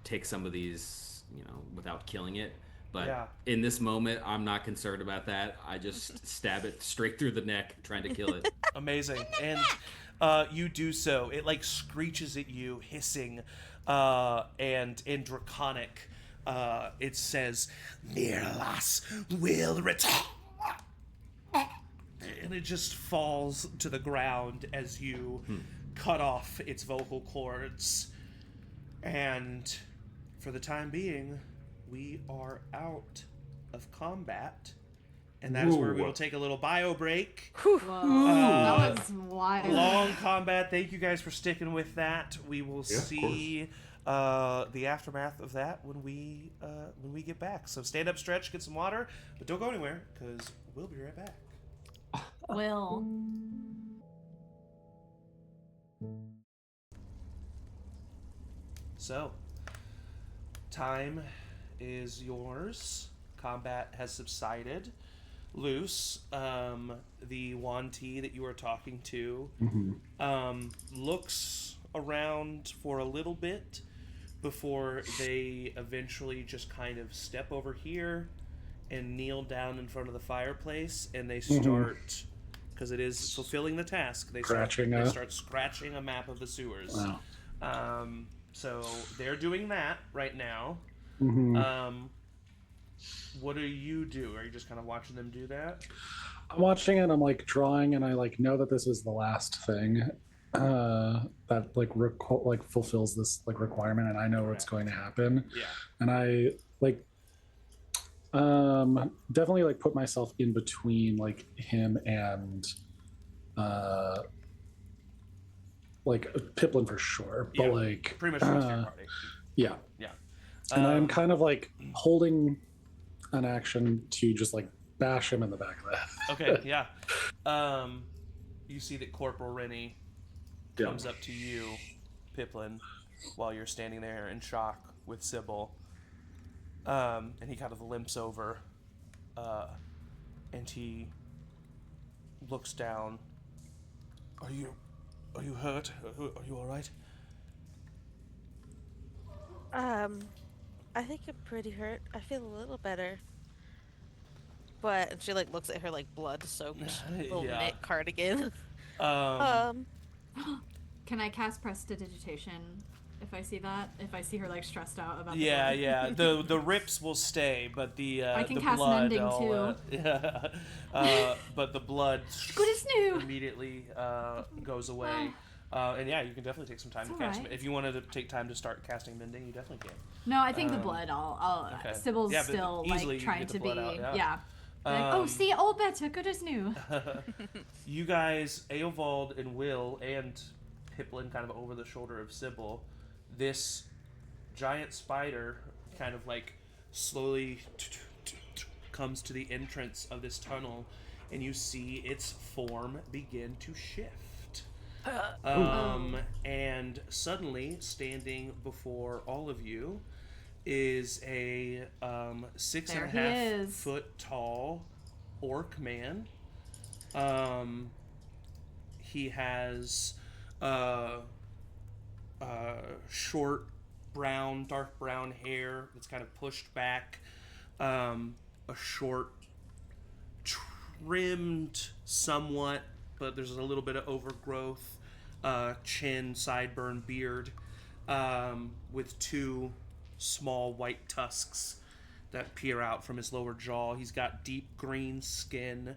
take some of these, you know, without killing it. But Yeah. in this moment, I'm not concerned about that. I just stab it straight through the neck, trying to kill it. Amazing. And you do so. It like screeches at you, hissing, and in Draconic, it says, Mirlas will return. and it just falls to the ground as you cut off its vocal cords. And for the time being, we are out of combat. And that is where we Ooh. will take a little bio break. Whoa, that was wild. Long combat. Thank you guys for sticking with that. We will Yeah, of see the aftermath of that when we get back. So stand up, stretch, get some water, but don't go anywhere because we'll be right back. Will. So, time is yours. Combat has subsided. Luce, the Wanti that you are talking to, looks around for a little bit before they eventually just kind of step over here and kneel down in front of the fireplace, and they start, because it is fulfilling the task, they start scratching a map of the sewers. Wow. So they're doing that right now. What do you do? Are you just kind of watching them do that? I'm watching it. I'm like drawing, and I like know that this is the last thing that like fulfills this like requirement, and I know what's going to happen. Yeah. And I like definitely like put myself in between like him and like Pipplin for sure, but Yeah, like pretty much the rest of your party. yeah. Yeah. And I'm kind of like holding an action to just like bash him in the back of the head. Okay, yeah. You see that Corporal Rennie comes up to you, Pipplin, while you're standing there in shock with Sybil. And he kind of limps over, and he looks down. Are you hurt? Are you all right? I think I'm pretty hurt. I feel a little better. But and she like looks at her like blood-soaked little Yeah. knit cardigan. Um, Can I cast Prestidigitation if I see that? If I see her like stressed out about the yeah, blood? yeah. The rips will stay, but the I can the cast blood, mending, I'll, too. yeah. But the blood Good as new. immediately goes away. And yeah, you can definitely take some time to It's cast. alright. If you wanted to take time to start casting mending, you definitely can. No, I think the blood. I'll okay. Sybil's Yeah, but still easily like you can trying get the to be. blood out, yeah. Yeah. Like, oh, see, all better, good as new. You guys, Eovald and Will and Pipplin, kind of over the shoulder of Sybil, this giant spider kind of like slowly comes to the entrance of this tunnel, and you see its form begin to shift. And suddenly, standing before all of you, is a 6.5 is. foot tall orc man. He has short brown, dark brown hair that's kind of pushed back, a short, trimmed somewhat, but there's a little bit of overgrowth, chin, sideburn, beard, with two small white tusks that peer out from his lower jaw. He's got deep green skin.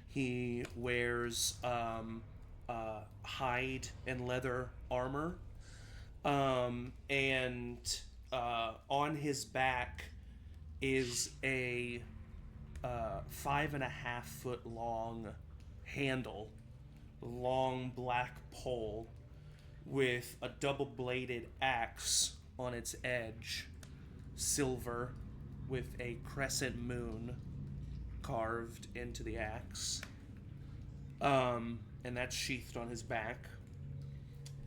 He wears hide and leather armor. And on his back is a 5.5 foot long handle, long black pole with a double-bladed axe on its edge, silver, with a crescent moon carved into the axe. And that's sheathed on his back.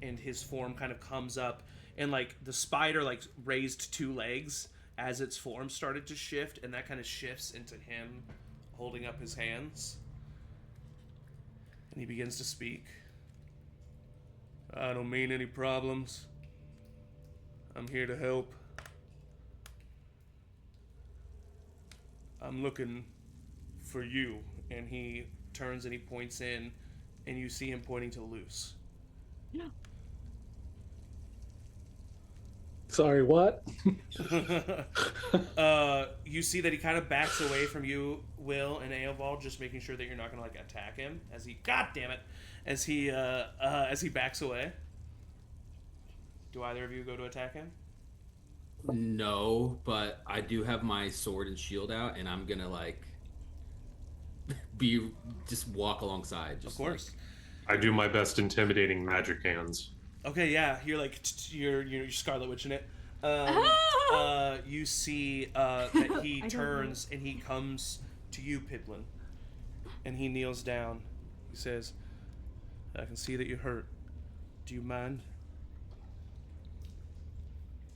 And his form kind of comes up, and like the spider like raised 2 legs as its form started to shift, and that kind of shifts into him holding up his hands. And he begins to speak. I don't mean any problems. I'm here to help. I'm looking for you. And he turns and he points in, and you see him pointing to Luce. Yeah. Sorry, what? You see that he kind of backs away from you, Will, and Eovald, just making sure that you're not going to like attack him as he, God damn it, as he backs away. Do either of you go to attack him? No, but I do have my sword and shield out, and I'm gonna like just walk alongside. Just of course. I do my best intimidating magic hands. Okay, yeah, you're like you're Scarlet Witching it. You see that he turns and he comes to you, Pipplin, and he kneels down. He says, "I can see that you're hurt. Do you mind?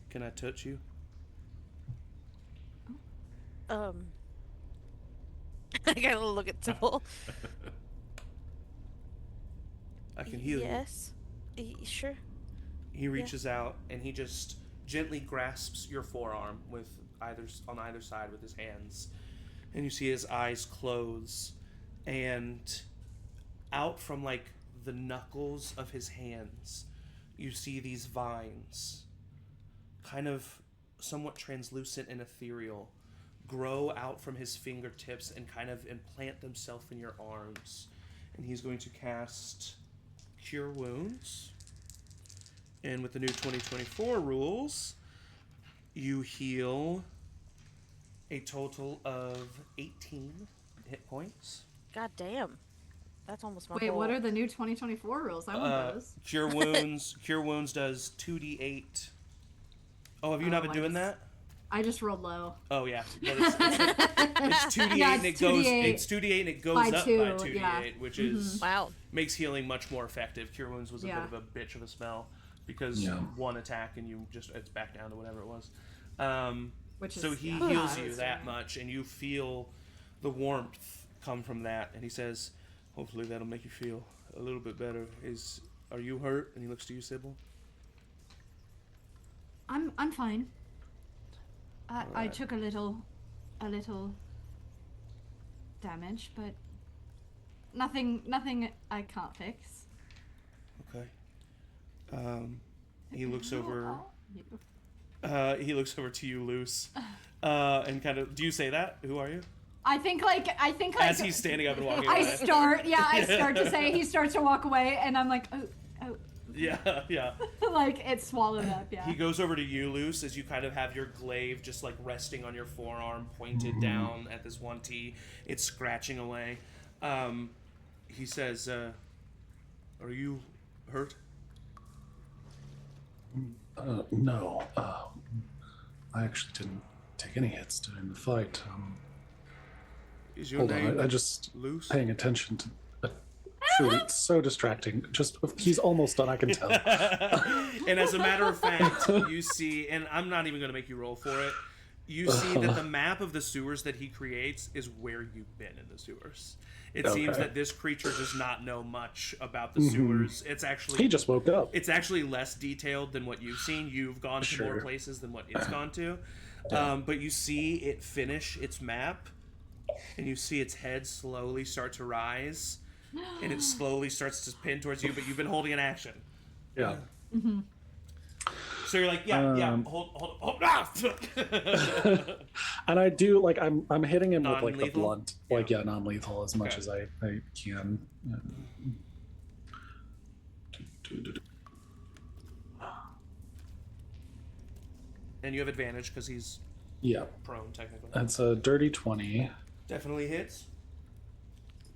Can I touch you?" I gotta look at Sybil. I can heal you. Yes. Sure. He reaches out and he just gently grasps your forearm with on either side with his hands, and you see his eyes close, and out from like the knuckles of his hands, you see these vines, kind of somewhat translucent and ethereal, grow out from his fingertips and kind of implant themselves in your arms. And he's going to cast Cure Wounds. And with the new 2024 rules, you heal a total of 18 hit points. God damn. That's almost my Wait, whole... what are the new 2024 rules? I want those. Cure Wounds does 2d8. Oh, have you not been doing that? I just rolled low. Oh yeah, but it's 2d8 Yeah, and it's it's 2d8 and it goes by up two, by 2d8, yeah. which is Wow. makes healing much more effective. Cure Wounds was a bit of a bitch of a spell because one attack and it's back down to whatever it was. Which is, so he heals you that much, and you feel the warmth come from that. And he says, "Hopefully that'll make you feel a little bit better. Are you hurt?" And he looks to you, Sybil. I'm fine. I Alright. took a little damage, but nothing I can't fix. Okay. He looks over. You. He looks over to you, Luce, and kind of. Do you say that? Who are you? I think like As he's standing up and walking I away. start to say, he starts to walk away, and I'm like, oh. Yeah. Like it's swallowed up. Yeah. He goes over to you, Luce, as you kind of have your glaive just like resting on your forearm, pointed down at this one T. It's scratching away. He says, "Are you hurt?" No. I actually didn't take any hits during the fight. Is your Hold name on, I just Luce? paying attention to. Truly, it's so distracting. Just he's almost done. I can tell. And as a matter of fact, you see, and I'm not even going to make you roll for it. You see that the map of the sewers that he creates is where you've been in the sewers. It seems that this creature does not know much about the sewers. It's actually He just woke up. It's actually less detailed than what you've seen. You've gone to more places than what it's gone to. But you see it finish its map, and you see its head slowly start to rise, and it slowly starts to spin towards you, but you've been holding an action. Yeah. So you're like, hold. Ah! And I do like I'm hitting him with like the Non-lethal? blunt, like non-lethal as much as I can. And you have advantage because he's Yeah, prone, technically. that's a dirty 20, Definitely hits.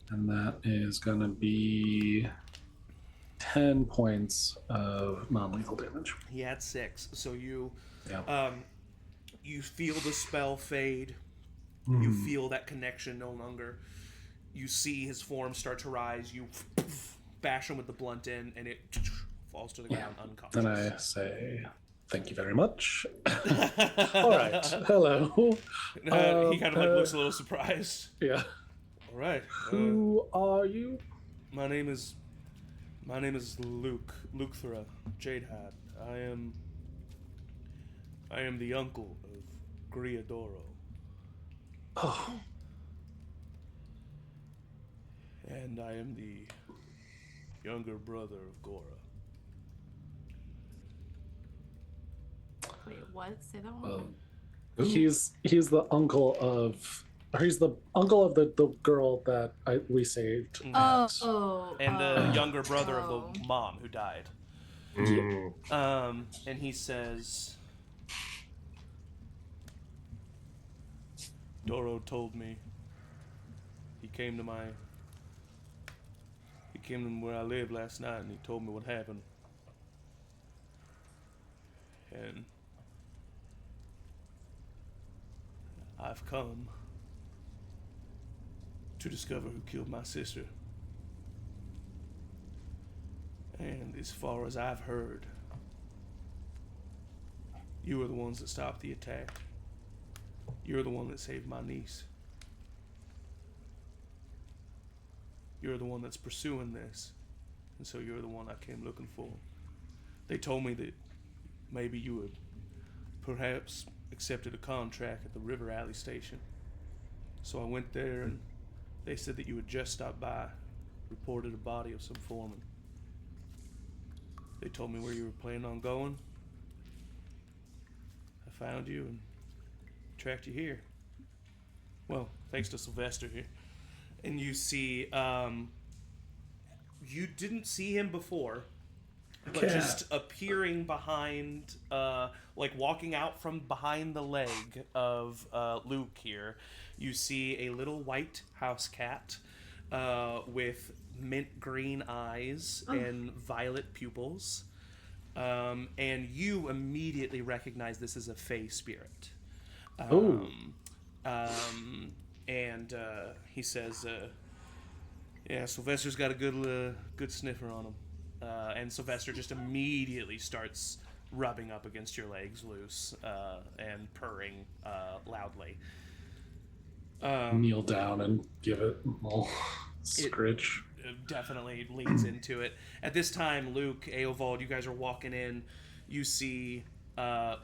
and that is gonna be 10 points of non-lethal damage. He had 6. So you Yeah. you feel the spell fade. You feel that connection no longer. You see his form start to rise. You bash him with the blunt end, and it falls to the ground unconscious. And I say, thank you very much. All right. Hello. He kind of like looks a little surprised. Yeah. All right. Who are you? My name is Luke Thra Jadehad. I am the uncle of Griadoro. Oh, And I am the younger brother of Gora. Wait, what? Say that one. he's the uncle of. He's the uncle of the girl that we saved. And the younger brother of the mom who died. And he says, Doro told me he came to where I lived last night, and he told me what happened. And I've come to discover who killed my sister. And as far as I've heard, you were the ones that stopped the attack. You're the one that saved my niece. You're the one that's pursuing this. And so you're the one I came looking for. They told me that maybe you had perhaps accepted a contract at the River Alley station. So I went there, and they said that you had just stopped by, reported a body of some foreman. They told me where you were planning on going. I found you and tracked you here. Well, thanks to Sylvester here. And you see, you didn't see him before, but just appearing behind, like walking out from behind the leg of Luke here, you see a little white house cat with mint green eyes and violet pupils. And you immediately recognize this as a Fey spirit. And he says, yeah, Sylvester's got a good sniffer on him. And Sylvester just immediately starts rubbing up against your legs, Luce, and purring loudly. Kneel down and give it a little scritch. It definitely leans into it. At this time, Luke, Eovald, you guys are walking in. You see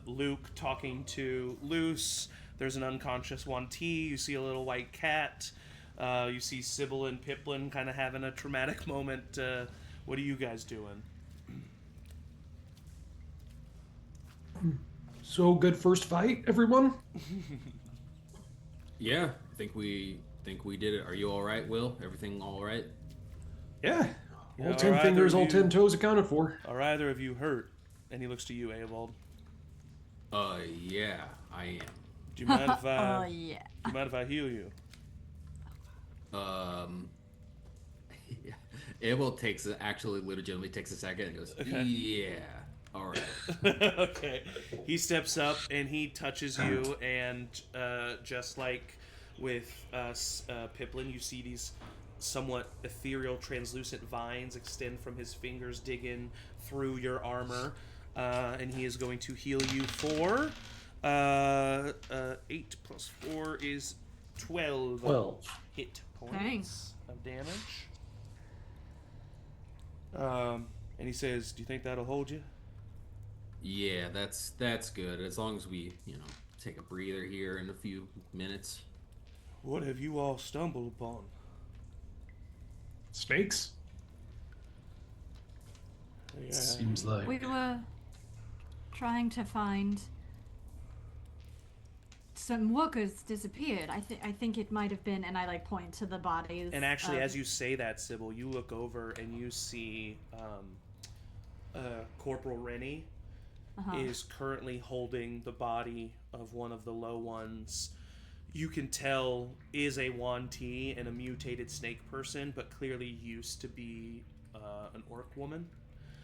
Luke talking to Luce. There's an unconscious Wanti. You see a little white cat. You see Sybil and Pipplin kind of having a traumatic moment. What are you guys doing? So good first fight, everyone. Yeah, I think we did it. Are you all right, Will? Everything all right? Yeah. Yeah, All 10 are fingers, either all of 10 you- toes accounted for. Are either of you hurt? And he looks to you, Eovald. Yeah, I am. Do you mind if I? Oh yeah. Do you mind if I heal you? Eovald legitimately takes a second and goes, Okay. yeah, all right. Okay. He steps up and he touches you, and just like with Pipplin, you see these somewhat ethereal, translucent vines extend from his fingers, dig in through your armor, and he is going to heal you for 8 plus 4 is 12 hit points of damage. And he says, "Do you think that'll hold you?" Yeah, that's good. As long as we, take a breather here in a few minutes. What have you all stumbled upon? Snakes? Yeah. Seems like. We were trying to find some workers disappeared. I think it might have been, and I point to the bodies. And actually, as you say that, Sybil, you look over and you see Corporal Rennie is currently holding the body of one of the low ones. You can tell is a Wanti and a mutated snake person, but clearly used to be an orc woman.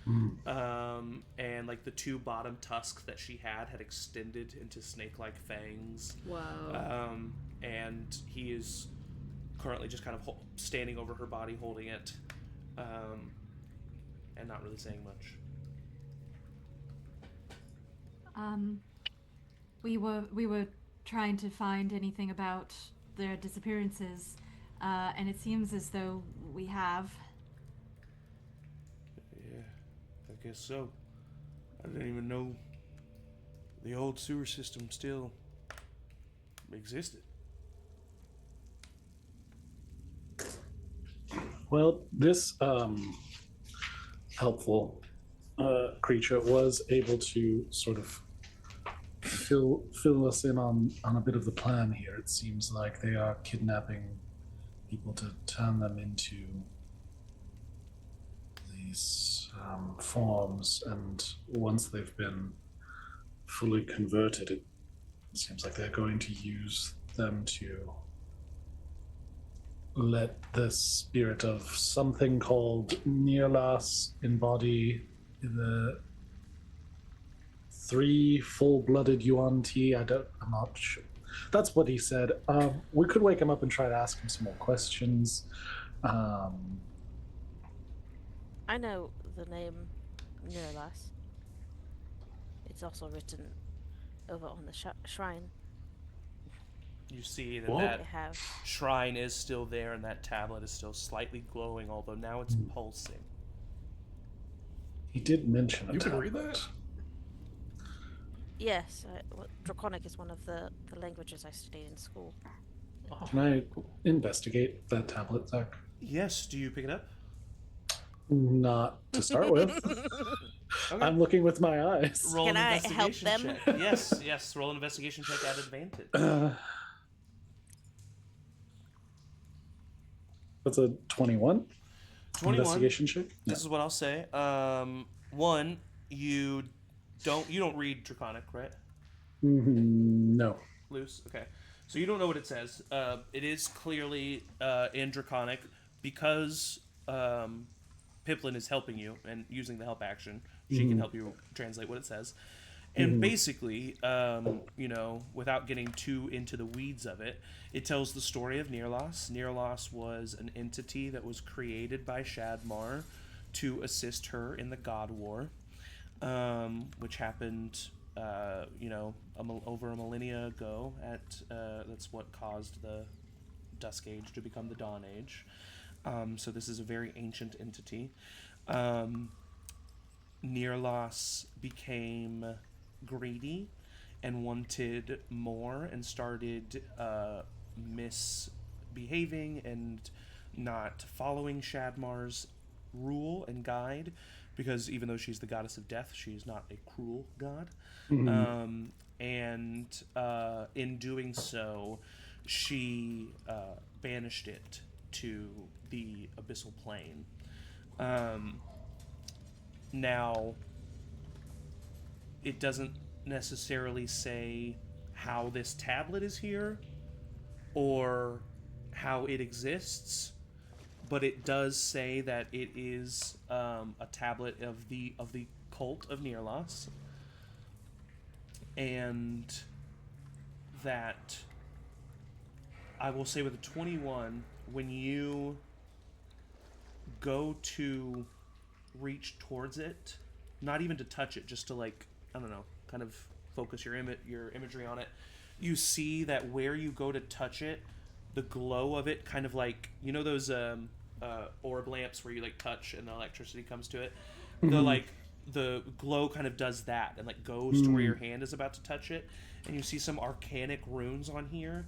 And like the two bottom tusks that she had extended into snake-like fangs. Whoa. And he is currently just kind of standing over her body, holding it, and not really saying much. We were trying to find anything about their disappearances, and it seems as though we have. Yeah, I guess so. I didn't even know the old sewer system still existed. Well, this helpful creature was able to sort of fill us in on a bit of the plan here. It seems like they are kidnapping people to turn them into these forms, and once they've been fully converted, it seems like they're going to use them to let the spirit of something called Nirlas embody the 3 full-blooded Yuan-Ti. I'm not sure. That's what he said. We could wake him up and try to ask him some more questions. I know the name Nirlas. It's also written over on the shrine. You see that What? that They have. shrine is still there, and that tablet is still slightly glowing, although now it's pulsing. He did mention a You can read tablet. that? Yes, Draconic is one of the languages I studied in school. Can I investigate that tablet, Zach? Yes, do you pick it up? Not to start with. Okay. I'm looking with my eyes. Roll Can an I help investigation them? check. Yes, roll an investigation check at advantage. That's a 21. 21. Investigation check. This is what I'll say. One, you don't read Draconic, right? No. Luce? Okay. So you don't know what it says. It is clearly in Draconic because Pipplin is helping you and using the help action. She can help you translate what it says. And basically, without getting too into the weeds of it, it tells the story of Nirlas. Nirlas was an entity that was created by Shadmar to assist her in the God War, which happened, over a millennia ago. That's what caused the Dusk Age to become the Dawn Age. So this is a very ancient entity. Nirlas became greedy and wanted more and started misbehaving and not following Shadmar's rule and guide, because even though she's the goddess of death, she's not a cruel god. And in doing so, she banished it to the abyssal plane. Now, it doesn't necessarily say how this tablet is here or how it exists, but it does say that it is a tablet of the cult of Nirlas, and that I will say with a 21, when you go to reach towards it, not even to touch it, just to kind of focus your imagery on it, you see that where you go to touch it, the glow of it kind of like, those orb lamps where you touch and the electricity comes to it, the glow kind of does that and goes to where your hand is about to touch it, and you see some arcanic runes on here.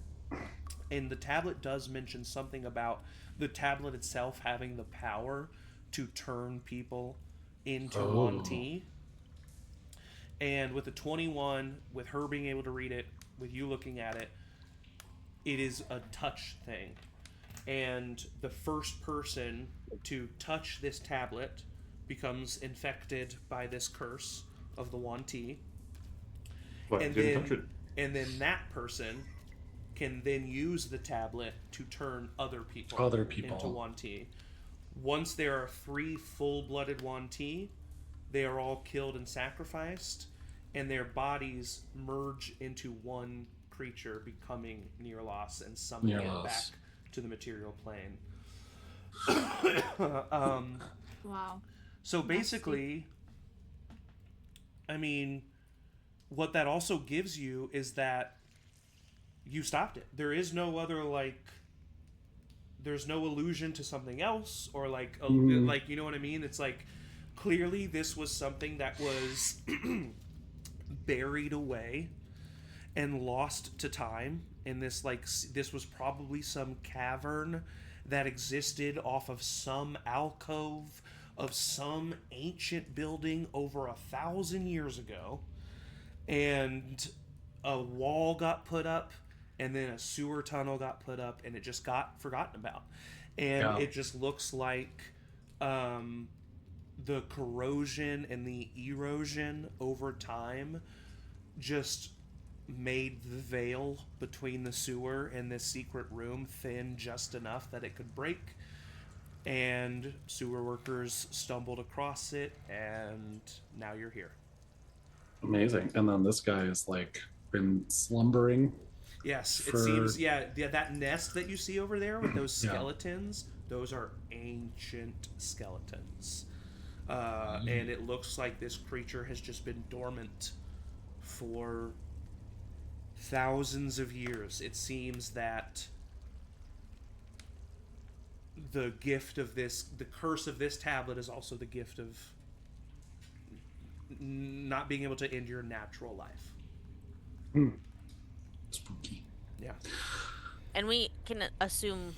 And the tablet does mention something about the tablet itself having the power to turn people into Yuan-Ti. And with the 21, with her being able to read it, with you looking at it, it is a touch thing. And the first person to touch this tablet becomes infected by this curse of the Yuan-Ti. But I didn't touch it. And then that person can then use the tablet to turn other people into Yuan-Ti. Once there are 3 full-blooded Wanti, they are all killed and sacrificed, and their bodies merge into one creature, becoming Nirlas and summoning it back to the material plane. Wow. So basically, I mean, what that also gives you is that you stopped it. There is no other, like, there's no allusion to something else, or like, like, you know what I mean? It's like, clearly this was something that was buried away and lost to time. And this, like, this was probably some cavern that existed off of some alcove of some ancient building over 1,000 years ago. And a wall got put up, and then a sewer tunnel got put up, and it just got forgotten about. And it just looks like the corrosion and the erosion over time just made the veil between the sewer and this secret room thin just enough that it could break. And sewer workers stumbled across it, and now you're here. Amazing. And then this guy is, like, been slumbering. Yes, it seems, that nest that you see over there with those skeletons, those are ancient skeletons. And it looks like this creature has just been dormant for thousands of years. It seems that the gift of this, the curse of this tablet, is also the gift of not being able to end your natural life. Spooky. Yeah. And we can assume,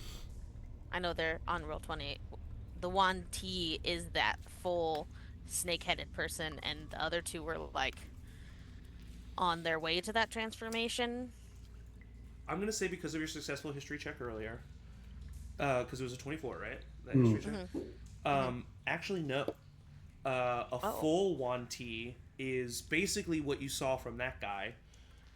I know they're on roll 20, the Wanti is that full snake-headed person, and the other two were, like, on their way to that transformation. I'm going to say because of your successful history check earlier, because it was a 24, right? That history check? Actually, no. Full Wanti is basically what you saw from that guy,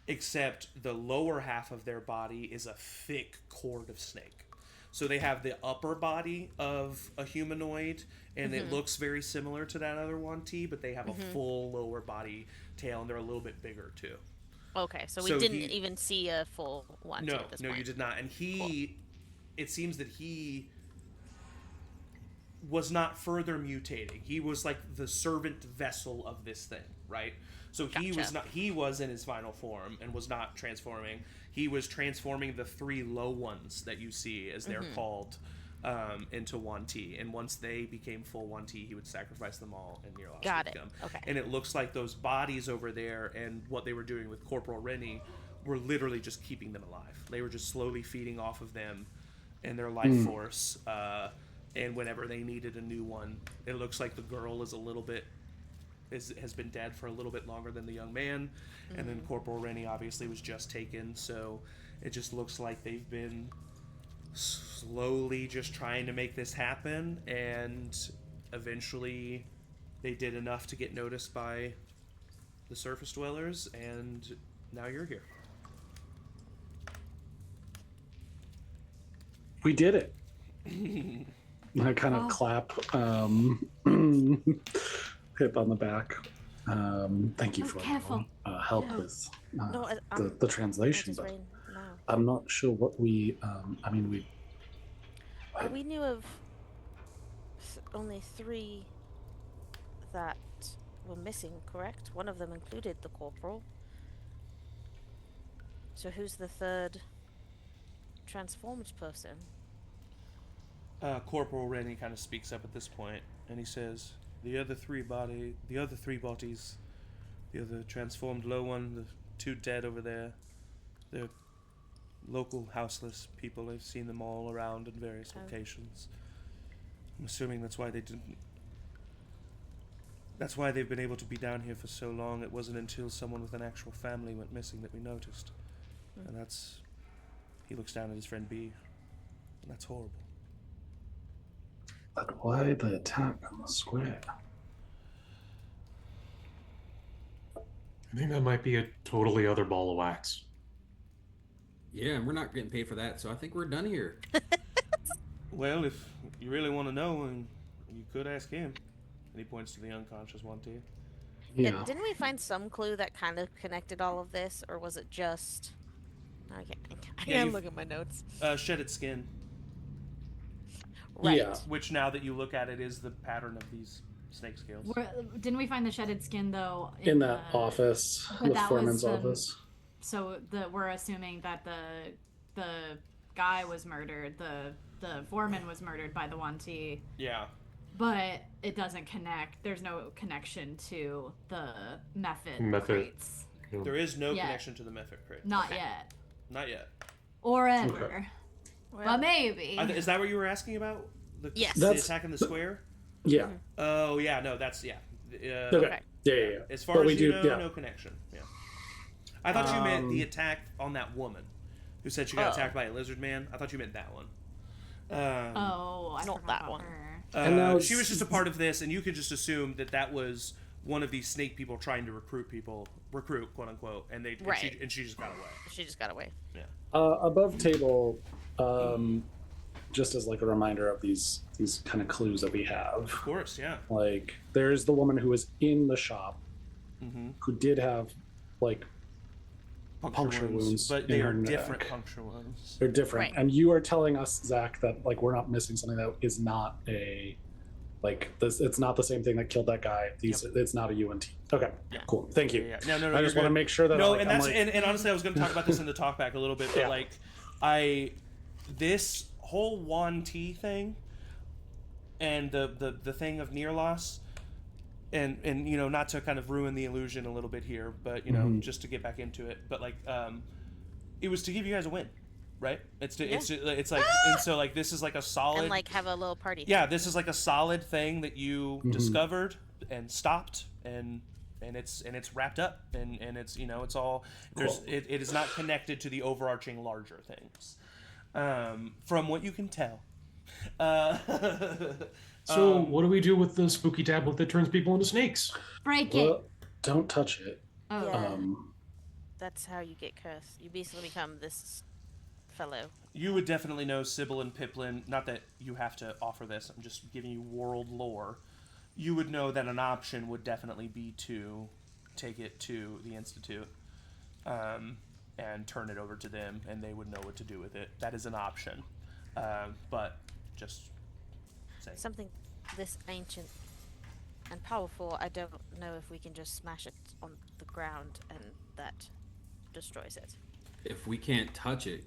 except the lower half of their body is a thick cord of snake. So they have the upper body of a humanoid, and it looks very similar to that other Wanti, but they have a full lower body tail, and they're a little bit bigger too. Okay, so we didn't even see a full Wanti at this point. No, you did not. And it seems that he was not further mutating. He was like the servant vessel of this thing, right? So he was in his final form and was not transforming. He was transforming the 3 low ones that you see, as they're called, into Wanti. And once they became full Wanti, he would sacrifice them all, and Nirlas would come. Okay. And it looks like those bodies over there and what they were doing with Corporal Rennie were literally just keeping them alive. They were just slowly feeding off of them and their life force. And whenever they needed a new one, it looks like the girl is a little bit has been dead for a little bit longer than the young man, and then Corporal Rennie obviously was just taken. So it just looks like they've been slowly just trying to make this happen, and eventually they did enough to get noticed by the surface dwellers, and now you're here. We did it. I kind of clap Pip on the back. Thank you for help with the translation, but I'm not sure what we. We knew of only 3 that were missing, correct? One of them included the corporal. So who's the 3rd transformed person? Corporal Rennie kind of speaks up at this point, and he says, the other three bodies, the other transformed low one, the 2 dead over there, they're local houseless people. I've seen them all around in various locations. I'm assuming that's why they didn't. That's why they've been able to be down here for so long. It wasn't until someone with an actual family went missing that we noticed. And that's. He looks down at his friend B. And that's horrible. But why the attack on the square? I think that might be a totally other ball of wax. Yeah, and we're not getting paid for that, so I think we're done here. Well, if you really want to know, and you could ask him. And he points to the unconscious one to you. Yeah. Didn't we find some clue that kind of connected all of this, or was it just? I can't look at my notes. Shedded skin, Right. Yeah. which now that you look at it is the pattern of these snake scales. Didn't we find the shedded skin though In that office, but the that foreman's was, office. So we're assuming that the guy was murdered, the foreman was murdered by the 1T, Yeah. but it doesn't connect. There's no connection to the method Method. crates. There is no Yeah. connection to the method crate. Not yet. Not yet. Or ever. Okay. But maybe. Is that what you were asking about? Yes. The That's- attack in the square? Yeah. Oh, yeah, no, that's, yeah. Okay. Yeah. As far But as we you do- know, yeah. no connection. Yeah. I thought you meant the attack on that woman who said she got attacked by a lizard man. I thought you meant that one. I Not forgot that about one. her. And now she was just a part of this, and you could just assume that that was one of these snake people trying to recruit, quote unquote, and they Right. and she just got away. She just got away. Yeah. Above table, just as like a reminder of these kind of clues that we have. Of course, yeah. Like, there's the woman who was in the shop, who did have like puncture wounds, but in they her are neck. different puncture wounds. They're different, Right. and you are telling us, Zach, that like we're not missing something that is not a like this. It's not the same thing that killed that guy. It's not a UNT. Okay, cool. Thank you. Yeah. No, I you're just want to good. make sure that No, like, and I'm that's like, and honestly, I was going to talk about this in the talkback a little bit, but Yeah. like, this whole 1T thing, and the thing of near loss, and you know, not to kind of ruin the illusion a little bit here, but you know, just to get back into it, but like, it was to give you guys a win, right? It's like, and so like this is like a solid, And like have a little party. yeah, this is like a solid thing that you discovered and stopped, and it's wrapped up, and it's, you know, it's all there's Cool. it is not connected to the overarching larger things, from what you can tell. So, what do we do with the spooky tablet that turns people into snakes? Break it. well, don't touch it. Oh. Yeah. That's how you get cursed. You basically become this fellow. You would definitely know Sybil and Pipplin. Not that you have to offer this. I'm just giving you world lore. You would know that an option would definitely be to take it to the Institute, and turn it over to them, and they would know what to do with it. That is an option. But just say. Something this ancient and powerful, I don't know if we can just smash it on the ground and that destroys it. If we can't touch it,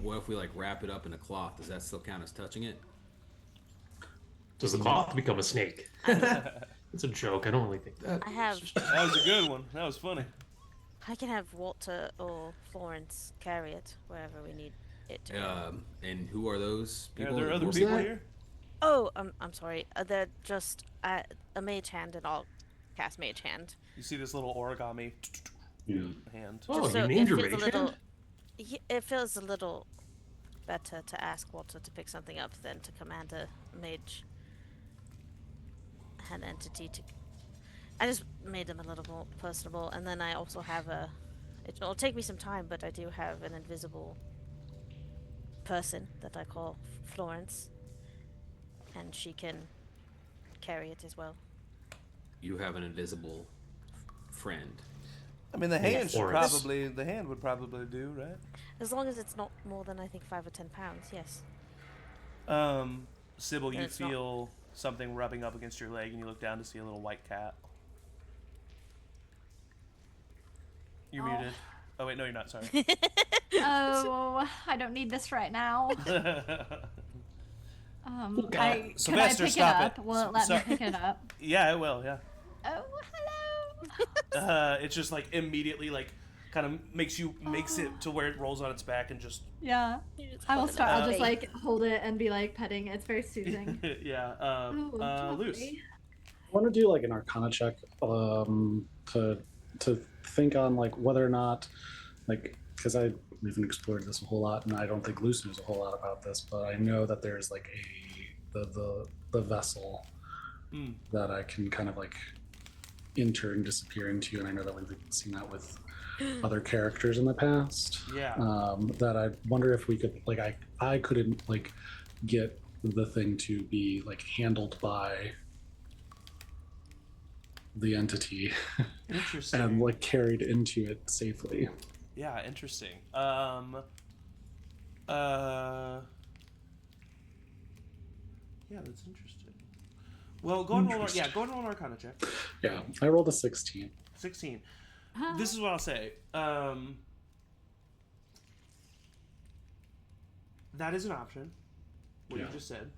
what if we like wrap it up in a cloth? Does that still count as touching it? Does the cloth become a snake? It's a joke. I don't really think that. I have. That was a good one. That was funny. I can have Walter or Florence carry it wherever we need it to go. And who are those Are people? there other Who's people that? here? Oh, I'm sorry. They're just a mage hand, and I'll cast mage hand. You see this little origami Yeah. hand. Oh, So you named your feels a mage little. hand? It feels a little better to ask Walter to pick something up than to command a mage hand entity to. I just made them a little more personable, and then I also have a. It'll take me some time, but I do have an invisible person that I call Florence, and she can carry it as well. You have an invisible friend. I mean, the hand should Florence. probably, the hand would probably do, right? As long as it's not more than I think 5 or 10 pounds. Yes. Sybil, you It's not- feel something rubbing up against your leg, and you look down to see a little white cat. You're Oh. muted. Oh wait, no, you're not. Sorry. Oh, I don't need this right now. Could God. I Sylvester, pick stop it it. up? Will it let me So- pick it up? Yeah, it will. Yeah. Oh, hello. It's just like immediately like kind of makes it to where it rolls on its back and just Yeah. You just I will hold it start. up. I'll just like hold it and be like petting. It's very soothing. yeah. Oh, Luce. lovely. I want to do like an Arcana check to think on like whether or not like because I haven't explored this a whole lot, and I don't think Luce knows a whole lot about this, but I know that there's like the vessel that I can kind of like enter and disappear into, and I know that we've seen that with other characters in the past. Yeah. That I wonder if we could like I couldn't like get the thing to be like handled by the entity Interesting. and like carried into it safely. Yeah, interesting. Yeah, that's interesting. Well, go ahead and roll. Yeah, go ahead and roll an Arcana check. Yeah, I rolled a 16. 16. This is what I'll say. That is an option. What you just said.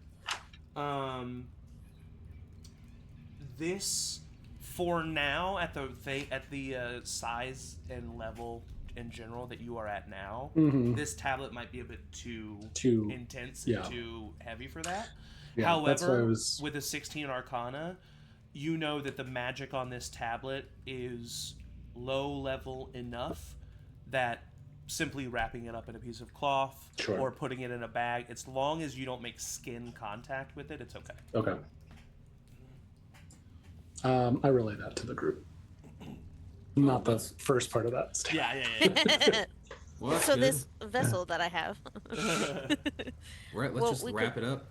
This, for now, at the size and level in general that you are at now, this tablet might be a bit too intense and too heavy for that. Yeah, However, with a 16 Arcana, you know that the magic on this tablet is low level enough that simply wrapping it up in a piece of cloth or putting it in a bag, as long as you don't make skin contact with it, it's okay. Okay. I relay that to the group. Not the first part of that statement. Yeah. Well, So good. this vessel that I have, Right, let's Well, just we wrap could- it up.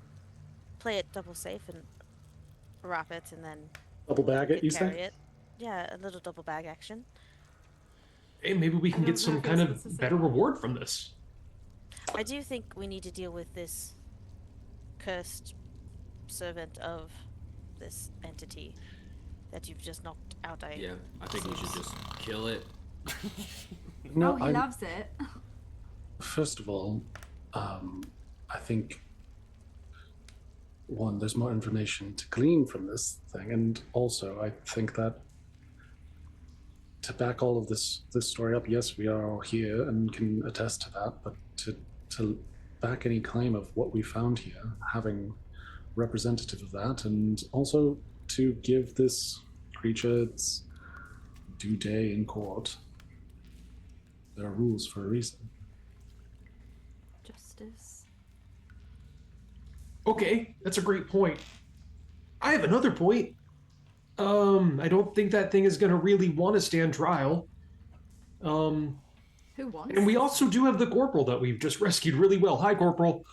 play it double safe and wrap it, and then Double bag it, you carry say? it. Yeah, a little double bag action. Hey, maybe we can don't get know some if kind it's of necessary. better reward from this. I do think we need to deal with this cursed servant of this entity that you've just knocked out. Yeah, I think we should just kill it. No, he loves it. First of all, I think one, there's more information to glean from this thing, and also I think that to back all of this story up, yes, we are all here and can attest to that, but to back any claim of what we found here, having representative of that, and also to give this creature its due day in court. There are rules for a reason. Justice. Okay, that's a great point. I have another point. I don't think that thing is going to really want to stand trial. Who wants? And we also do have the corporal that we've just rescued really well. Hi, corporal.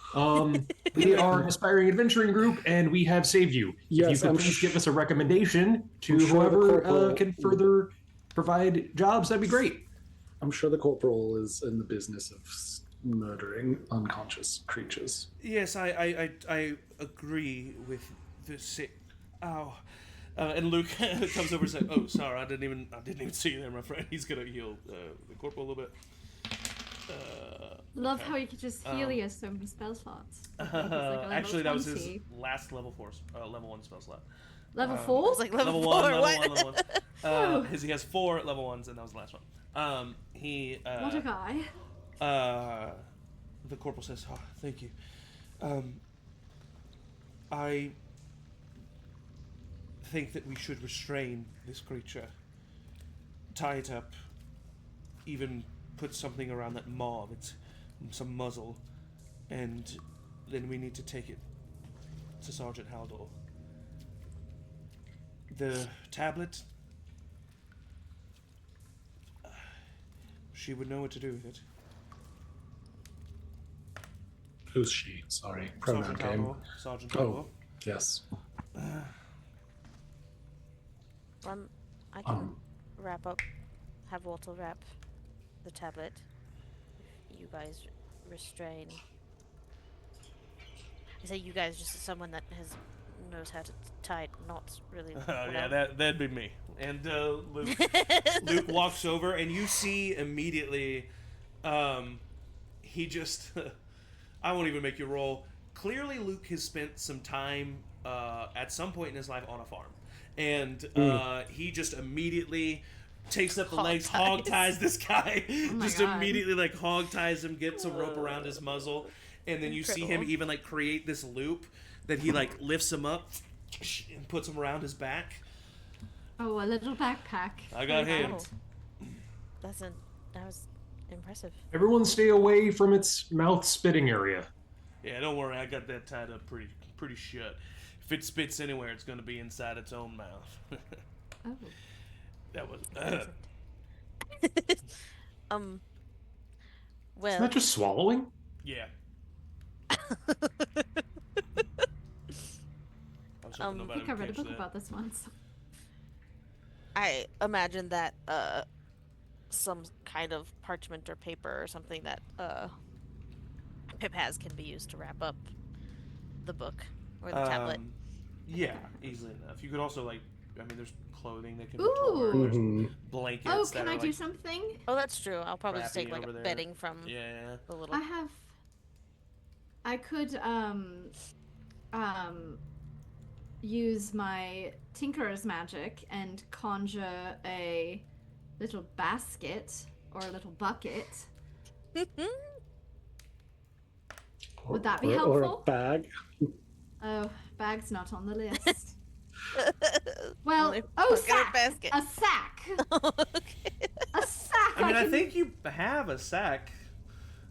We are an aspiring adventuring group, and we have saved you. Yes, if you I'm could please sh- give us a recommendation to I'm sure the whoever corporal- can further provide jobs, that'd be great. I'm sure the corporal is in the business of murdering unconscious creatures. Yes, I agree with the and Luke comes over and says, "Oh, sorry, I didn't even see you there, my friend." He's gonna heal the corporal a little bit. Love how you could just heal you so many spell slots. Actually, that was his last level 1 spell slot. Level 4? It's like level, Level 4. one, level What? one, level one. He has 4 level 1s, and that was the last one. What a guy. The corporal says, "Oh, thank you. I think that we should restrain this creature, tie it up, even put something around that maw, some muzzle, and then we need to take it to Sergeant Haldor. The tablet, she would know what to do with it. Who's she? Sorry, pronoun Sergeant game. Haldor. Sergeant Haldor. Oh, yes. I can wrap up, have Walter wrap the tablet. If you guys restrain. I say you guys, just as someone that knows how to tie knots really well. Yeah, that'd be me. And Luke walks over, and you see immediately, he just, I won't even make you roll. Clearly, Luke has spent some time at some point in his life on a farm. And he just immediately takes up the legs, hog ties this guy. Just God. immediately like hog ties him, gets a rope around his muzzle, and then you see him even like create this loop that he like lifts him up and puts him around his back. Oh, a little backpack. I got him. Wow. That was impressive. Everyone stay away from its mouth spitting area. Yeah, don't worry, I got that tied up pretty shut. If it spits anywhere, it's going to be inside its own mouth. Oh. That was. Well, Isn't that just swallowing? Yeah. something I about I think I him read a catch book that. about this once. I imagine that some kind of parchment or paper or something that Pip has can be used to wrap up the book or the tablet. Yeah, easily enough. You could also there's clothing that can be Ooh. torn. There's Mhm. blankets Oh, that can are I do something? Oh, that's true. I'll probably just wrapping take like over there. bedding from Yeah. the little. I could use my Tinkerer's magic and conjure a little basket or a little bucket. Would that be Or a helpful? bag. Oh, bag's not on the list. Well, Only oh, bucket or sack! basket. A sack! Okay. A sack! I mean, I can- think you have a sack.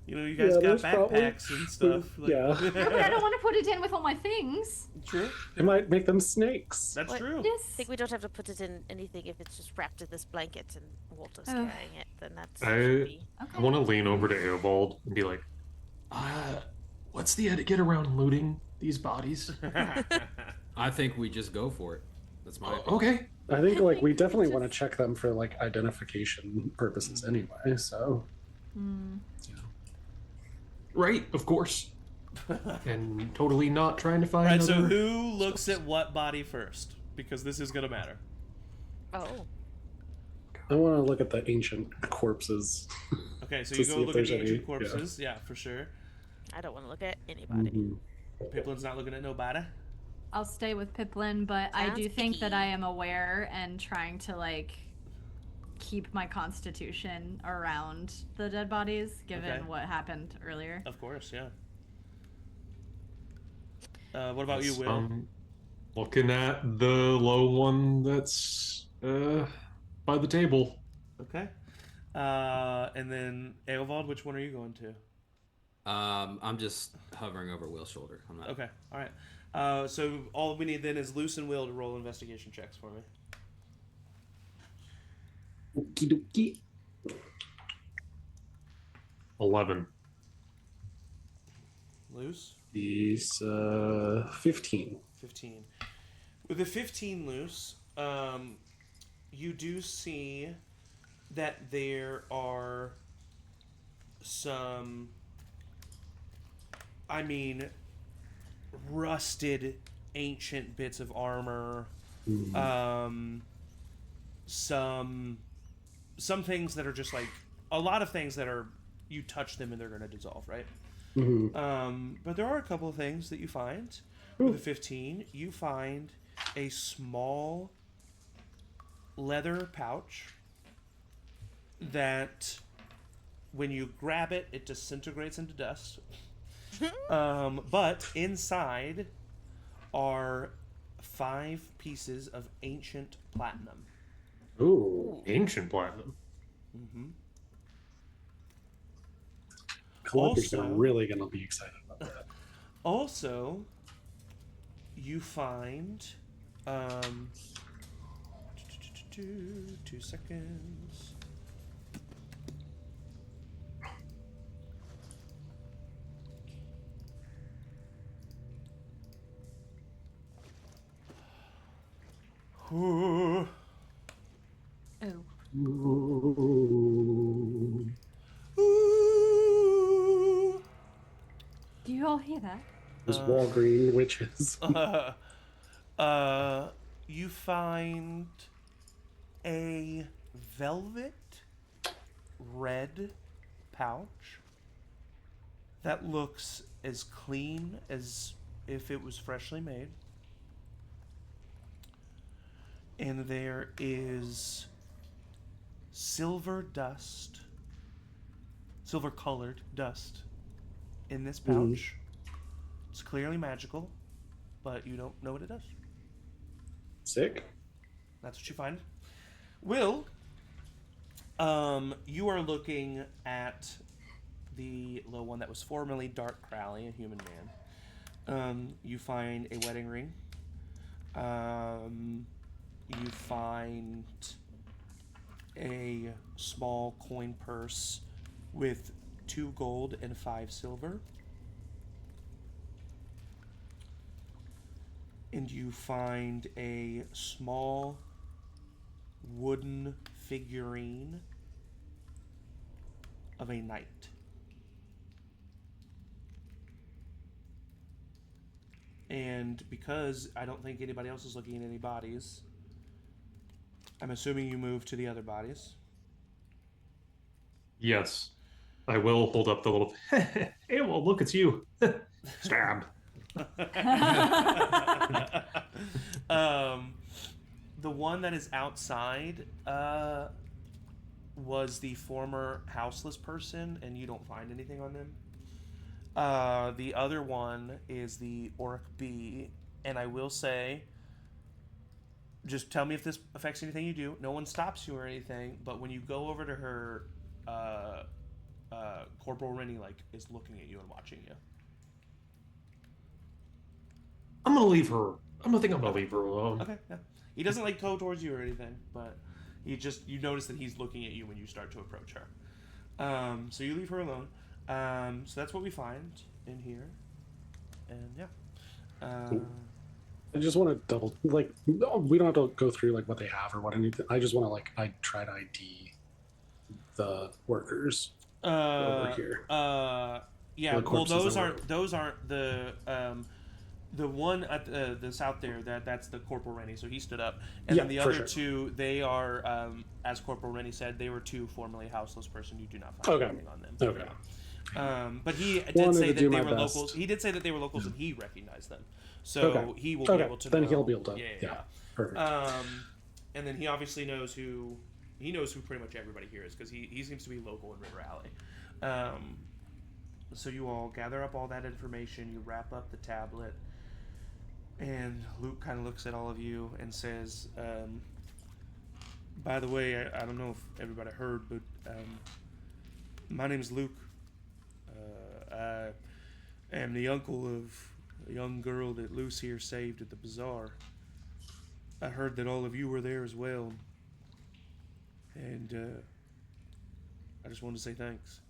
You know, you guys Yeah, got there's probably- backpacks and stuff. Yeah. Yeah, but I don't want to put it in with all my things. True. It might make them snakes. That's What? true. Yes. I think we don't have to put it in anything if it's just wrapped in this blanket and Walter's Oh. carrying it. Then that's I- should be. Okay. I want to lean over to Eovald and be like, what's the etiquette around looting these bodies? I think we just go for it. That's my opinion. Okay. I think like we think definitely just- want to check them for like identification purposes anyway. So Right, of course. And totally not trying to find Right, so other- who looks at what body first? Because this is going to matter. Oh. I want to look at the ancient corpses. Okay, so To you see go if look at there's the any- ancient yeah. corpses. Yeah, for sure. I don't want to look at anybody. Mhm. Pipplin's not looking at nobody. I'll stay with Pipplin, but I do Sounds think that icky. I am aware and trying to like keep my constitution around the dead bodies, given Okay. what happened earlier. Of course, yeah. What about you, Yes, Will? looking at the low one that's by the table. Okay. And then Eovald, which one are you going to? I'm just hovering over Will's shoulder. I'm not. Okay, all right. So all we need then is Luce and Will to roll investigation checks for me. Okie dokie. 11. Luce? These 15. 15. With the 15 Luce, you do see that there are some, rusted ancient bits of armor. Some things that are just like, a lot of things that are, you touch them and they're going to dissolve, right? But there are a couple of things that you find. With the 15, you find a small leather pouch that, when you grab it, it disintegrates into dust. But inside are 5 pieces of ancient platinum. Ooh. Ancient platinum. Collector's Also- really gonna be excited about that. Also, you find 2 seconds. Ooh. Oh. Ooh. Ooh. Do you all hear that? Those Walgreen witches. You find a velvet red pouch that looks as clean as if it was freshly made. And there is silver dust, silver colored dust in this pouch. It's clearly magical, but you don't know what it does. Sick. That's what you find. Will, you are looking at the low one that was formerly Dark Crowley, a human man. You find a wedding ring. You find a small coin purse with 2 gold and 5 silver. and you find a small wooden figurine of a knight. And because I don't think anybody else is looking at any bodies, I'm assuming you move to the other bodies. Yes. I will hold up the little. Hey, well, look, it's you. Stab. The one that is outside was the former houseless person, and you don't find anything on them. The other one is the Orc Bee, and I will say, just tell me if this affects anything you do. No one stops you or anything, but when you go over to her, Corporal Rennie is looking at you and watching you. I'm gonna leave her. I'm gonna leave her alone. Okay, yeah. He doesn't go towards you or anything, but you notice that he's looking at you when you start to approach her. So you leave her alone. So that's what we find in here, and yeah. Cool. I just want to double we don't have to go through what they have or what anything. I just want to I try to ID the workers over here. Yeah. The Well, corpses those aren't the one at the south there. That's the Corporal Rennie. So he stood up, and then the other two, they are as Corporal Rennie said, they were two formerly houseless person. You do not find anything on them. Okay. But he did say that they were locals. He did say that they were locals, and he recognized them. So he will be able to. Then know. he'll be able to. Yeah. Perfect. And then he obviously knows who pretty much everybody here is, because he seems to be local in River Alley. So you all gather up all that information. You wrap up the tablet, and Luke kind of looks at all of you and says, "By the way, I don't know if everybody heard, but my name is Luke. I am the uncle of a young girl that Luce here saved at the bazaar. I heard that all of you were there as well, and I just wanted to say thanks."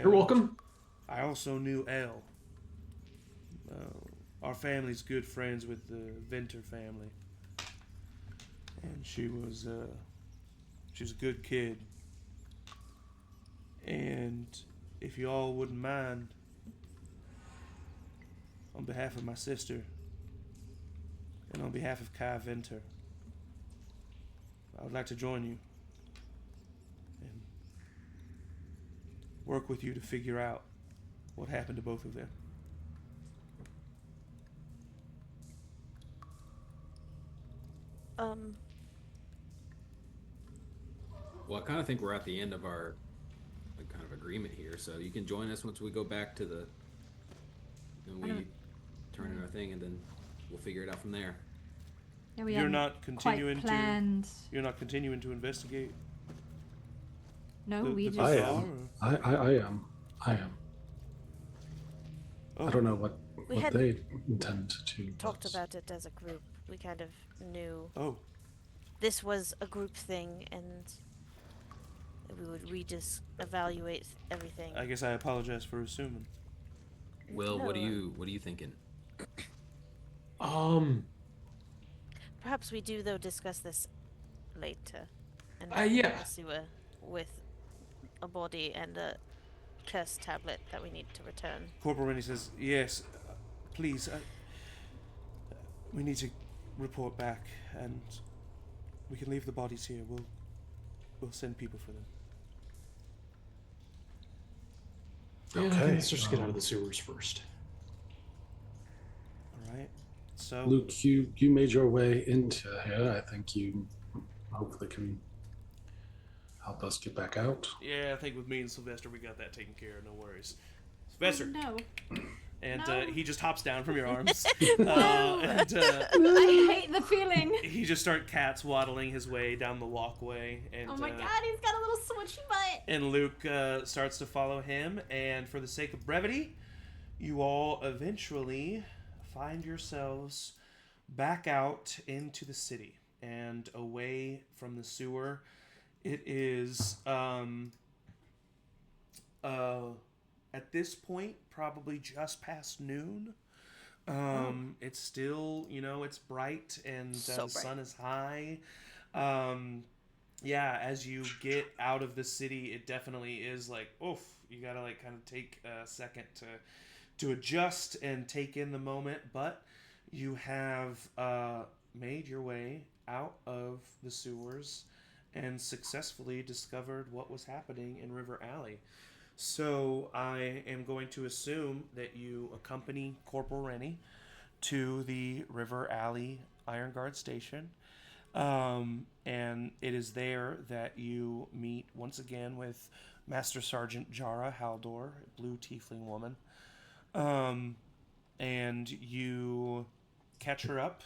You're welcome. I also knew Elle. Our family's good friends with the Venter family, and she was a good kid. And if you all wouldn't mind, on behalf of my sister and on behalf of Kai Venter, I would like to join you and work with you to figure out what happened to both of them. Well, I kind of think we're at the end of our kind of agreement here, so you can join us once we go back to the, and we turn in our thing, and then we'll figure it out from there. Yeah, we You're not continuing quite planned. You're not continuing to investigate. No, we just. I am. I am. Oh. I don't know what had they intend to. talked about it as a group. We kind of knew Oh. this was a group thing, and we would evaluate everything. I guess I apologize for assuming. Will, what are No. you thinking? Perhaps we do though discuss this later. And Yeah. sewer with a body and a curse tablet that we need to return. Corporal Rennie says, "Yes, please. We need to report back, and we can leave the bodies here. We'll send people for them." Okay, let's just get out of the sewers first. All right. So Luke, you made your way into here. I think you hopefully can help us get back out. yeah, I think with me and Sylvester, we got that taken care of. No worries. Sylvester, No. and No. he just hops down from your arms, I hate the feeling. he just starts cats waddling his way down the walkway, and Oh my god, he's got a little switchy butt. and Luke starts to follow him. And for the sake of brevity, you all eventually find yourselves back out into the city and away from the sewer. It is at this point, probably just past noon. It's still, it's bright and So the sun bright. is high. Yeah, as you get out of the city, it definitely is like, oof, you gotta like kind of take a second to adjust and take in the moment. But you have made your way out of the sewers and successfully discovered what was happening in River Alley. So I am going to assume that you accompany Corporal Rennie to the River Alley Iron Guard Station. And it is there that you meet once again with Master Sergeant Jara Haldor, blue tiefling woman. And you catch her up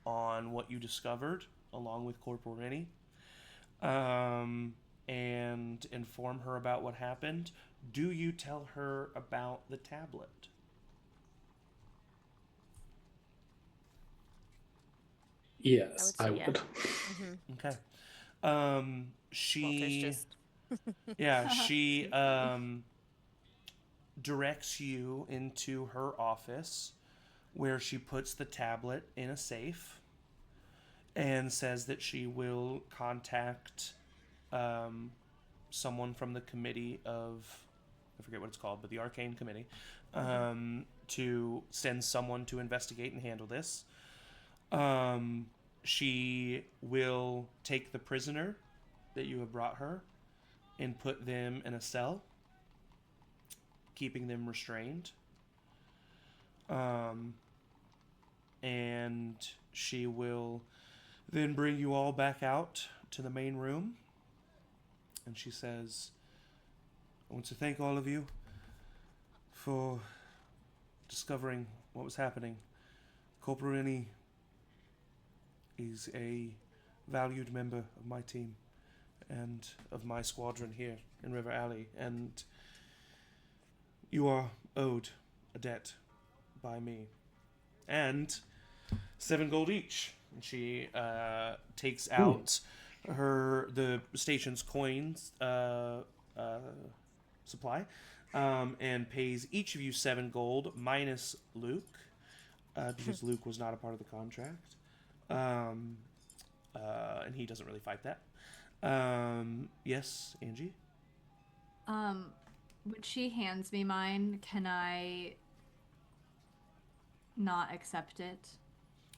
on what you discovered along with Corporal Rennie. And inform her about what happened. Do you tell her about the tablet? Yes, I yeah. would. Okay. Walter's She just yeah, she directs you into her office where she puts the tablet in a safe and says that she will contact someone from the committee of, I forget what it's called, but the Arcane Committee, to send someone to investigate and handle this. She will take the prisoner that you have brought her and put them in a cell, keeping them restrained. And she will then bring you all back out to the main room. And she says, I want to thank all of you for discovering what was happening. Corporal Rennie is a valued member of my team and of my squadron here in River Alley, and you are owed a debt by me. And 7 gold each. And she takes out the station's coins supply, and pays each of you 7 gold minus Luke, because Luke was not a part of the contract, and he doesn't really fight that. Yes, Angie. When she hands me mine, can I not accept it?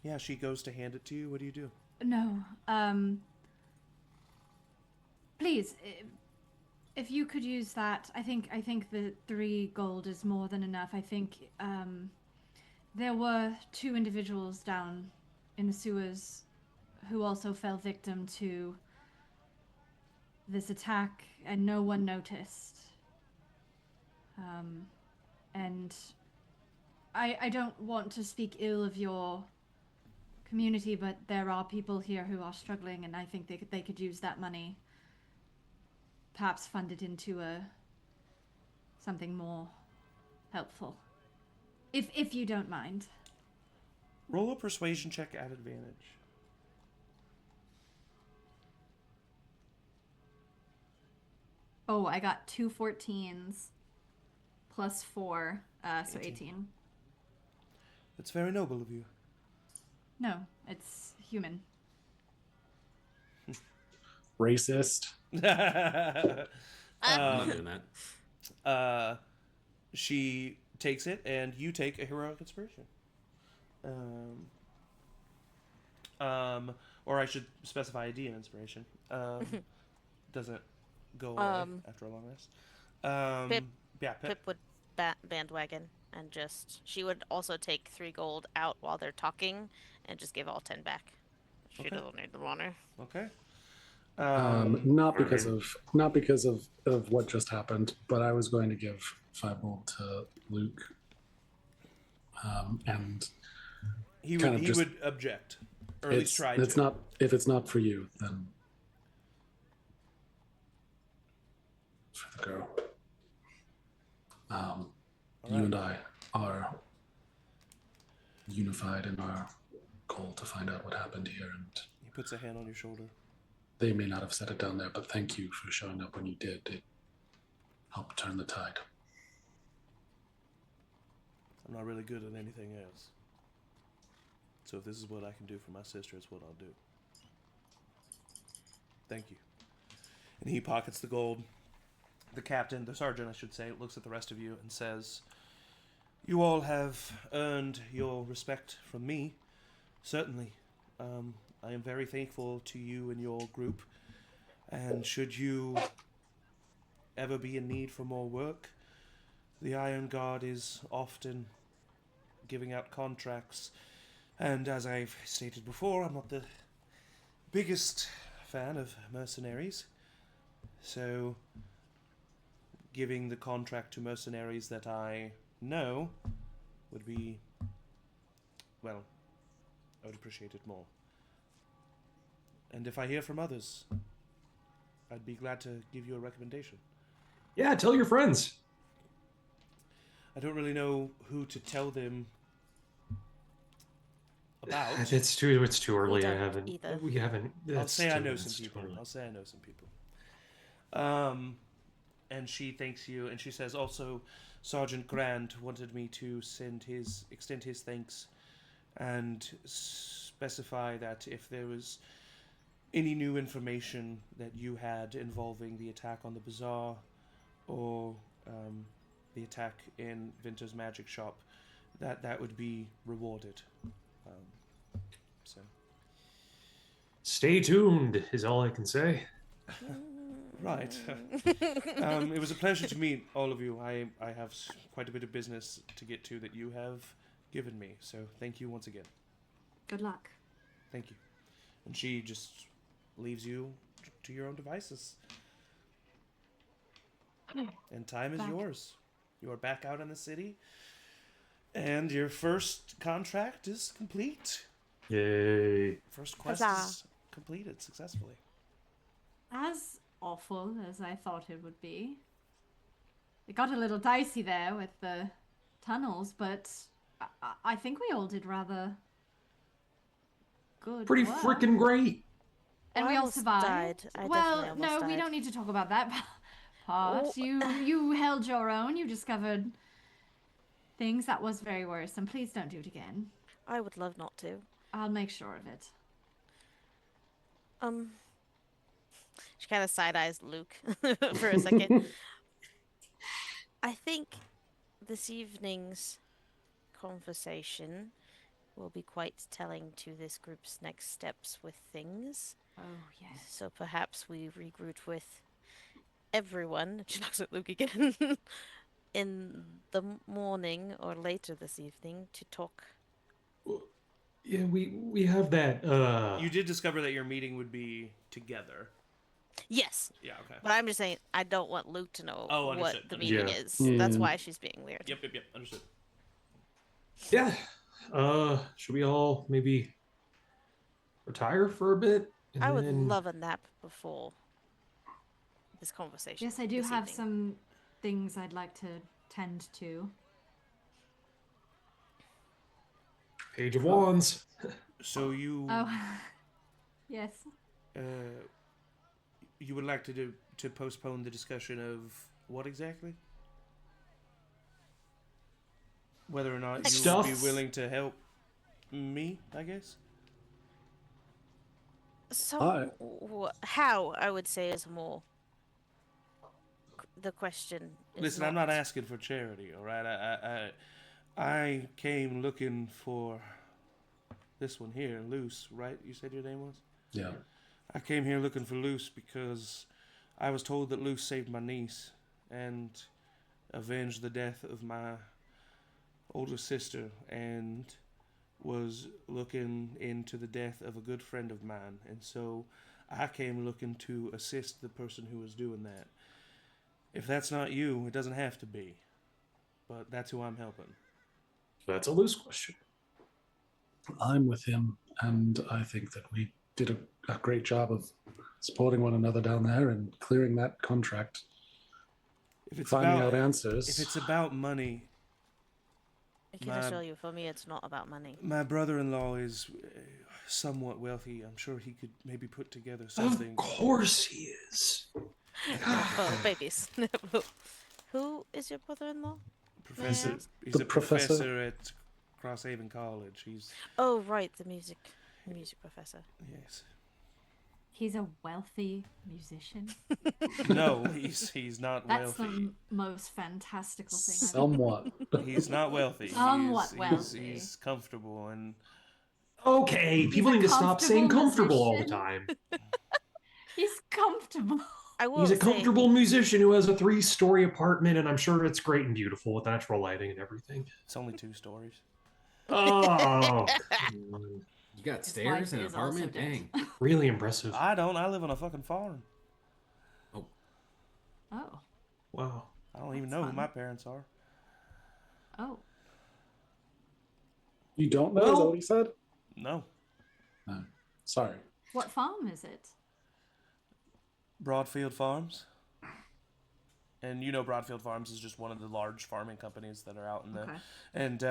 Yeah, she goes to hand it to you. What do you do? No. Please, if you could use that, I think the 3 gold is more than enough. I think there were 2 individuals down in the sewers who also fell victim to this attack, and no one noticed. And I don't want to speak ill of your community, but there are people here who are struggling, and I think they could use that money. Perhaps fund it into something more helpful. If you don't mind. Roll a persuasion check at advantage. Oh, I got 2 14s plus 4, so 18. That's very noble of you. No, it's human. Racist. I'm not doing that. She takes it, and you take a heroic inspiration. Or I should specify a DM inspiration. Doesn't go away after a long rest. Pip. Yeah, Pip would bandwagon and she would also take 3 gold out while they're talking and just give all 10 back. She doesn't need the money. Okay. Not because of what just happened, but I was going to give 5 gold to Luke, and he kind would of just- would object, or at least try it's to. not, if it's not for you, then it's for the girl. You and I are unified in our goal to find out what happened here, and He puts a hand on your shoulder. they may not have set it down there, but thank you for showing up when you did. It helped turn the tide. I'm not really good at anything else. So if this is what I can do for my sister, it's what I'll do. Thank you. And he pockets the gold. The captain, the sergeant, I should say, looks at the rest of you and says, "You all have earned your respect from me, certainly. I am very thankful to you and your group. And should you ever be in need for more work, the Iron Guard is often giving out contracts. And as I've stated before, I'm not the biggest fan of mercenaries. So giving the contract to mercenaries that I know would be, well, I would appreciate it more. And if I hear from others, I'd be glad to give you a recommendation." Yeah, tell your friends. I don't really know who to tell them about. It's too early. don't I haven't. either. We haven't. I'll say I know it's some too people. early. I'll say I know some people. And she thanks you, and she says also, Sergeant Grant wanted me to extend his thanks, and specify that if there was any new information that you had involving the attack on the bazaar, or the attack in Vinter's magic shop, that would be rewarded. So. Stay tuned is all I can say. Right. It was a pleasure to meet all of you. I have quite a bit of business to get to that you have given me. So thank you once again. Good luck. Thank you. And she just leaves you to your own devices. And time is Back. yours. You are back out in the city. And your first contract is complete. Yay. First quest Huzzah. is completed successfully. As awful as I thought it would be. It got a little dicey there with the tunnels, but I think we all did rather good Pretty work. freaking great. And I we all almost survived. died. I well, definitely no, almost we died. don't need to talk about that part. Oh. You held your own. You discovered things that was very worrisome. Please don't do it again. I would love not to. I'll make sure of it. She kind of side eyes Luke for a second. I think this evening's conversation will be quite telling to this group's next steps with things. Oh, yes. So perhaps we regroup with everyone. She looks at Luke again. In the morning or later this evening to talk. Yeah, we have that. You did discover that your meeting would be together. Yes, Yeah, okay. but I'm just saying I don't want Luke to know Oh, what understood, the understood. meeting Yeah. is. That's Yeah. why she's being weird. Yep, understood. Yeah. Should we all maybe retire for a bit? And I would then- love a nap before this conversation. Yes, I do this have evening. some things I'd like to tend to. Page of Wands. So you Oh, yes. you would like to postpone the discussion of what exactly? Whether or not you Stuff. would be willing to help me, I guess. So, how I would say is more the question. Is Listen, I'm not asking for charity, all right? I came looking for this one here, Luce, right? You said your name was? Yeah. I came here looking for Luce because I was told that Luce saved my niece and avenged the death of my older sister and was looking into the death of a good friend of mine. And so I came looking to assist the person who was doing that. If that's not you, it doesn't have to be. But that's who I'm helping. That's a loose question. I'm with him, and I think that we did a great job of supporting one another down there and clearing that contract, If it's finding about out answers. if it's about money, I can my- assure you, for me, it's not about money. my brother-in-law is somewhat wealthy. I'm sure he could maybe put together Of something. course he is. Oh, babies. Who is your brother-in-law? Professor. He's The a professor? professor at Crosshaven College. He's Oh, right, the music professor. yes. He's a wealthy musician. No, he's not That's wealthy. the most fantastical thing I've Somewhat. He's not wealthy. Somewhat wealthy. He's comfortable and Okay, He's people a need to stop saying comfortable all the comfortable time. He's comfortable. I will He's a say, comfortable musician who has a 3-story apartment, and I'm sure it's great and beautiful with natural lighting and everything. it's only 2 stories. Oh, You got His stairs wife and an is also apartment? dead. Dang. really impressive. I don't. I live on a fucking farm. Oh. Wow. I don't even That's know who fun. my parents are. Oh. You don't know? Is that what he said? No. No. Sorry. What farm is it? Broadfield Farms. And you know Broadfield Farms is just one of the large farming companies that are out in the... Okay. And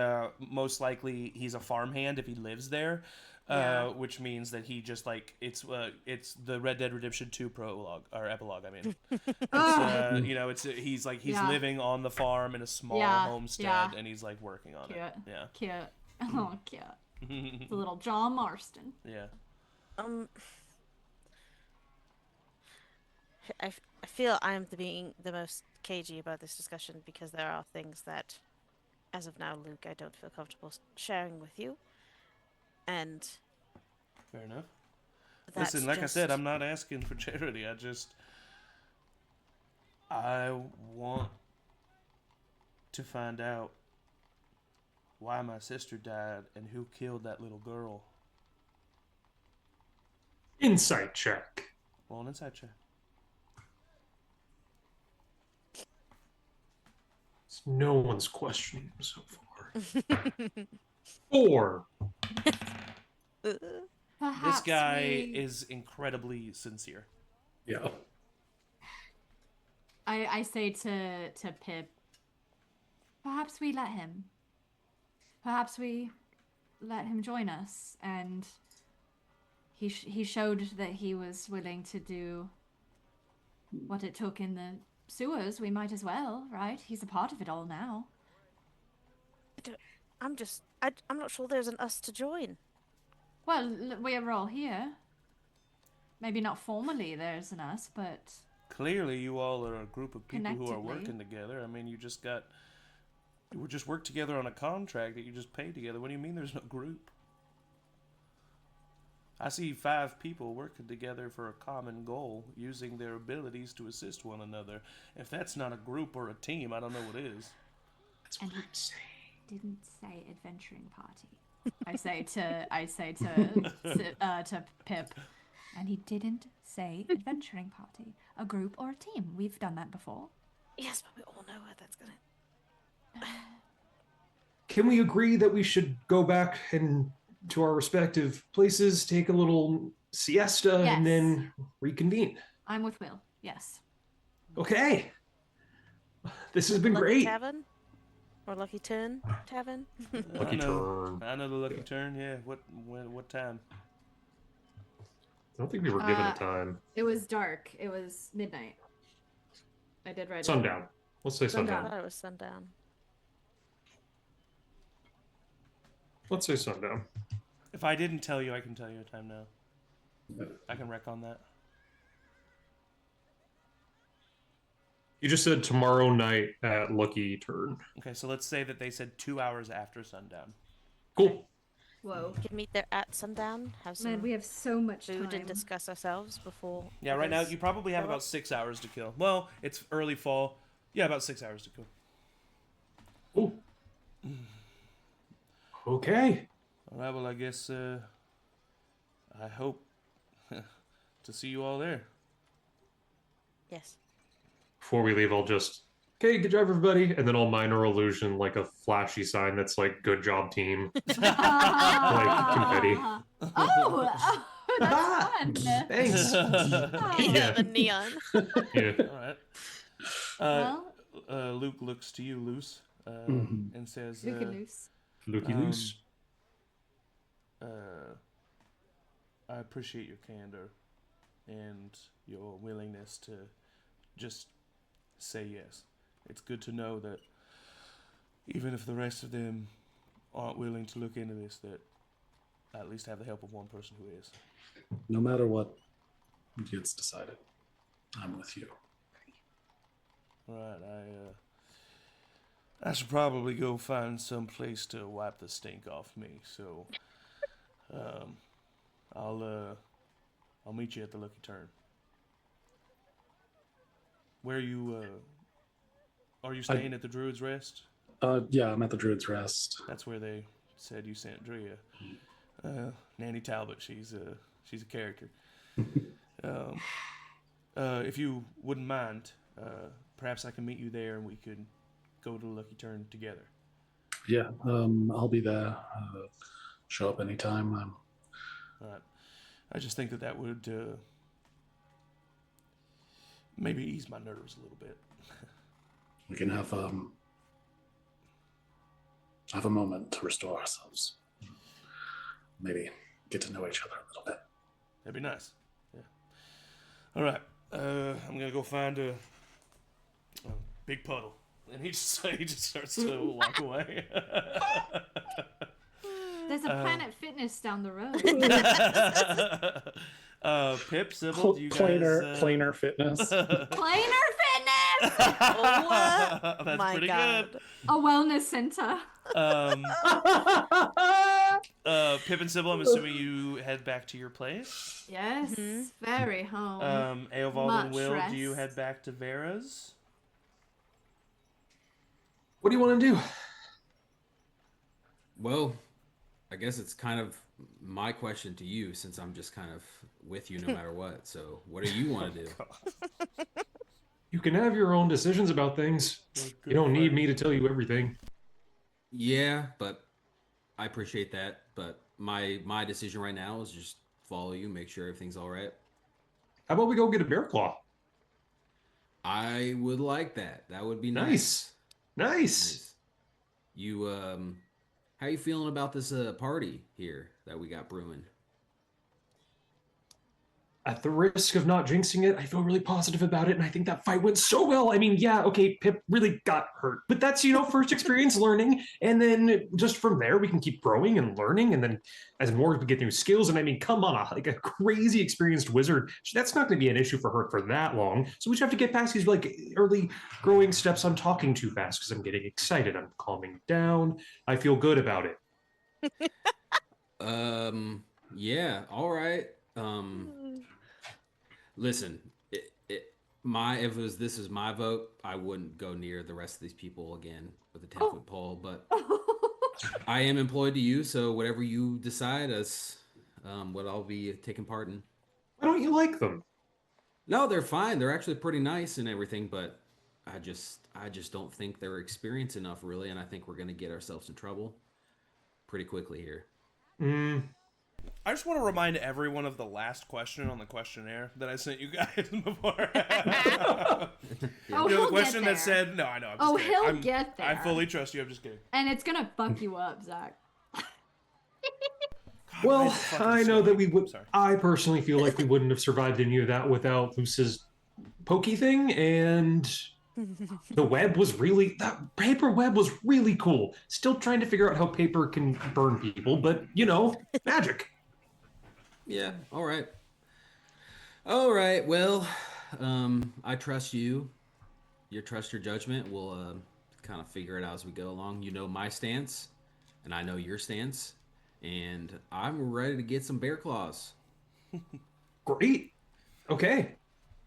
most likely he's a farmhand if he lives there, Yeah. which means that he just like... It's the Red Dead Redemption 2 prologue, or epilogue, I mean. You know, he's Yeah. living on the farm in a small Yeah, homestead, yeah. and he's like working on Cute. it. Yeah. Cute. Oh, cute. It's a little John Marston. Yeah. I feel I'm being the most cagey about this discussion because there are things that, as of now, Luke, I don't feel comfortable sharing with you. And Fair enough. that's Listen, like just... I said, I'm not asking for charity. I want to find out why my sister died and who killed that little girl. Insight check. Roll an inside check. No one's questioning him so far. 4. Perhaps This guy we... is incredibly sincere. Yeah. I say to Pip, perhaps we let him. Perhaps we let him join us, and he showed that he was willing to do what it took in the sewers. We might as well, right? He's a part of it all now. I'm not sure there's an us to join. Well, we're all here. Maybe not formally there's an us, but Clearly, you all are a group of people who are Connectively. working together. I mean, you just work together on a contract that you just pay together. What do you mean there's no group? I see 5 people working together for a common goal, using their abilities to assist one another. If that's not a group or a team, I don't know what is. That's what I'm saying. didn't say adventuring party. I say to Pip, and he didn't say adventuring party. A group or a team. We've done that before. Yes, but we all know where that's gonna... Can we agree that we should go back and to our respective places, take a little siesta, Yes. and then reconvene? I'm with Will. Yes. Okay. This has been Lucky great. Tavern? Or Lucky Turn Tavern? Lucky I know. turn. I know the lucky turn. Yeah. What time? I don't think we were given a time. It was dark. It was midnight. I did write Sundown. Let's say I sundown. thought it was sundown. Let's say sundown. If I didn't tell you, I can tell you a time now. I can wreck on that. You just said tomorrow night at Lucky Turn. Okay, so let's say that they said 2 hours after sundown. Cool. Whoa. We can meet there at sundown, have some Man, we have so much food time. and discuss ourselves before... Yeah, right now others you probably have show about up. 6 hours to kill. Well, it's early fall. Yeah, about 6 hours to kill. Cool. Okay. All right, well, I guess I hope to see you all there. Yes. Before we leave, I'll just, okay, good job, everybody. And then I'll minor illusion like a flashy sign that's like, good job, team. Like confetti. Oh, that's fun. Thanks. Yeah. The neon. Yeah. All right. Well, Luke looks to you, Luce, Mhm. and says, Luke and Luce. Looky loose. I appreciate your candor and your willingness to just say yes. It's good to know that even if the rest of them aren't willing to look into this, that I at least have the help of one person who is. No matter what gets decided, I'm with you. All right, I should probably go find some place to wipe the stink off me. So, I'll meet you at the Lucky Turn. Where are you? Are you staying at the Druid's Rest? Yeah, I'm at the Druid's Rest. That's where they said you sent Drea. Nanny Talbot, she's a character. If you wouldn't mind, perhaps I can meet you there and we could go to the Lucky Turn together. Yeah, I'll be there. Show up anytime. All right. I just think that would maybe ease my nerves a little bit. We can have a moment to restore ourselves. Maybe get to know each other a little bit. That'd be nice. Yeah. All right. I'm gonna go find a big puddle, and he just starts to walk away. There's a Planet Fitness down the road. Pip, Sybil, do you planar fitness. Planer Fitness! Oh, That's my pretty God. good. A wellness center. Pip and Sybil, I'm assuming you head back to your place. Yes, very home. Eovald and Much Will, rest. do you head back to Vera's? What do you want to do? Well, I guess it's kind of my question to you, since I'm just kind of with you no matter what. So, what do you want to do? You can have your own decisions about things. You don't need me to tell you everything. Yeah, but I appreciate that. But my decision right now is just follow you, make sure everything's all right. How about we go get a bear claw? I would like that. That would be nice. Nice. You how you feeling about this party here that we got brewing? At the risk of not jinxing it, I feel really positive about it, and I think that fight went so well. I mean, yeah, okay, Pip really got hurt, but that's, first experience learning, and then just from there, we can keep growing and learning, and then as more we get new skills, and I mean, come on, a crazy experienced wizard, that's not going to be an issue for her for that long, so we just have to get past these, early growing steps. I'm talking too fast because I'm getting excited. I'm calming down. I feel good about it. Yeah, all right. Listen, if this is my vote, I wouldn't go near the rest of these people again with a 10-foot pole, but I am employed to you, so whatever you decide is what I'll be taking part in. Why don't you like them? No, they're fine. They're actually pretty nice and everything, but I just don't think they're experienced enough, really, and I think we're going to get ourselves in trouble pretty quickly here. I just want to remind everyone of the last question on the questionnaire that I sent you guys before. He'll the question get that said, no, I know. I'm just kidding. He'll I'm- get there. I fully trust you. I'm just kidding. And it's gonna fuck you up, Zach. Well, fucking I know that we scary. would. Sorry. I personally feel like we wouldn't have survived any of that without Luce's pokey thing, and the web was that paper web was really cool. Still trying to figure out how paper can burn people, but magic. Yeah, all right. All right, well, I trust you. You trust your judgment. We'll kind of figure it out as we go along. You know my stance, and I know your stance, and I'm ready to get some bear claws. Great. Okay.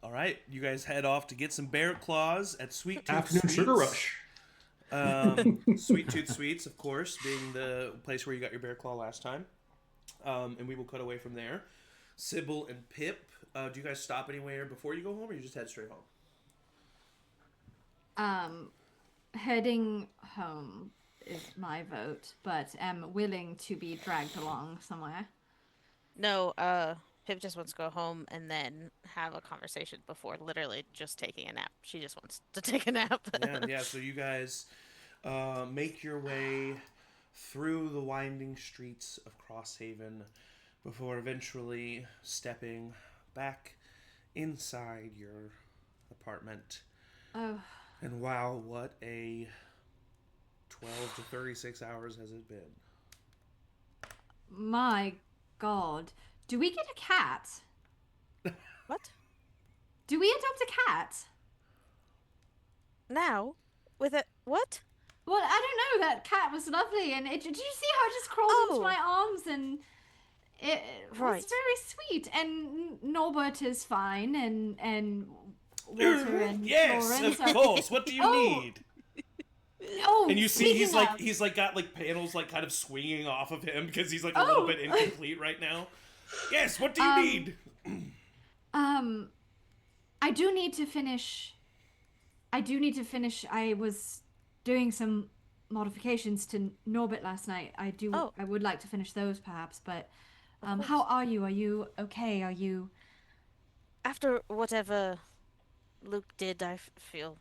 All right, you guys head off to get some bear claws at Sweet Tooth Afternoon Sweets. sugar rush. Sweet Tooth Sweets, of course, being the place where you got your bear claw last time. And we will cut away from there. Sybil and Pip, do you guys stop anywhere before you go home, or you just head straight home? Heading home is my vote, but am willing to be dragged along somewhere. No, Pip just wants to go home and then have a conversation before literally just taking a nap. She just wants to take a nap. Yeah, so you guys make your way through the winding streets of Crosshaven before eventually stepping back inside your apartment. Oh. And wow, what a 12 to 36 hours has it been? My God. Do we get a cat? What? Do we adopt a cat? Now? With a what? Well, I don't know. That cat was lovely, and did you see how it just crawled into my arms? And it Right. was very sweet. And Norbert is fine, and Walter and Yes, Florence of are... course. What do you Oh. need? Oh, And you see speaking of- he's got like panels like kind of swinging off of him because he's like a little bit incomplete right now. Yes, what do you need? I do need to finish. I was doing some modifications to Norbert last night. I would like to finish those perhaps, but how are you? Are you okay? Are you... After whatever Luke did, I feel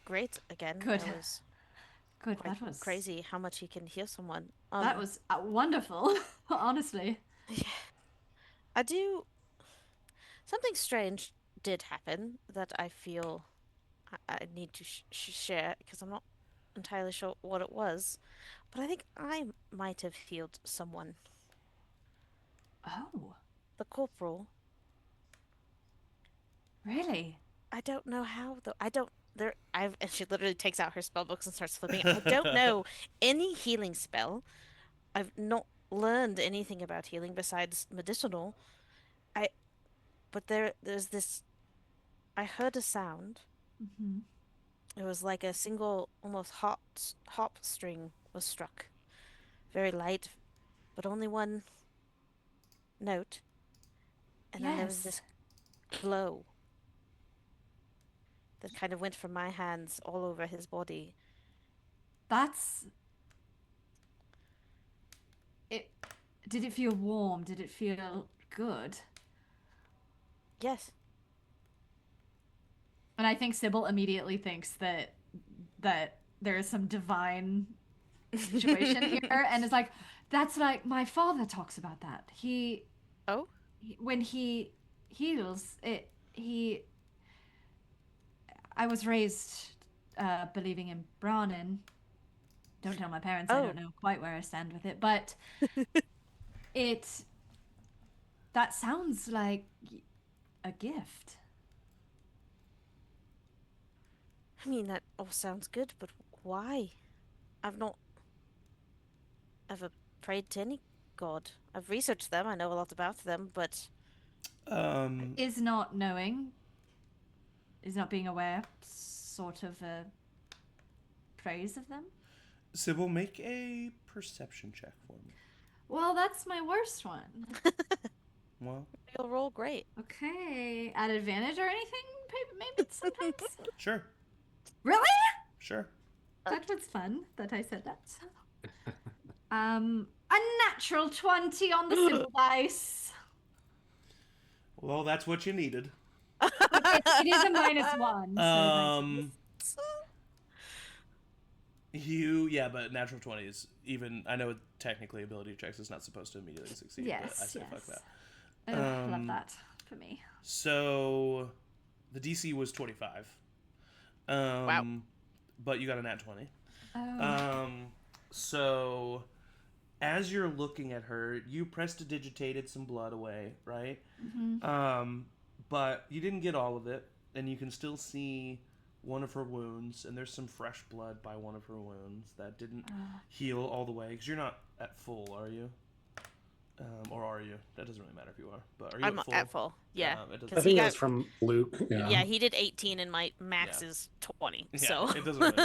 great again. Good. It was Good. quite That was crazy how much he can heal someone. That was wonderful. Honestly. I do. Something strange did happen that I feel I need to share because I'm not entirely sure what it was, but I think I might have healed someone. Oh, The corporal. really? I don't know how though. I don't. And she literally takes out her spell books and starts flipping it. I don't know any healing spell. I've not learned anything about healing besides medicinal. But there's this. I heard a sound. Mm-hmm. It was like a single, almost hop string was struck. Very light, but only one note. And then there was this glow that kind of went from my hands all over his body. That's... Did it feel warm? Did it feel good? Yes. And I think Sybil immediately thinks that there is some divine situation here, and is like, that's like my father talks about that. When he heals it, I was raised believing in Brannin. Don't tell my parents. I don't know quite where I stand with it, but that sounds like a gift. I mean, that all sounds good, but why? I've not ever prayed to any god. I've researched them, I know a lot about them, but... Is not knowing, is not being aware, sort of a praise of them? Sybil, make a perception check for me. Well, that's my worst one. Well, You'll roll great. Okay. At advantage or anything? Maybe sometimes? sure. Really? Sure. That was fun that I said that. A natural 20 on the Sybil dice. Well, that's what you needed. It is a -1. So but natural 20 is even. I know technically ability checks is not supposed to immediately succeed. yes, but I say yes. fuck that. I love that for me. So, the DC was 25. Wow. But you got a nat 20. Oh. So, as you're looking at her, you prestidigitated some blood away, right? Mm-hmm. But you didn't get all of it, and you can still see one of her wounds, and there's some fresh blood by one of her wounds that didn't heal all the way, because you're not at full, are you? Or are you? That doesn't really matter if you are. But are you I'm at full? at full, yeah. It doesn't I 'Cause think he that's got- from Luke. Yeah. Yeah, he did 18 and my max Yeah. is 20, Yeah, so... it doesn't really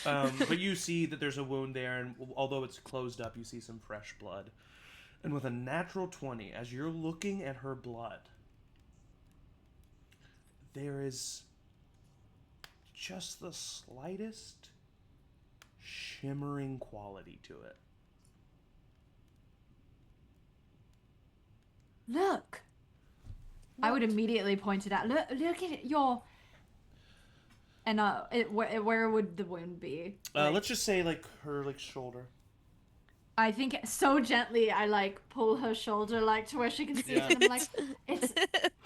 matter. But you see that there's a wound there, and although it's closed up, you see some fresh blood. And with a natural 20, as you're looking at her blood, there is just the slightest shimmering quality to it. Look. I would immediately point it out. Look at it. And where would the wound be? Let's just say like her shoulder. I think so gently I pull her shoulder to where she can see it, and I'm like, it's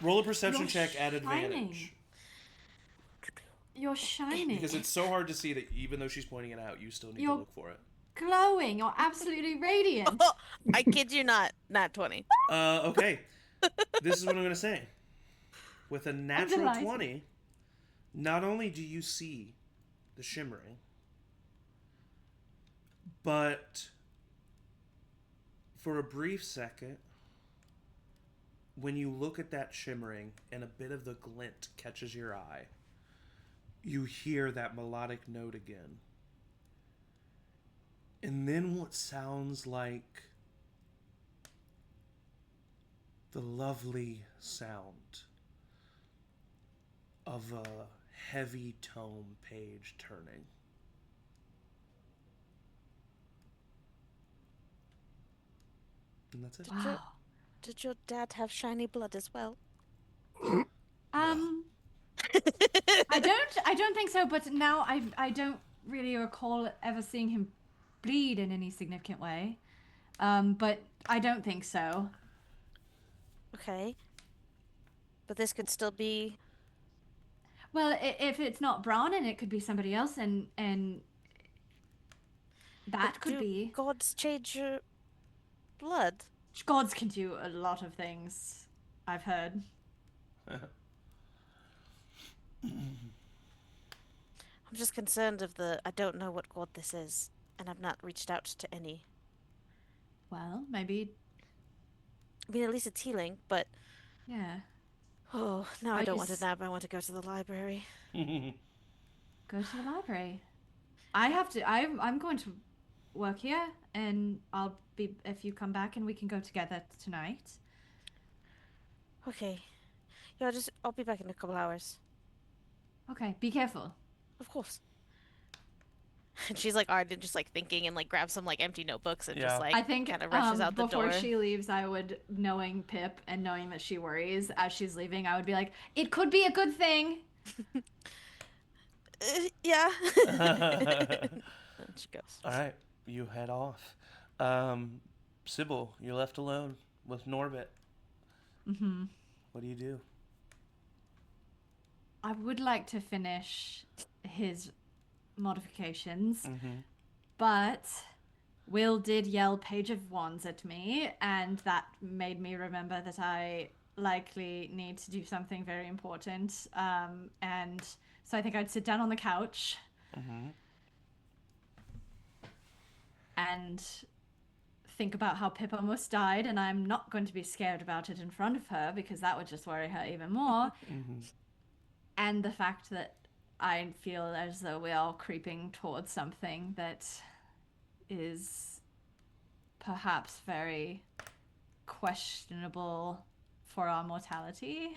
Roll a perception You're check at shining. advantage. You're shining. Because it's so hard to see that even though she's pointing it out, you still need to You're- look for it. glowing. You're absolutely radiant. I kid you not. Not 20. Okay. This is what I'm going to say. With a natural delighted. 20, not only do you see the shimmering, but for a brief second, when you look at that shimmering and a bit of the glint catches your eye, you hear that melodic note again. And then what sounds like the lovely sound of a heavy tome page turning. And that's it. Wow. Did your dad have shiny blood as well? I don't think so, but now I don't really recall ever seeing him bleed in any significant way. But I don't think so. Okay. But this could still be... Well, if it's not Brownin, it could be somebody else, and that But could do be. gods change your blood? Gods can do a lot of things, I've heard. I'm just concerned of I don't know what god this is, and I've not reached out to any. Well, maybe, I mean, at least it's healing, but... yeah. Oh, now I Are don't you want to nap. I want to go to the library. Go to the library. I'm going to work here, and I'll be if you come back, and we can go together tonight. Okay. Yeah, I'll be back in a couple hours. Okay, be careful. Of course. And she's like already just like thinking and like grabs some like empty notebooks and Yeah. just like I think kind of rushes out the before door. she leaves, I would, knowing Pip and knowing that she worries as she's leaving, I would be like, it could be a good thing. Yeah. And she goes. All right, you head off. Sybil, you're left alone with Norbit. Mm-hmm. What do you do? I would like to finish his modifications, but Will did yell Page of Wands at me, and that made me remember that I likely need to do something very important. And so I think I'd sit down on the couch and think about how Pip almost died, and I'm not going to be scared about it in front of her because that would just worry her even more. And the fact that I feel as though we're all creeping towards something that is perhaps very questionable for our mortality.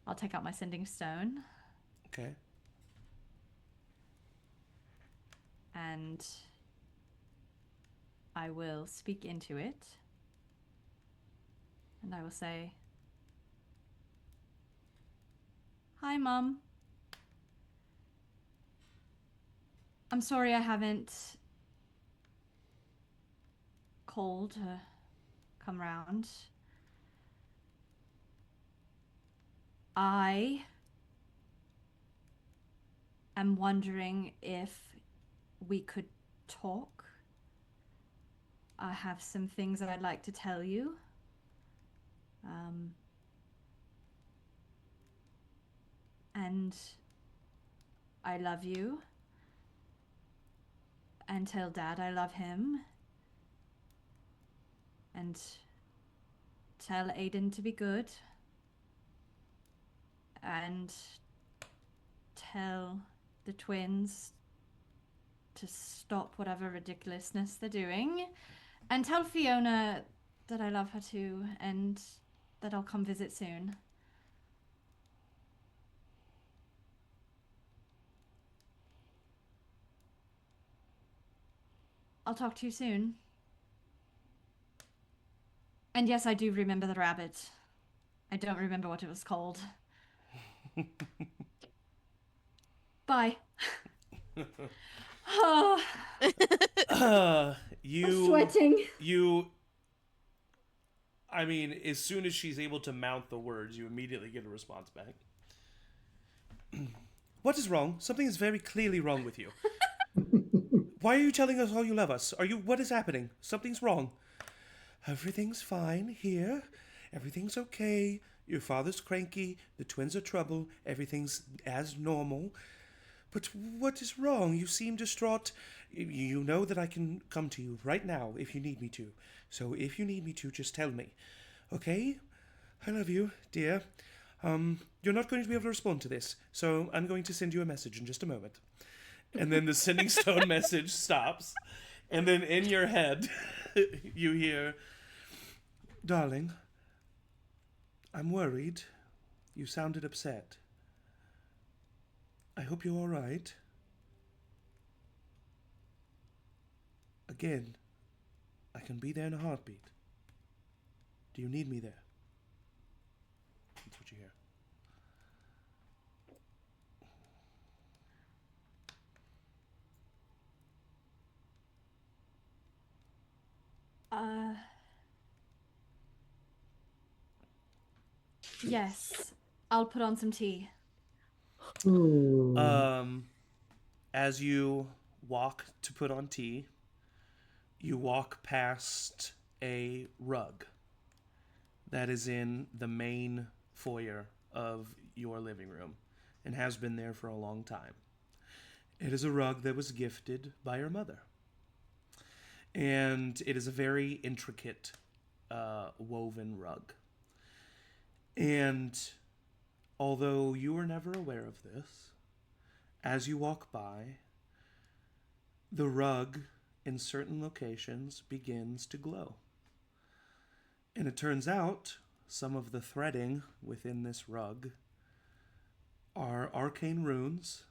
I'll take out my sending stone. Okay. And I will speak into it. And I will say, "Hi, Mum. I'm sorry I haven't called to come round. I am wondering if we could talk. I have some things that I'd like to tell you. And I love you. And tell Dad I love him. And tell Aiden to be good. And tell the twins to stop whatever ridiculousness they're doing. And tell Fiona that I love her too, and that I'll come visit soon." I'll talk to you soon. And yes, I do remember the rabbit. I don't remember what it was called. Bye. Oh, I'm sweating. I mean, as soon as she's able to mount the words, you immediately get a response back. What is wrong? Something is very clearly wrong with you. Why are you telling us all you love us? What is happening? Something's wrong. Everything's fine here. Everything's okay. Your father's cranky. The twins are trouble. Everything's as normal. But what is wrong? You seem distraught. You know that I can come to you right now if you need me to. So if you need me to, just tell me. Okay? I love you, dear. You're not going to be able to respond to this, so I'm going to send you a message in just a moment. And then the sending stone message stops. And then in your head, you hear, Darling, I'm worried. You sounded upset. I hope you're all right. Again, I can be there in a heartbeat. Do you need me there? That's what you hear. Yes. I'll put on some tea. As you walk to put on tea, you walk past a rug that is in the main foyer of your living room and has been there for a long time. It is a rug that was gifted by your mother. And it is a very intricate woven rug. And although you were never aware of this, as you walk by, the rug in certain locations begins to glow. And it turns out some of the threading within this rug are arcane runes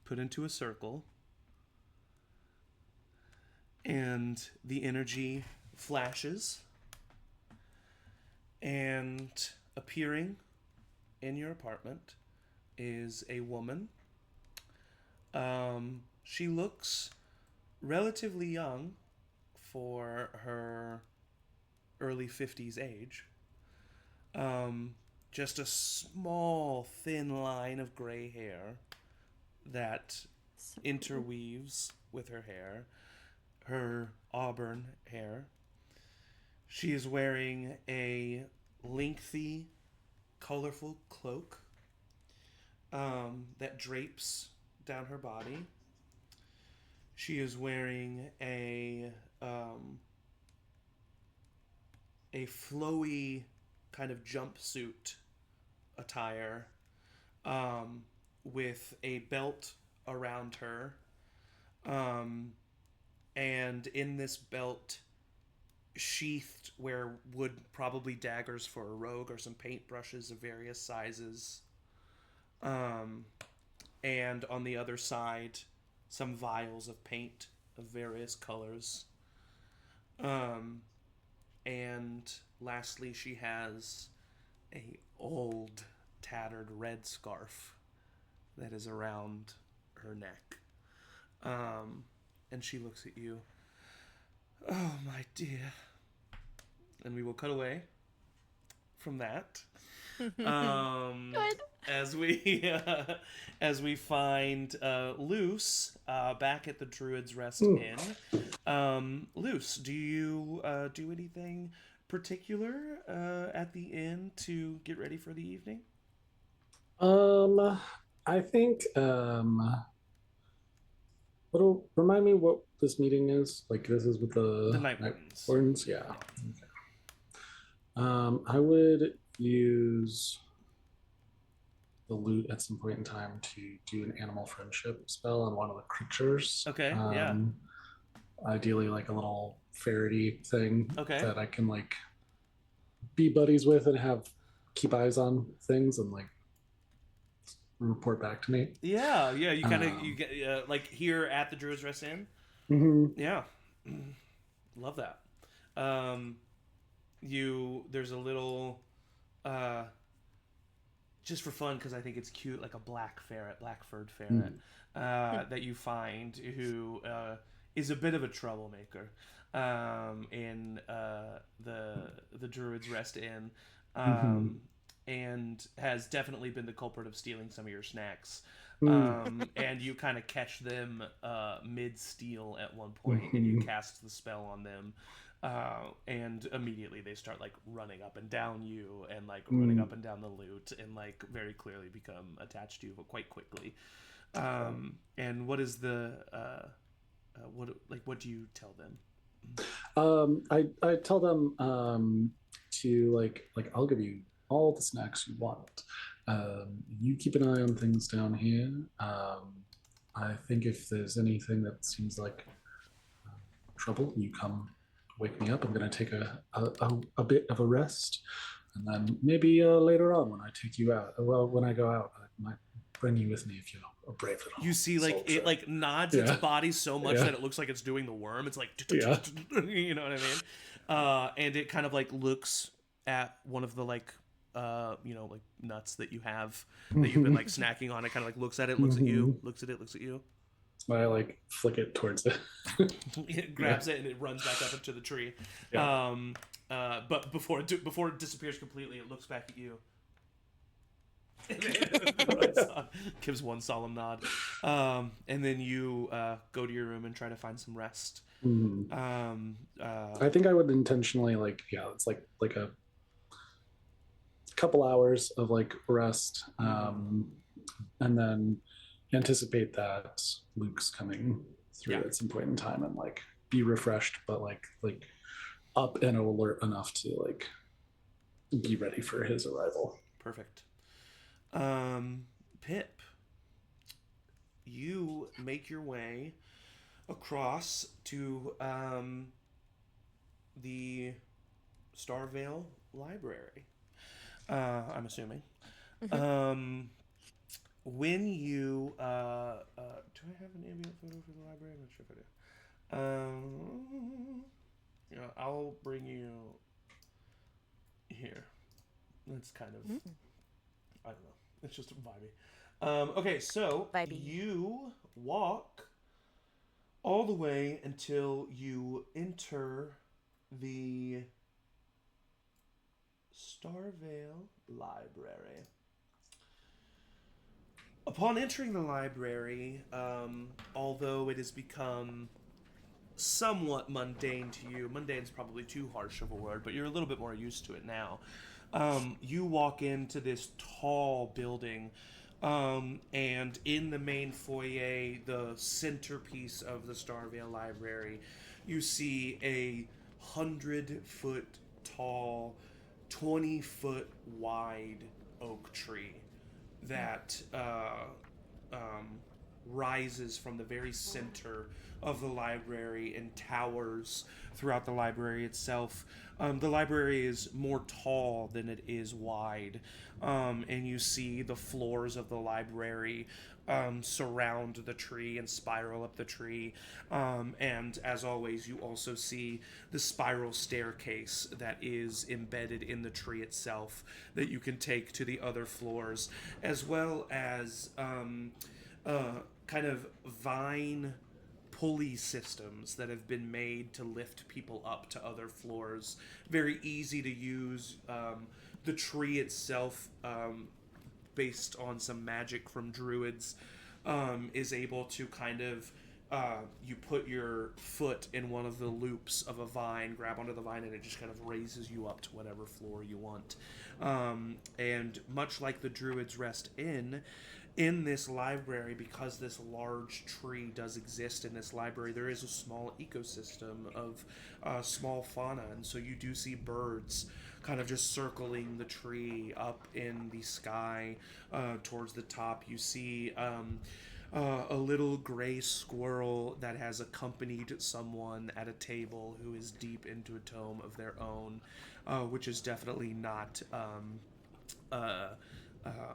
put into a circle, and the energy flashes, and appearing in your apartment is a woman. She looks relatively young for her early 50s age. Just a small, thin line of gray hair that interweaves with her hair, her auburn hair. She is wearing a lengthy, colorful cloak that drapes down her body. She is wearing a flowy kind of jumpsuit attire with a belt around her. And in this belt, sheathed where would probably daggers for a rogue or some paintbrushes of various sizes. And on the other side, some vials of paint of various colors. And lastly, she has a old, tattered red scarf that is around her neck. And she looks at you. Oh, my dear. And we will cut away from that. Good. As we find Luce back at the Druid's Rest Inn. Luce, do you do anything particular at the inn to get ready for the evening? I think remind me what this meeting is. Like, this is with the Night Wardens. Wardens? Yeah. Okay. I would use the loot at some point in time to do an animal friendship spell on one of the creatures. Okay, yeah. Ideally, like a little ferrety thing that I can like be buddies with and keep eyes on things and like report back to me. Yeah. You kind of you get like here at the Druid's Rest Inn. Mm-hmm. Yeah, love that. There's a little just for fun because I think it's cute, like a black furred ferret that you find who is a bit of a troublemaker in the Druid's Rest Inn. and has definitely been the culprit of stealing some of your snacks. Mm. And you kind of catch them mid-steal at one point, and you cast the spell on them. And immediately they start like running up and down you, and like running up and down the loot, and like very clearly become attached to you, but quite quickly. And what is the what do you tell them? I tell them to like I'll give you all the snacks you want. You keep an eye on things down here. I think if there's anything that seems like trouble, you come wake me up. I'm going to take a bit of a rest, and then maybe later on when I take you out, when I go out, I might bring you with me if you're a brave little. You see, like soldier. it like nods its body so much that it looks like it's doing the worm. It's like, you know what I mean? And it kind of like looks at one of the like like nuts that you have that you've been like snacking on. It kind of like looks at it, looks at you, looks at it, looks at you. I like flick it towards it. It grabs it and it runs back up into the tree. Yeah. But before it disappears completely, it looks back at you. And then gives one solemn nod. And then you go to your room and try to find some rest. I think I would intentionally it's like a couple hours of like rest, and then anticipate that Luke's coming through at some point in time, and like be refreshed, but like up and alert enough to like be ready for his arrival. Perfect. Pip, you make your way across to the Starvale Library. I'm assuming. When you do I have an ambient photo for the library? I'm not sure if I do. I'll bring you here. That's kind of I don't know. It's just vibey. Okay, so you walk all the way until you enter the Starvale Library. Upon entering the library, although it has become somewhat mundane to you, mundane's probably too harsh of a word, but you're a little bit more used to it now. You walk into this tall building, and in the main foyer, the centerpiece of the Starvale Library, you see a 100-foot tall, 20-foot wide oak tree that rises from the very center of the library and towers throughout the library itself. The library is more tall than it is wide, and you see the floors of the library surround the tree and spiral up the tree, and as always you also see the spiral staircase that is embedded in the tree itself that you can take to the other floors, as well as kind of vine pulley systems that have been made to lift people up to other floors. Very easy to use. The tree itself, based on some magic from druids, is able to kind of you put your foot in one of the loops of a vine, grab onto the vine, and it just kind of raises you up to whatever floor you want. And much like the druids rest in this library, because this large tree does exist in this library, there is a small ecosystem of small fauna, and so you do see birds kind of just circling the tree up in the sky towards the top. You see a little gray squirrel that has accompanied someone at a table who is deep into a tome of their own, which is definitely not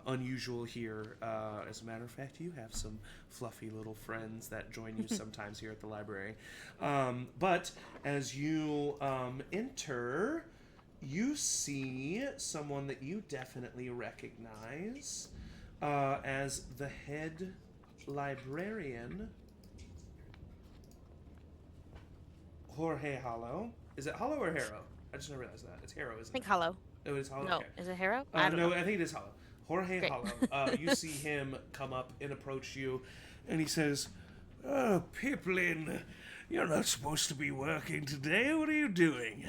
unusual here. As a matter of fact, you have some fluffy little friends that join you sometimes here at the library. But as you enter, you see someone that you definitely recognize as the head librarian, Jorge Hollow. Is it Hollow or Harrow? I just never realized that. It's Harrow, isn't it? I think Hollow. Oh, it's Hollow? No, Okay. is it Harrow? I don't No, know. I think it is Hollow. Jorge Great. Hollow. You see him come up and approach you, and he says, "Oh, Pipplin, you're not supposed to be working today. What are you doing?"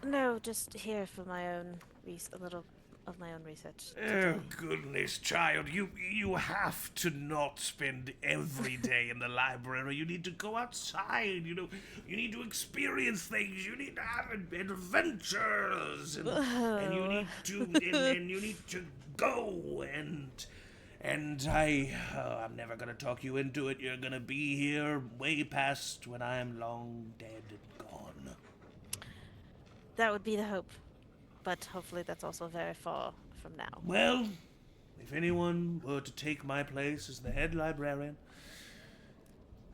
No, just here for my own a little of my own research. Oh, goodness, child. You have to not spend every day in the library. You need to go outside, you know. You need to experience things. You need to have adventures. And you need to and you need to go and I'm never gonna talk you into it. You're gonna be here way past when I am long dead and gone. That would be the hope. But hopefully that's also very far from now. Well, if anyone were to take my place as the head librarian,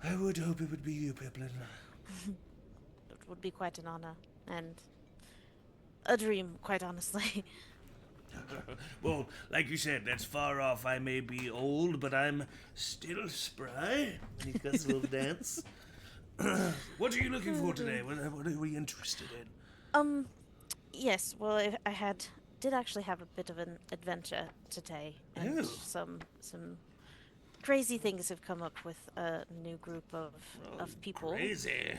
I would hope it would be you, Pipplin. It would be quite an honor. And a dream, quite honestly. Well, like you said, that's far off. I may be old, but I'm still spry. And he does a little dance. What are you looking for today? What are you interested in? Yes, well, I did actually have a bit of an adventure today, and Oh. some crazy things have come up with a new group of people. Crazy.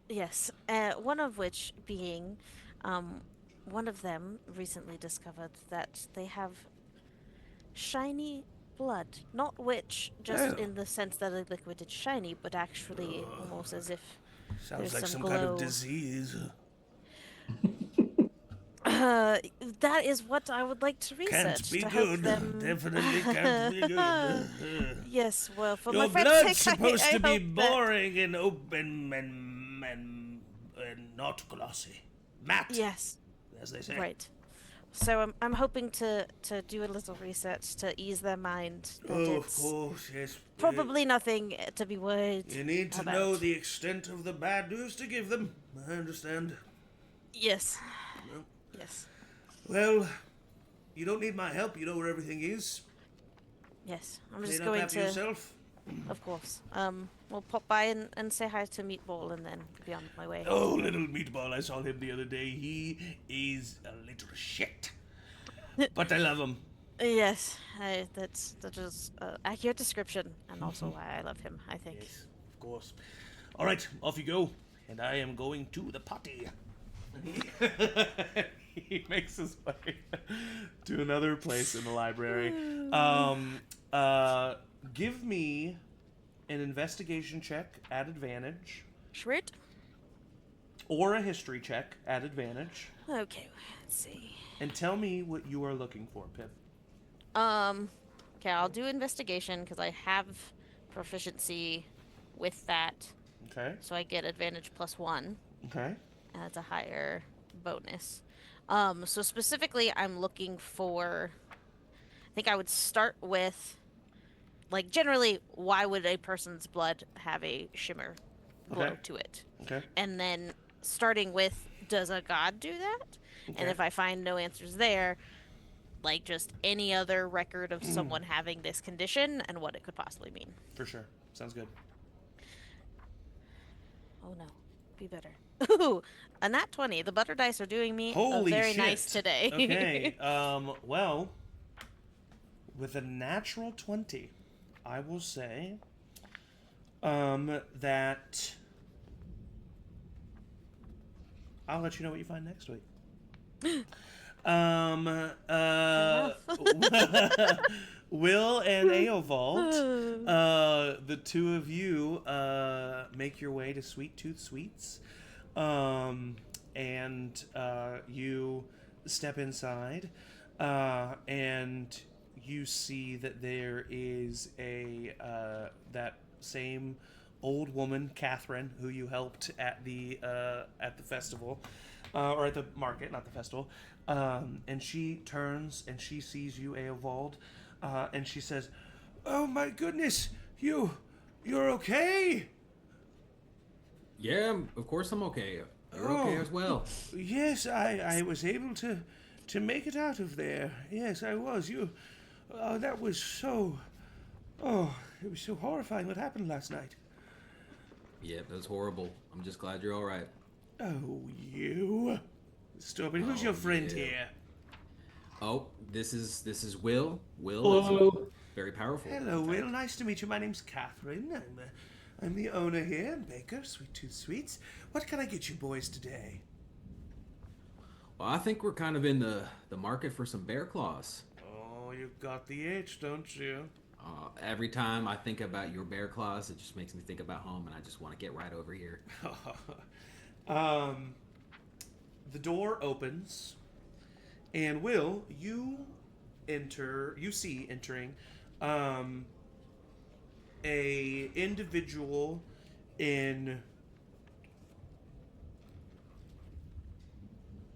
Yes, one of which being, one of them recently discovered that they have shiny blood, not witch, just Oh. in the sense that the liquid is shiny, but actually almost as if Sounds there's like some some kind of glow. disease. That is what I would like to research. Can't be to help good. them. Definitely can't be good. Yes, well, for Your my friend's blood's sake, supposed I to be hope that- boring and open and not glossy. Matte, Yes, as they say. right. So I'm hoping to do a little research to ease their mind that Oh, of it's course, yes. probably nothing to be worried You need to about. know the extent of the bad news to give them. I understand. Yes. Well. Yes. Well, you don't need my help. You know where everything is. Yes. I'm Clean just up going after to. yourself. Of course. We'll pop by and say hi to Meatball and then be on my way. Oh, little meatball. I saw him the other day. He is a little shit. But I love him. Yes, that is accurate description, and also why I love him. I think. Yes, of course. All right, off you go. And I am going to the potty. He makes his way to another place in the library. Give me an investigation check at advantage, Schwert? or a history check at advantage, Okay, let's see. and tell me what you are looking for, Pip. Okay, I'll do investigation because I have proficiency with that, Okay. so I get advantage +1, Okay. and it's a higher bonus. So specifically, I'm looking for. I think I would start with, like, generally, why would a person's blood have a shimmer glow Okay. to it? Okay. And then starting with, does a god do that? And Okay. if I find no answers there, like just any other record of someone having this condition and what it could possibly mean. For sure. Sounds good. Oh no, be better. Ooh, a nat 20. The butter dice are doing me Holy very shit. nice today. Okay. Well, with a natural 20, I will say that I'll let you know what you find next week. Will and Eovald, the two of you make your way to Sweet Tooth Sweets, and you step inside, and you see that there is that same old woman, Catherine, who you helped at the festival, or at the market, not the festival. And she turns and she sees you, Eovald, and she says, "Oh my goodness, you're okay." Yeah, of course I'm okay. You're okay Oh. as well. Yes, I was able to make it out of there. Yes, I was. That was so. Oh, it was so horrifying what happened last night. Yeah, that was horrible. I'm just glad you're all right. Oh, you. Stop it. Who's Oh, your friend yeah. here? Oh, this is Will. Will Hello. is very powerful. Hello, in Will. fact. Nice to meet you. My name's Catherine. I'm the owner here, Baker, Sweet Tooth Sweets. What can I get you boys today? Well, I think we're kind of in the market for some bear claws. Oh, you've got the itch, don't you? Every time I think about your bear claws, it just makes me think about home, and I just want to get right over here. The door opens, and Will, you see entering a individual in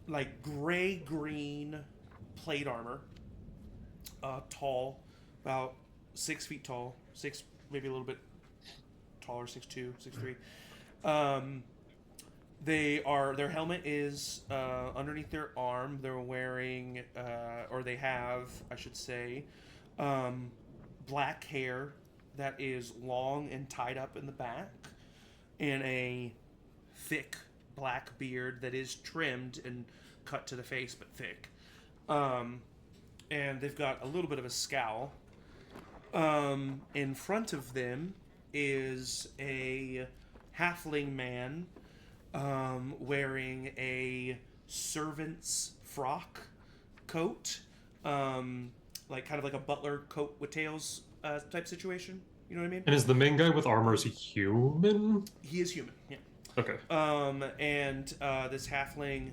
like gray-green plate armor, tall, about 6 feet tall, maybe a little bit taller, 6'2", 6'3". Their helmet is underneath their arm. They're wearing, or they have, I should say, black hair that is long and tied up in the back, and a thick black beard that is trimmed and cut to the face, but thick. And they've got a little bit of a scowl. In front of them is a halfling man wearing a servant's frock coat, like kind of like a butler coat with tails type situation. You know what I mean? And is the main guy with armor, is he human? He is human. Yeah. Okay. And this halfling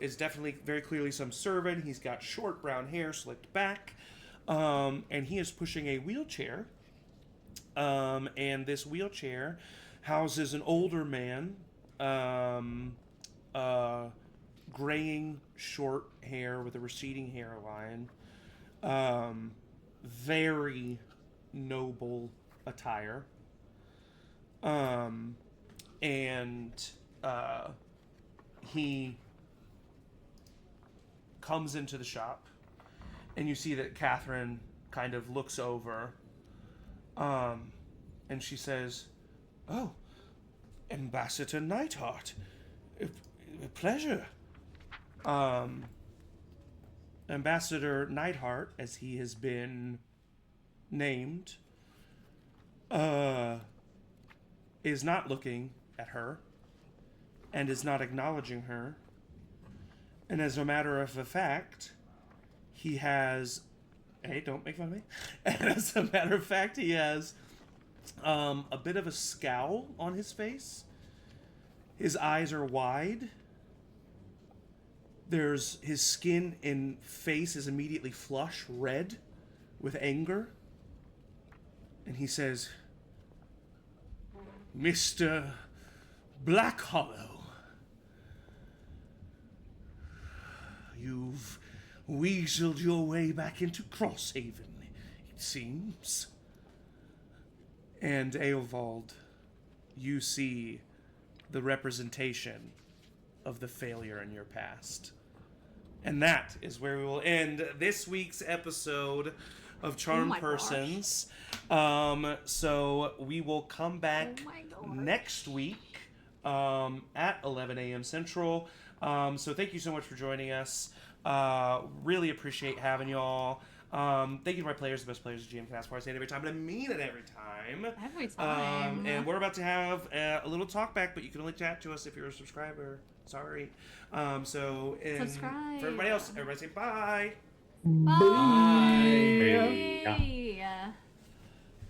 is definitely very clearly some servant. He's got short brown hair, slicked back, and he is pushing a wheelchair. And this wheelchair houses an older man, graying short hair with a receding hairline, very noble attire, and he comes into the shop, and you see that Catherine kind of looks over, and she says, "Oh, Ambassador Neidhart, a pleasure." Ambassador Neidhart, as he has been named, is not looking at her and is not acknowledging her. And as a matter of fact, he has... Hey, don't make fun of me. And as a matter of fact, he has a bit of a scowl on his face. His eyes are wide. His skin and face is immediately flush red with anger. And he says, "Mr. Blackhollow, you've weaseled your way back into Crosshaven, it seems." And Eovald, you see the representation of the failure in your past. And that is where we will end this week's episode of CharmedPersons. So we will come back next week at 11 a.m. Central. So thank you so much for joining us. Really appreciate having y'all. Thank you to my players, the best players the GM can ask for. I say it every time, but I mean it every time. Every time. And we're about to have a little talk back, but you can only chat to us if you're a subscriber. Sorry. Subscribe. For everybody else, everybody say bye. Bye.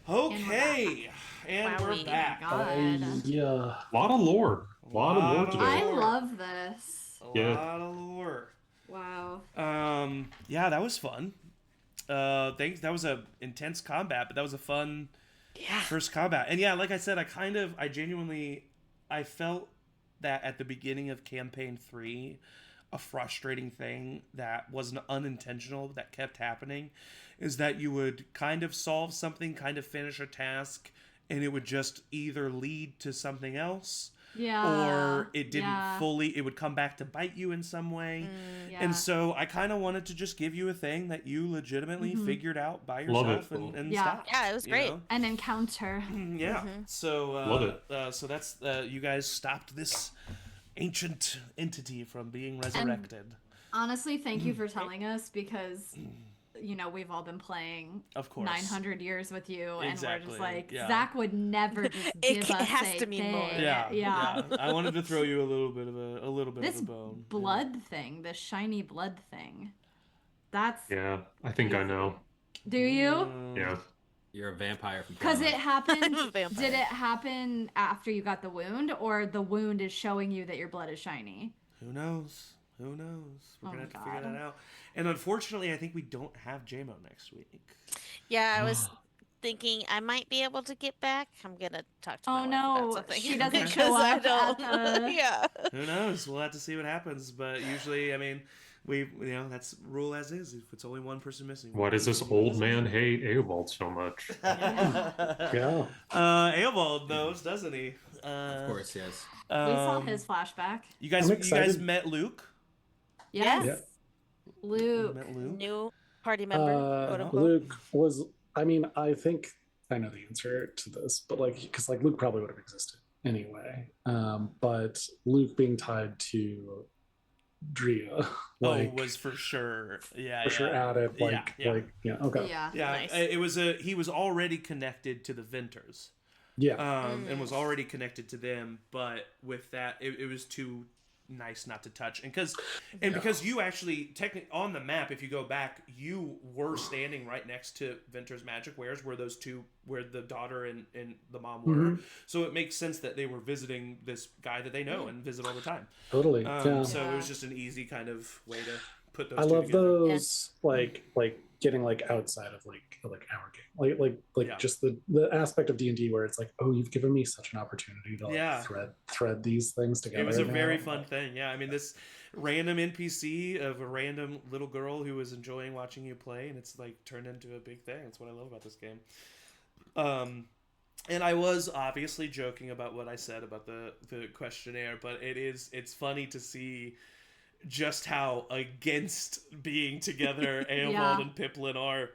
Okay. And we're Wowie. back. God. Yeah. A lot of lore. A lot of lore today. I love this. A Yeah. lot of lore. Wow. Yeah, that was fun. Thanks. That was a intense combat, but that was a fun first combat. And yeah, like I said, I genuinely felt that at the beginning of campaign 3, a frustrating thing that wasn't unintentional that kept happening is that you would kind of solve something, kind of finish a task, and it would just either lead to something else, or it didn't fully, it would come back to bite you in some way. And so I kind of wanted to just give you a thing that you legitimately figured out by yourself and stopped. Yeah, it was great. You know? An encounter. Yeah. So Love it. So that's you guys stopped this ancient entity from being resurrected. Honestly, thank you for telling us because, you know, we've all been playing Of course. 900 years with you, and we're Exactly, just like, yeah. Zach would never just give us has a to mean thing. more. Yeah. I wanted to throw you a little bit of This a bone. blood thing, this shiny blood thing. That's. Yeah, I think I know. Do you? Yeah. You're a vampire from Because it Camelot. happened. I'm a vampire. Did it happen after you got the wound, or the wound is showing you that your blood is shiny? Who knows? Who knows? We're Oh gonna have to my figure God. that out. And unfortunately, I think we don't have JMO next week. Yeah, I was thinking I might be able to get back. I'm gonna talk to my Oh wife no, about something. she doesn't Because show I up don't. at the. Yeah. Who knows? We'll have to see what happens. But usually, I mean, that's rule as is. If it's only one person missing. Why does this old man hate Eovald so much? Yeah. Eovald knows, doesn't he? Of course, yes. We saw his flashback. You guys, I'm you guys excited. met Luke. Yes. Yeah. You Luke. met Luke. New party member, quote unquote. Luke was, I mean, I think I know the answer to this, but like, because like Luke probably would have existed anyway. But Luke being tied to Drea, like, was for sure. Yeah, for sure added, like, Yeah. okay. Yeah. Yeah, Nice. it was he was already connected to the Vinters, Yeah. and was already connected to them. But with that, it was too nice not to touch, and because you actually technically on the map, if you go back, you were standing right next to Venter's Magic Wares, where those two, where the daughter and the mom were. So it makes sense that they were visiting this guy that they know and visit all the time. Totally. Yeah. So it was just an easy kind of way to put those. I two love together. those like getting like outside of like our game, like Yeah. just the aspect of D&D where it's like, oh, you've given me such an opportunity to like Yeah. thread these things together. It was a now. very fun thing. Yeah, I mean, this random NPC of a random little girl who was enjoying watching you play, and it's like turned into a big thing. That's what I love about this game. And I was obviously joking about what I said about the questionnaire, but it's funny to see just how against being together Eovald Yeah. and Pipplin are,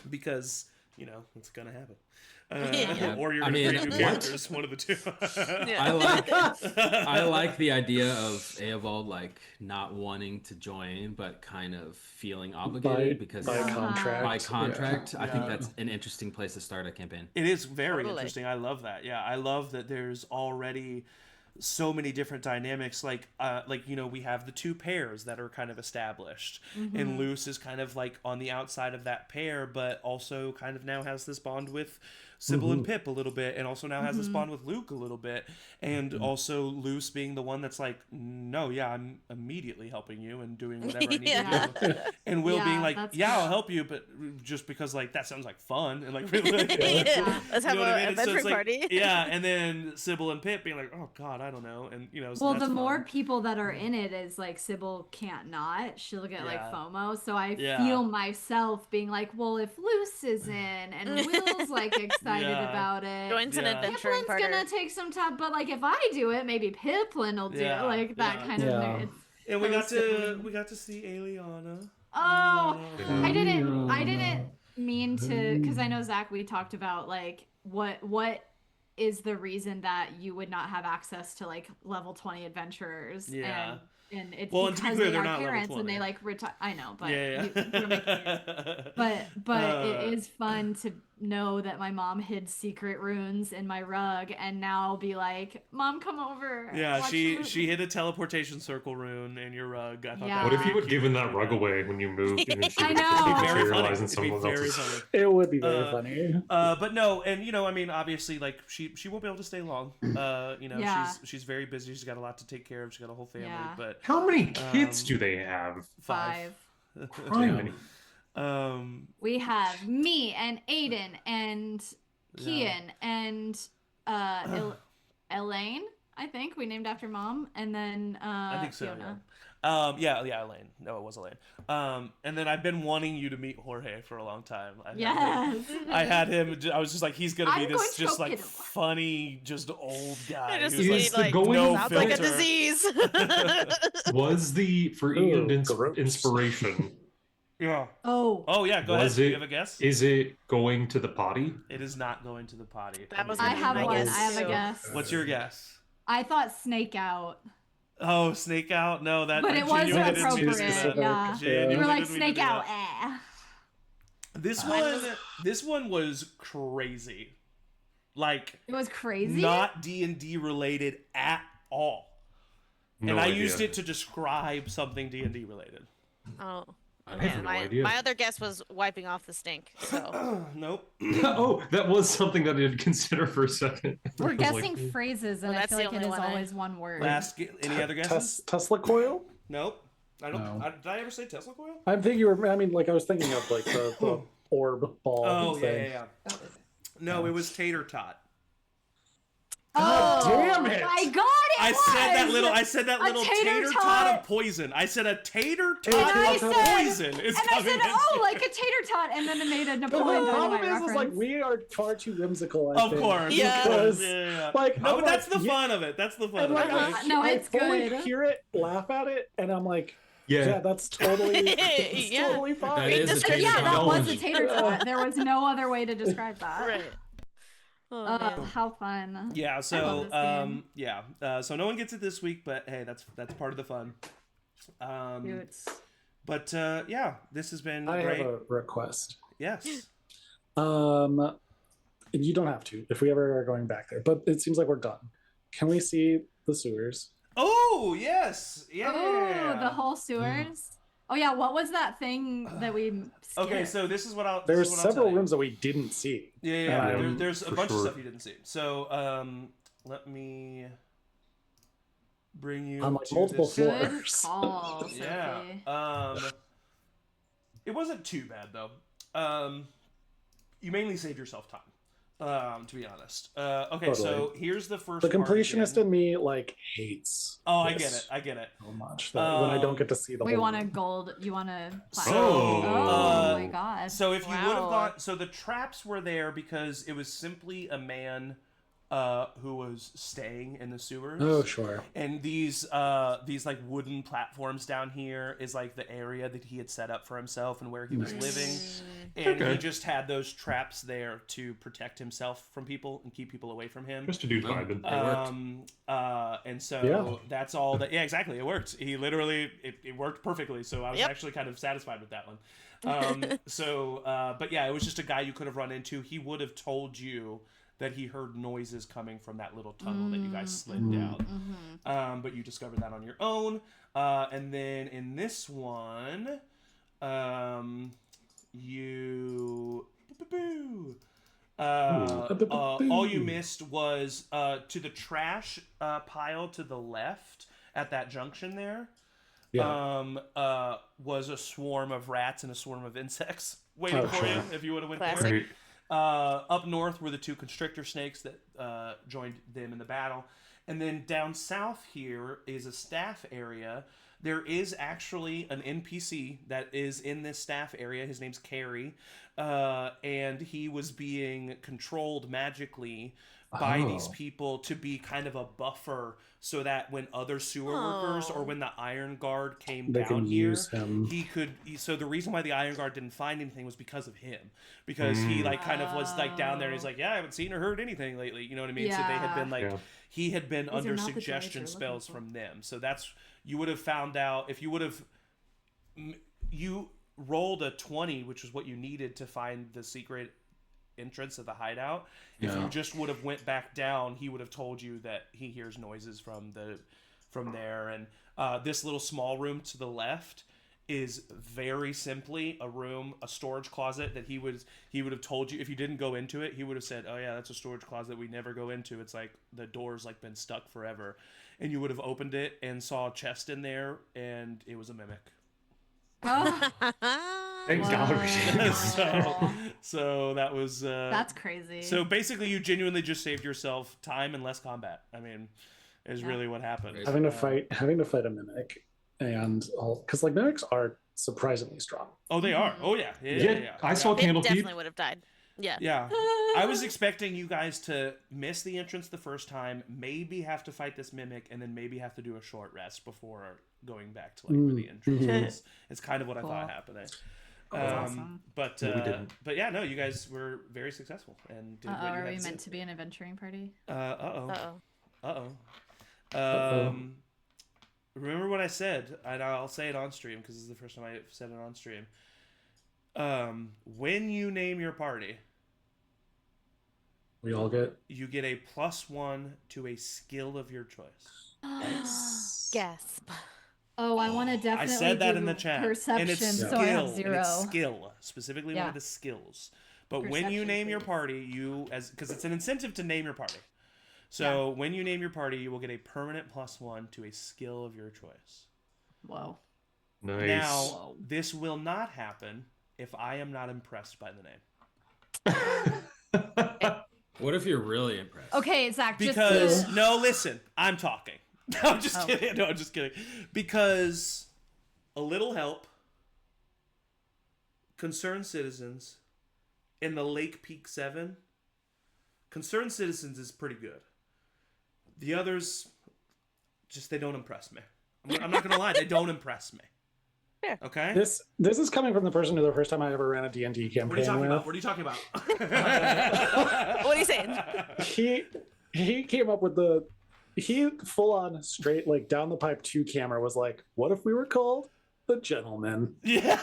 because it's gonna happen. Yeah. Or you're I gonna mean, create new what? characters, one of the two. I like the idea of Eovald like not wanting to join, but kind of feeling obligated because by contract. by contract. I think Yeah. that's an interesting place to start a campaign. It is very Totally. interesting. I love that. Yeah, I love that there's already so many different dynamics. Like we have the two pairs that are kind of established, and Luce is kind of like on the outside of that pair, but also kind of now has this bond with Sybil and Pip a little bit, and also now has this bond with Luke a little bit, and also Luce being the one that's like, no, yeah, I'm immediately helping you and doing whatever I need Yeah. to do, and Will Yeah, being like, that's yeah, I'll cool. help you, but just because like that sounds like fun and like really like, Yeah. Let's have you know what I a mean? So it's adventuring like- party. yeah, and then Sybil and Pip being like, oh god, I don't know, and so Well, that's the more fun. people that are in it is like Sybil can't not. She'll get like Yeah. FOMO. So I Yeah. feel myself being like, well, if Luce is in and Will's like excited Yeah. about it. Joins an Yeah. adventuring Pipplin's party. gonna take some time, but like if I do it, maybe Pipplin will do Yeah, it. Like that yeah. kind Yeah. of. It's, And we got Posted. to see Eliana. oh, Yeah. I didn't mean to, because I know Zach. We talked about like what is the reason that you would not have access to like level 20 adventurers. Yeah. And it's Well, and to be because clear, they they're are not level parents 20. and they like retire. I know, but Yeah, we're making it. yeah. But it is fun to know that my mom hid secret runes in my rug, and now I'll be like, Mom, come over. Yeah, watch she the she movie." hit a teleportation circle rune in your rug. I thought Yeah. that What was if you really had cute given to that do rug away when you moved and then she I would know. just It'd be Very funny. materialize in It'd be someone very else's? funny. It would be very Uh, funny. But no, and I mean, obviously, like she won't be able to stay long. Yeah. She's very busy. She's got a lot to take care of. She's got a whole family. Yeah. But How many kids Um, do they have? 5. Criminy. We have me and Aiden and Kian and Elaine. I think we named after Mom, and then I think so. Fiona. Yeah, Elaine. No, it was Elaine. And then I've been wanting you to meet Jorge for a long time. Yes. I had him. I was just like, he's gonna be I'm going this to just go like get him. funny, just old guy. I just who's, Is need, the like, going no sounds like a filter. disease. Was the for Ian gross. inspiration? Yeah. Oh, Yeah. Go ahead. Was Do you it? have a guess? Is it going to the potty? It is not going to the potty. That was I gonna be have my one. guess, I have a too. guess. What's your guess? I thought Snake Out. Oh, snake out? No, that. But I it was genuinely didn't mean to do appropriate. that. Yeah. Genuinely You were like, didn't mean to snake do out. that. Eh. This one was crazy. Like, It was crazy. not D&D related at all. No and I idea. used it to describe something D&D related. Oh. I Okay. have no idea. My other guess was wiping off the stink. So Nope. Oh, that was something that I did consider for a second. We're I was like, guessing phrases, and Well, I that's feel the like it only is one I- always one word. Any other guesses? Tesla coil? Nope. I don't. No. Did I ever say Tesla coil? I think you were. I mean, like I was thinking of like the orb ball. Oh, thing. yeah. No, it was tater tot. Oh, damn it! my God! I said that A little tater tater tot. tot of poison. I said a tater tot I of said- poison is And I coming said, in. oh, like a tater tot, and then it made a But Napoleon the problem Dynamite is reference. like we are far too whimsical. I Of think, course. Yeah. Because, Yeah. like, No, I'm but that's like, the fun of it. That's the fun And of like, it. No, I it's fully good. hear it, laugh at it, and I'm like, Yeah. yeah, that's totally, it's Yeah. totally fine. That is a Just- tater Yeah, tot. that was a technology. tater tot. There was no other way to describe that. right. Oh, Oh, man. how fun. Yeah, I love so this game. so no one gets it this week, but hey, that's part of the fun. Cute. But yeah, this has been I great. have a request. Yes. And you don't have to if we ever are going back there, but it seems like we're done. Can we see the sewers? Oh yes, yeah. Oh, the whole sewers. Oh yeah, what was that thing that we skipped? Okay, so this is what I'll. There's this is what I'll several tell you. rooms that we didn't see. Yeah. Um, There's a for bunch of sure. stuff you didn't see. So let me bring you On, like, to multiple this. floors. Good call, Sophie. Yeah. It wasn't too bad though. You mainly saved yourself time. To be honest. Okay, so Totally. here's the first. The part completionist again. in me like hates. Oh, I this get it. so much that when I don't get to see the We whole want a room. gold. You want a platinum. So, oh my god. So if you would have Wow. gone, so the traps were there because it was simply a man who was staying in the sewers. Oh sure. And these like wooden platforms down here is like the area that he had set up for himself and where he was living. And he Okay. just had those traps there to protect himself from people and keep people away from him. Just a dude vibing. It worked. And so Yeah. that's all that. Yeah, exactly. It worked. He literally it worked perfectly. So I was Yep. actually kind of satisfied with that one. But yeah, it was just a guy you could have run into. He would have told you that he heard noises coming from that little tunnel that you guys slid down. But you discovered that on your own. And then in this one, you. All you missed was to the trash pile to the left at that junction there. Yeah. Was a swarm of rats and a swarm of insects waiting Oh, for you sure. if you would have went Classic. there. Great. Up north were the two constrictor snakes that joined them in the battle. And then down south here is a staff area. There is actually an NPC that is in this staff area. His name's Carrie. And he was being controlled magically by these people to be kind of a buffer so that when other sewer workers or when the Iron Guard came They down can here, use him. so the reason why the Iron Guard didn't find anything was because of him. Because he like kind of was like down there and he's like, yeah, I haven't seen or heard anything lately. You know what I mean? So they had been like, Yeah. he had been are under not the suggestion droids you're spells looking from them. So that's, you would have found out, if you would have, you rolled a 20, which was what you needed to find the secret entrance of the hideout. If you just would have went back down, he would have told you that he hears noises from there. And this little small room to the left is very simply a storage closet that he would have told you if you didn't go into it. He would have said, oh yeah, that's a storage closet we never go into. It's like the door's like been stuck forever. And you would have opened it and saw a chest in there, and it was a mimic. Oh, Thank God we didn't. So that was that's crazy. so basically you genuinely just saved yourself time and less combat. I mean, is really what happened. Great. having to fight a mimic and all because like mimics are surprisingly strong. Oh, they are. Oh yeah. Yeah. I saw They Candlekeep. definitely would have died. Yeah. Yeah. I was expecting you guys to miss the entrance the first time, maybe have to fight this mimic, and then maybe have to do a short rest before going back to like where the entrance is. It's kind of what I thought happening. awesome. But we didn't. but yeah, no, you guys were very successful and did what you Are had we to meant do. to be an adventuring party? Uh-oh. Uh-oh. Uh-oh. remember what I said, and I'll say it on stream because this is the first time I've said it on stream. When you name your party, We all get. you get a +1 to a skill of your choice. Gasp. Oh, I want to definitely. I said that do in the chat. Perception, and it's skill. so I have And 0. it's skill. Specifically one Yeah. of the skills. But when you Perception, name your please. party, because it's an incentive to name your party. So when you name your party, you will get a permanent +1 to a skill of your choice. Whoa. Nice. Now, this will not happen if I am not impressed by the name. What if you're really impressed? Okay, Zach. Because just no, listen, I'm talking. I'm just kidding. No, I'm just kidding. Because a little help, concerned citizens, in the Lake Peak 7, concerned citizens is pretty good. The others, just they don't impress me. I'm not gonna lie, they don't impress me. Fair. Okay. This is coming from the person who the first time I ever ran a D&D campaign What are you talking with. about? What are you talking about? What are you saying? He came up with he full on straight like down the pipe 2 camera was like, what if we were called the Gentlemen? Yeah.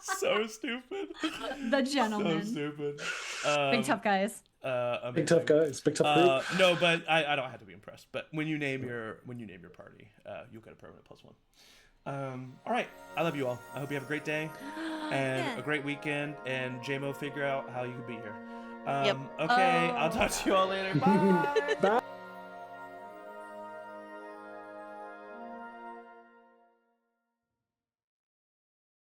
So stupid. the gentleman. So stupid. Big tough guys. Big tough guys, big tough group. No, but I don't have to be impressed. But when you name your party, you'll get a permanent +1. All right, I love you all. I hope you have a great day and a great weekend. And JMO, figure out how you can be here. Yep. Okay, I'll talk to you all later. Bye. Bye.